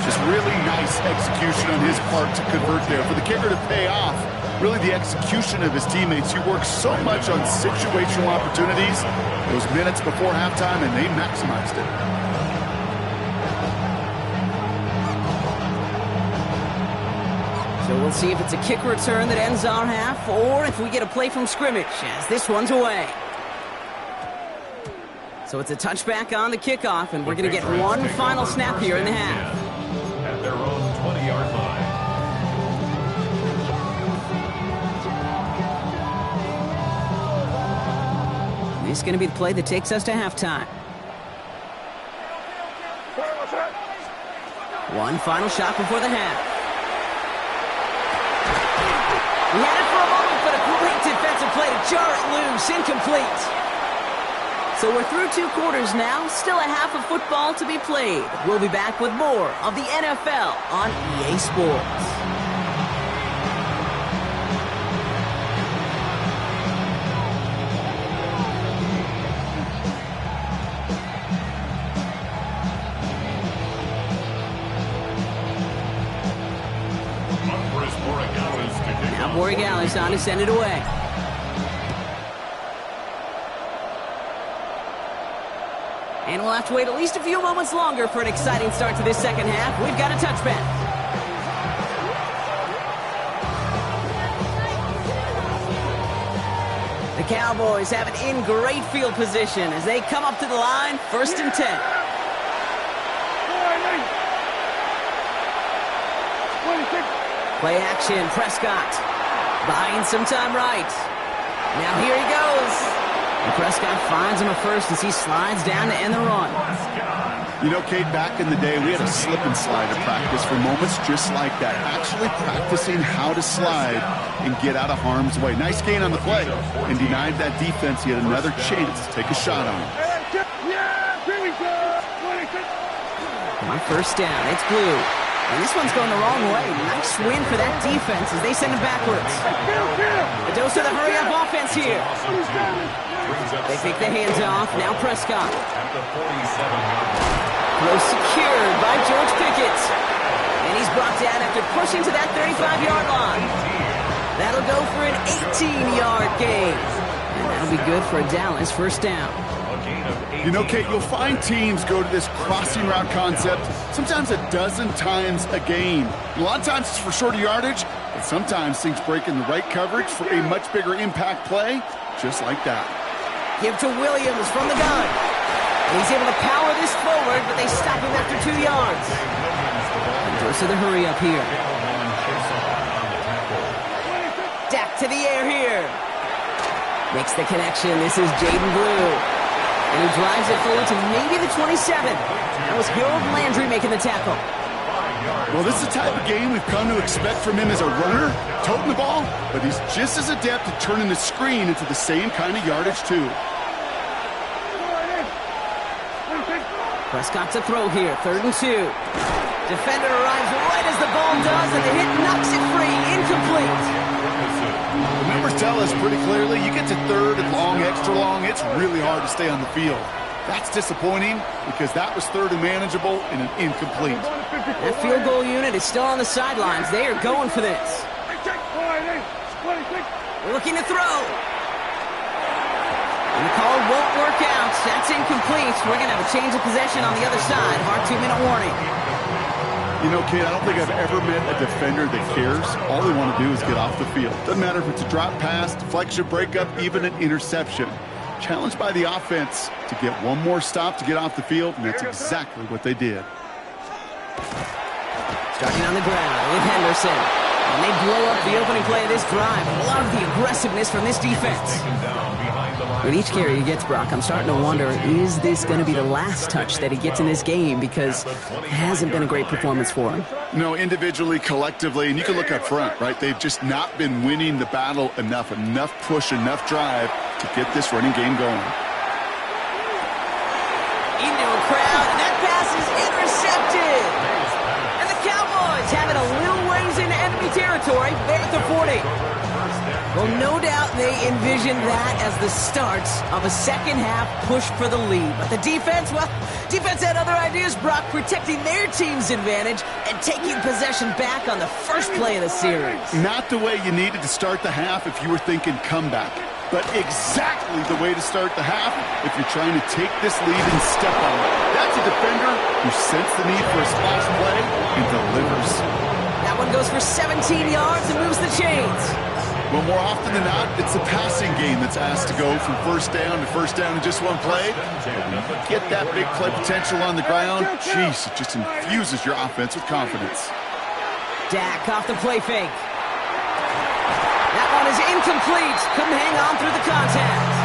Just really nice execution on his part to convert there. For the kicker to pay off, really the execution of his teammates. He works so much on situational opportunities, those minutes before halftime, and they maximized it. So we'll see if it's a kick return that ends our half, or if we get a play from scrimmage, as this one's away. So it's a touchback on the kickoff, and we're going to get one final snap here in the half. At their own 20-yard line. This is going to be the play that takes us to halftime. One final shot before the half. He had it for a moment, but a great defensive play to jar it loose. Incomplete. So we're through 2 quarters now. Still a half of football to be played. We'll be back with more of the NFL on EA Sports. Now Borregales on to send it away. And we'll have to wait at least a few moments longer for an exciting start to this second half. We've got a touchback. The Cowboys have it in great field position as they come up to the line, 1st and 10. Play action, Prescott. Buying some time right. Now here he goes. And Prescott finds him a first as he slides down to end the run. You know, Kate, back in the day, we had a slip and slide to practice for moments just like that. Actually practicing how to slide and get out of harm's way. Nice gain on the play. And denied that defense yet another chance to take a shot on him. On first down, it's Blue. And this one's going the wrong way. Nice win for that defense as they send him backwards. A dose of the hurry-up offense here. They take the hands off. Now Prescott. Throw secured by George Pickett. And he's brought down after pushing to that 35-yard line. That'll go for an 18-yard gain. And that'll be good for a Dallas first down. You know, Kate, you'll find teams go to this crossing route concept sometimes a dozen times a game. A lot of times it's for shorter yardage, but sometimes things break in the right coverage for a much bigger impact play, just like that. Give to Williams from the gun. He's able to power this forward, but they stop him after 2 yards. Goes to the hurry up here. Dak to the air here. Makes the connection. This is Jaden Blue. And he drives it forward to maybe the 27. That was Harold Landry making the tackle. Well, this is the type of game we've come to expect from him as a runner, toting the ball, but he's just as adept at turning the screen into the same kind of yardage, too. Prescott to throw here, 3rd and 2. Defender arrives right as the ball does, and the hit knocks it free, incomplete. The numbers tell us pretty clearly, you get to third and long, extra long, it's really hard to stay on the field. That's disappointing because that was third and manageable and an incomplete. That field goal unit is still on the sidelines. They are going for this. We're looking to throw. And the call won't work out. That's incomplete. We're going to have a change of possession on the other side. Hard 2-minute warning. You know, kid, I don't think I've ever met a defender that cares. All they want to do is get off the field. Doesn't matter if it's a drop pass, deflection, breakup, even an interception. Challenged by the offense to get one more stop to get off the field, and that's exactly what they did. Starting on the ground with Henderson. And they blow up the opening play of this drive. Love the aggressiveness from this defense. With each carry he gets, Brock, I'm starting to wonder, is this going to be the last touch that he gets in this game? Because it hasn't been a great performance for him. No, individually, collectively, and you can look up front, right? They've just not been winning the battle enough push, enough drive to get this running game going. Into a crowd, and that pass is intercepted. And the Cowboys have it a little ways into enemy territory. They're at the 40. Well, no doubt they envisioned that as the start of a second-half push for the lead. But the defense, well, defense had other ideas, Brock, protecting their team's advantage and taking possession back on the first play of the series. Not the way you needed to start the half if you were thinking comeback, but exactly the way to start the half if you're trying to take this lead and step on it. That's a defender who sensed the need for a splash play and delivers. That one goes for 17 yards and moves the chains. Well, more often than not, it's the passing game that's asked to go from first down in just one play. But when you get that big play potential on the ground, geez, it just infuses your offense with confidence. Dak off the play fake. That one is incomplete. Couldn't hang on through the contact.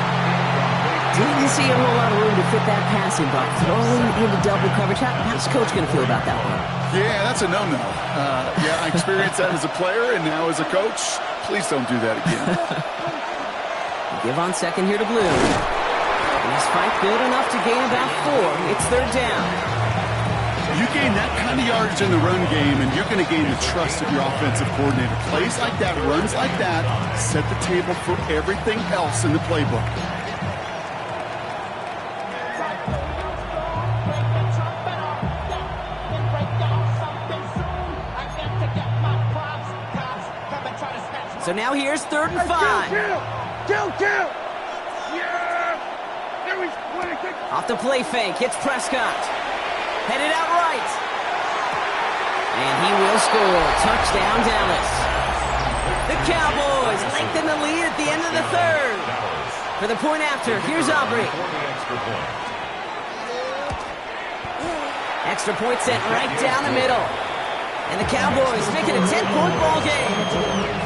Didn't see a whole lot of room to fit that passing, but throwing into double coverage. How's Coach going to feel about that one? Yeah, that's a no-no. Yeah, I experienced that as a player and now as a coach. Please don't do that again. Give on second here to Blue. And this fight good enough to gain about 4. It's third down. You gain that kind of yardage in the run game, and you're going to gain the trust of your offensive coordinator. Plays like that, runs like that, set the table for everything else in the playbook. So now here's 3rd and 5. Kill! Yeah! There we go. Off the play fake, hits Prescott. Headed out right. And he will score. Touchdown, Dallas. The Cowboys lengthen the lead at the end of the 3rd. For the point after, here's Aubrey. Extra point set right down the middle. And the Cowboys make it a 10-point ball game.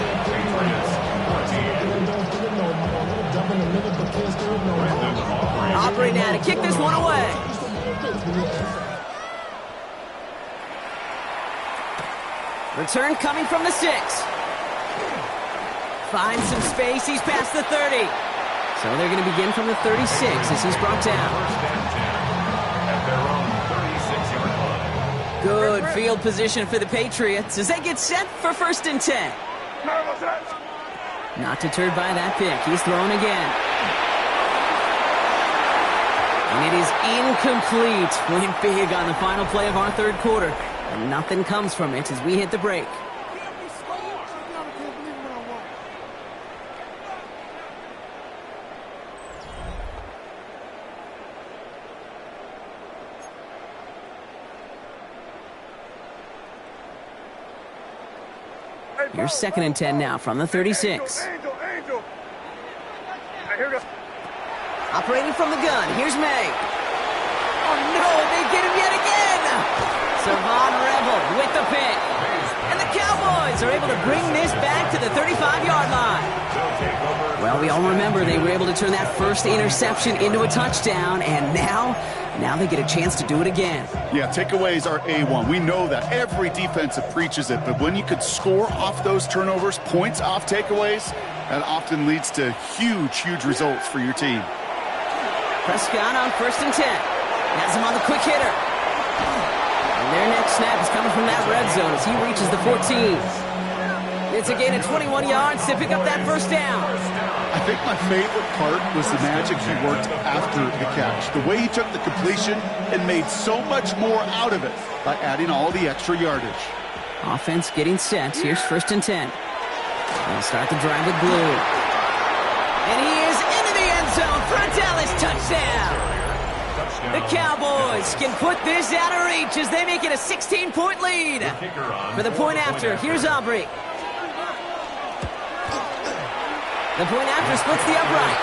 Aubrey now to kick this one away. Return coming from the 6. Finds some space. He's past the 30. So they're going to begin from the 36 as he's brought down. Good field position for the Patriots as they get set for 1st and 10. Not deterred by that pick. He's thrown again. And it is incomplete. Went big on the final play of our 3rd quarter. And nothing comes from it as we hit the break. Here's 2nd and 10 now from the 36. Operating from the gun, here's May. Oh no, they get him yet again! Savon Rebel with the pick. And the Cowboys are able to bring this back to the 35-yard line. Well, we all remember they were able to turn that first interception into a touchdown, and now they get a chance to do it again. Yeah, takeaways are A1. We know that. Every defensive preaches it, but when you could score off those turnovers, points off takeaways, that often leads to huge results for your team. Prescott on 1st and 10. Has him on the quick hitter. And their next snap is coming from that red zone as he reaches the 14. It's a gain of 21 yards to pick up that first down. I think my favorite part was the magic he worked after the catch. The way he took the completion and made so much more out of it by adding all the extra yardage. Offense getting set. Here's 1st and 10. They'll start the drive with Blue. And he is into the end zone for a Dallas touchdown. The Cowboys can put this out of reach as they make it a 16-point lead. For the point after, here's Aubrey. The point after splits the upright.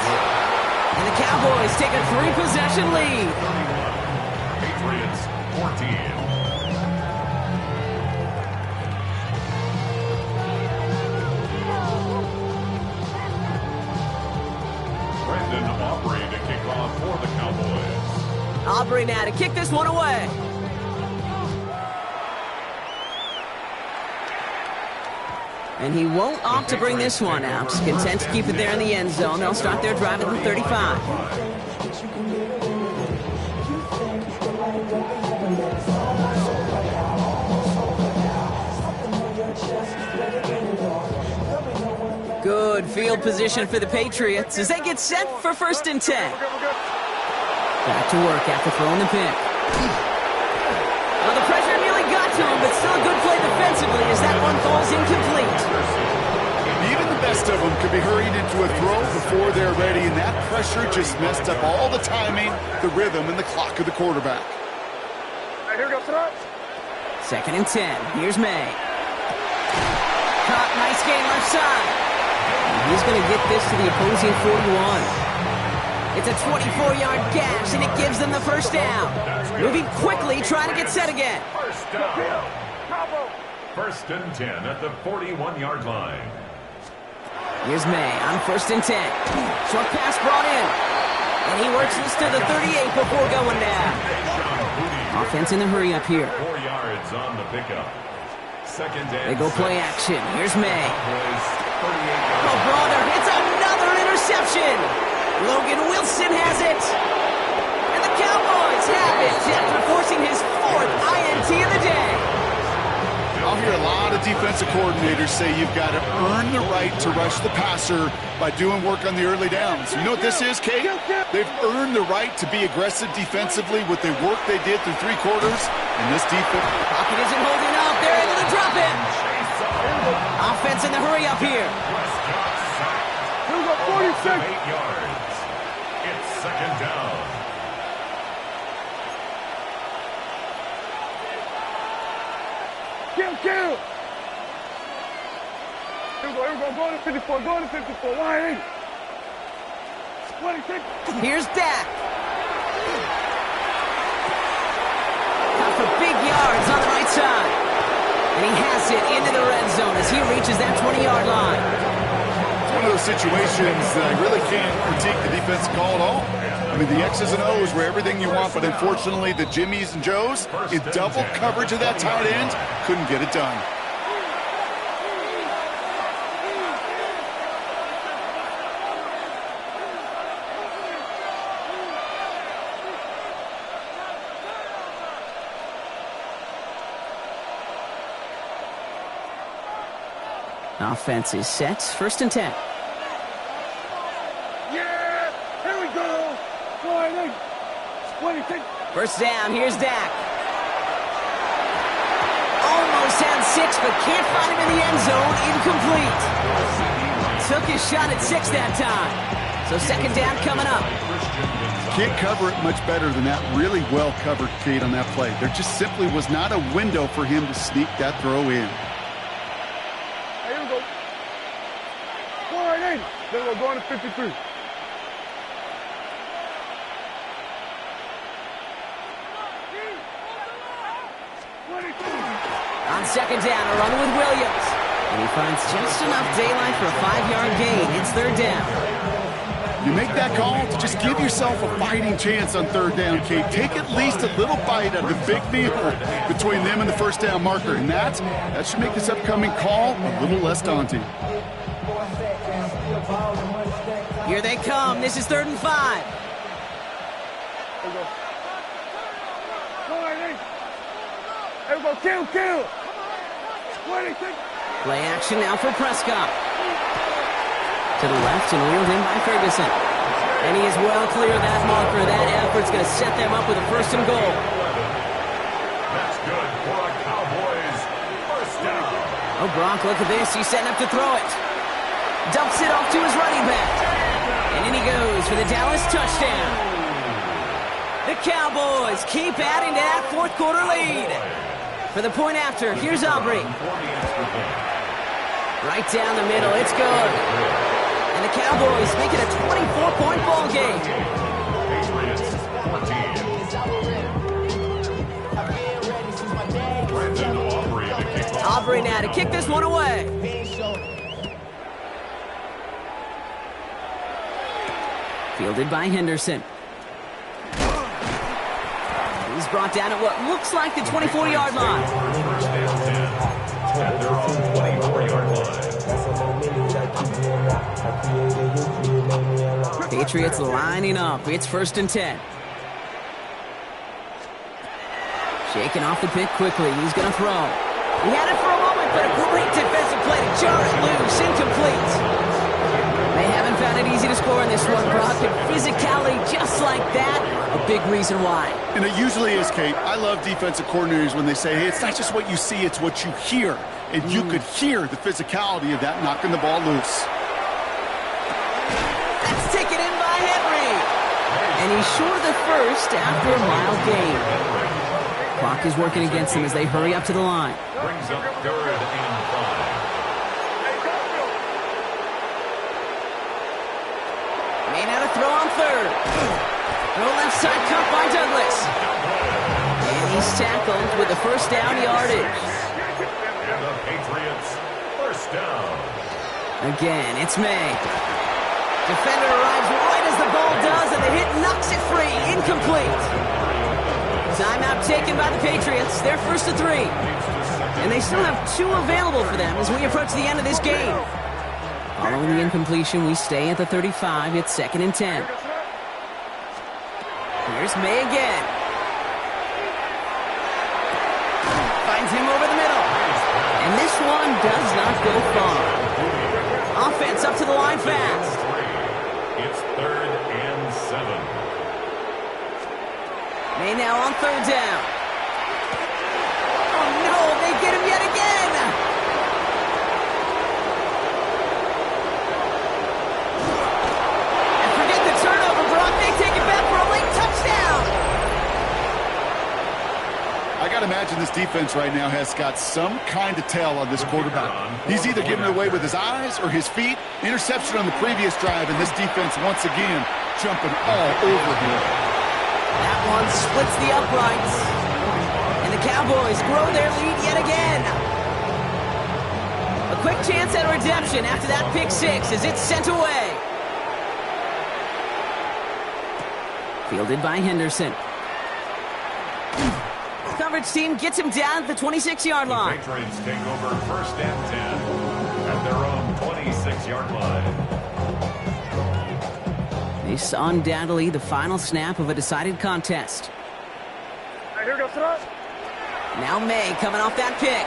And the Cowboys take a 3-possession lead. Patriots 14. Aubrey to kick off for the Cowboys. Aubrey now to kick this one away. And he won't opt to bring this one out. Content to keep it there in the end zone. They'll start their drive at the 35. Good field position for the Patriots as they get set for 1st and 10. Back to work after throwing the pick. Well, the pressure nearly got to him, but still a good play defensively as that one falls incomplete. Even the best of them could be hurried into a throw before they're ready, and that pressure just messed up all the timing, the rhythm, and the clock of the quarterback. Here goes tonight. 2nd and 10. Here's May. Caught, nice gain left side. And he's going to get this to the opposing 41. It's a 24-yard gash, and it gives them the first down. Moving quickly, trying to get set again. First down. 1st and 10 at the 41-yard line. Here's May on 1st and 10. Short pass brought in. And he works this to the 38 before going down. Offense in the hurry up here. 4 yards on the pickup. 2nd and They go play action. Here's May. 38 yards. Oh, brother, it's another interception. Logan Wilson has it. And the Cowboys have it after forcing his 4th INT of the day. I'll hear a lot of defensive coordinators say you've got to earn the right to rush the passer by doing work on the early downs. You know what this is, Kate? They've earned the right to be aggressive defensively with the work they did through 3 quarters. And this defense... Pocket isn't holding up. They're able to drop it. Offense in the hurry up here. 8 yards. It's 2nd down. Kill. Here we go. Go to 54. Go to 54. Wide 26. Here's Dak. Got for big yards on the right side. And he has it into the red zone as he reaches that 20-yard line. It's one of those situations that I really can't critique the defensive call at all. I mean, the X's and O's were everything you want, but unfortunately, the Jimmies and Joes, in double coverage of that tight end, couldn't get it done. Offense is set. 1st and 10. Yeah! Here we go! 26. First down. Here's Dak. Almost had 6, but can't find him in the end zone. Incomplete. Took his shot at 6 that time. So 2nd down coming up. Can't cover it much better than that. Really well covered, Kate, on that play. There just simply was not a window for him to sneak that throw in. Here we go. 4-8. Then we're going to 53. On 2nd down, a run with Williams. And he finds just enough daylight for a 5-yard gain. It's 3rd down. You make that call to just give yourself a fighting chance on 3rd down, Kate. Take at least a little bite out of the big meal between them and the 1st down marker. And that should make this upcoming call a little less daunting. Here they come. This is 3rd and 5. Here we go. 4-8. Here we go. Kill. 26. Play action now for Prescott. To the left and wheeled in by Ferguson. And he is well clear of that marker. That effort's going to set them up with a first and goal. That's good for a Cowboys first down. Oh, Gronk, look at this. He's setting up to throw it. Dumps it off to his running back. And in he goes for the Dallas touchdown. The Cowboys keep adding to that fourth quarter lead. For the point after, here's Aubrey. Right down the middle, it's good. And the Cowboys make it a 24-point ball game. Aubrey now to kick this one away. Fielded by Henderson. He's brought down at what looks like the 24-yard line. At their own 24-yard line. Patriots lining up. It's 1st and 10. Shaking off the pick quickly. He's going to throw. He had it for a moment, but a great defensive play to jar it loose. Incomplete. They haven't found it easy to score in this one, Brock. And physicality just like that, a big reason why. And it usually is, Kate. I love defensive coordinators when they say, hey, it's not just what you see, it's what you hear. And you could hear the physicality of that knocking the ball loose. That's taken in by Henry. And he's short of the first after a mild gain. Clock is working against them as they hurry up to the line. Brings up 3rd and 5. May now to throw on 3rd. Throw left side cut by Douglas. And he's tackled with the first down yardage. And the Patriots first down. Again, it's May. Defender arrives right as the ball does, and the hit knocks it free. Incomplete. Timeout taken by the Patriots. They're 1st and 3. And they still have 2 available for them as we approach the end of this game. Following the incompletion, we stay at the 35. It's 2nd and 10. Here's May again. Finds him over the middle. And this one does not go far. Offense up to the line fast. It's 3rd and 7. May now on 3rd down. Oh no, they get him yet again. And forget the turnover, Brock. They take it back for a late touchdown. I got to imagine this defense right now has got some kind of tell on this quarterback. He's either giving it away with his eyes or his feet. Interception on the previous drive, and this defense once again jumping all over him. That one splits the uprights. And the Cowboys grow their lead yet again. A quick chance at redemption after that pick 6 as it's sent away. Fielded by Henderson. Coverage team gets him down at the 26-yard line. The Patriots take over 1st and 10 at their own 26-yard line. This undoubtedly the final snap of a decided contest. Right, here goes throw. Now May coming off that pick.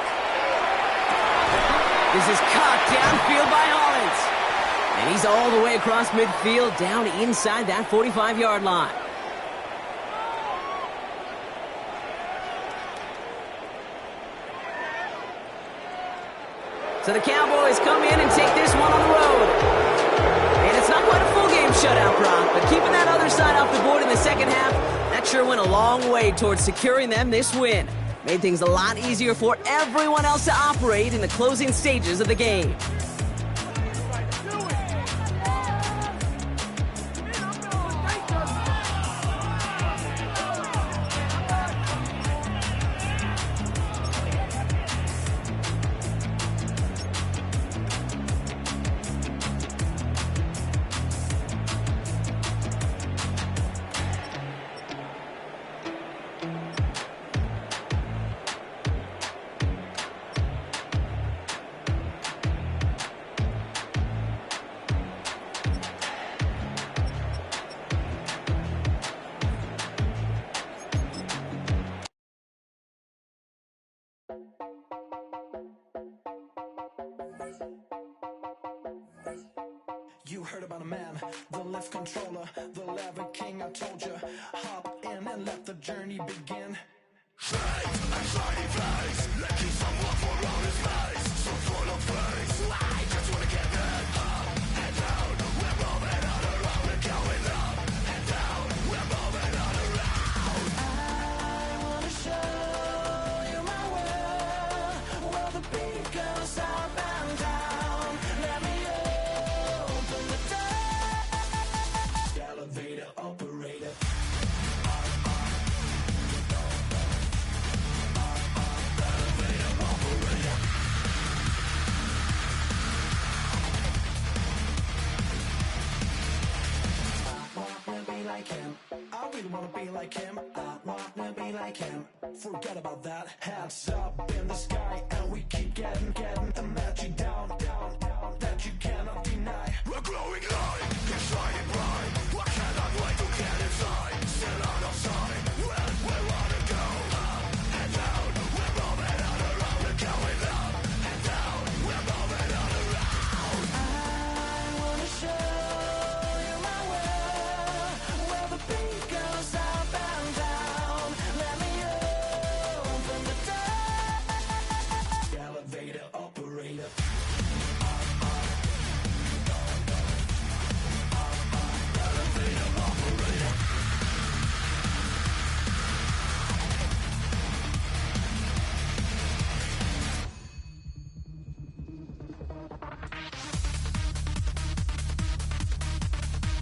This is caught downfield by Hollins. And he's all the way across midfield down inside that 45-yard line. So the Cowboys come in and take this one on the road. And it's not quite a full game shutout, Brock, but keeping that other side off the board in the second half, that sure went a long way towards securing them this win. Made things a lot easier for everyone else to operate in the closing stages of the game. You heard about a man, the lift controller, the lever king, I told you. Hop in and let the journey begin. Straight and shiny face, keep someone for on his face. So full of face, I just wanna get it up and down. We're moving on around and going up and down. We're moving on around. I wanna show you my world, where the beat goes up and down. Let me open the door. Elevator operator. Like him, I really wanna be like him. I wanna be like him. Forget about that. Hands up in the sky, and we keep getting. And let you down.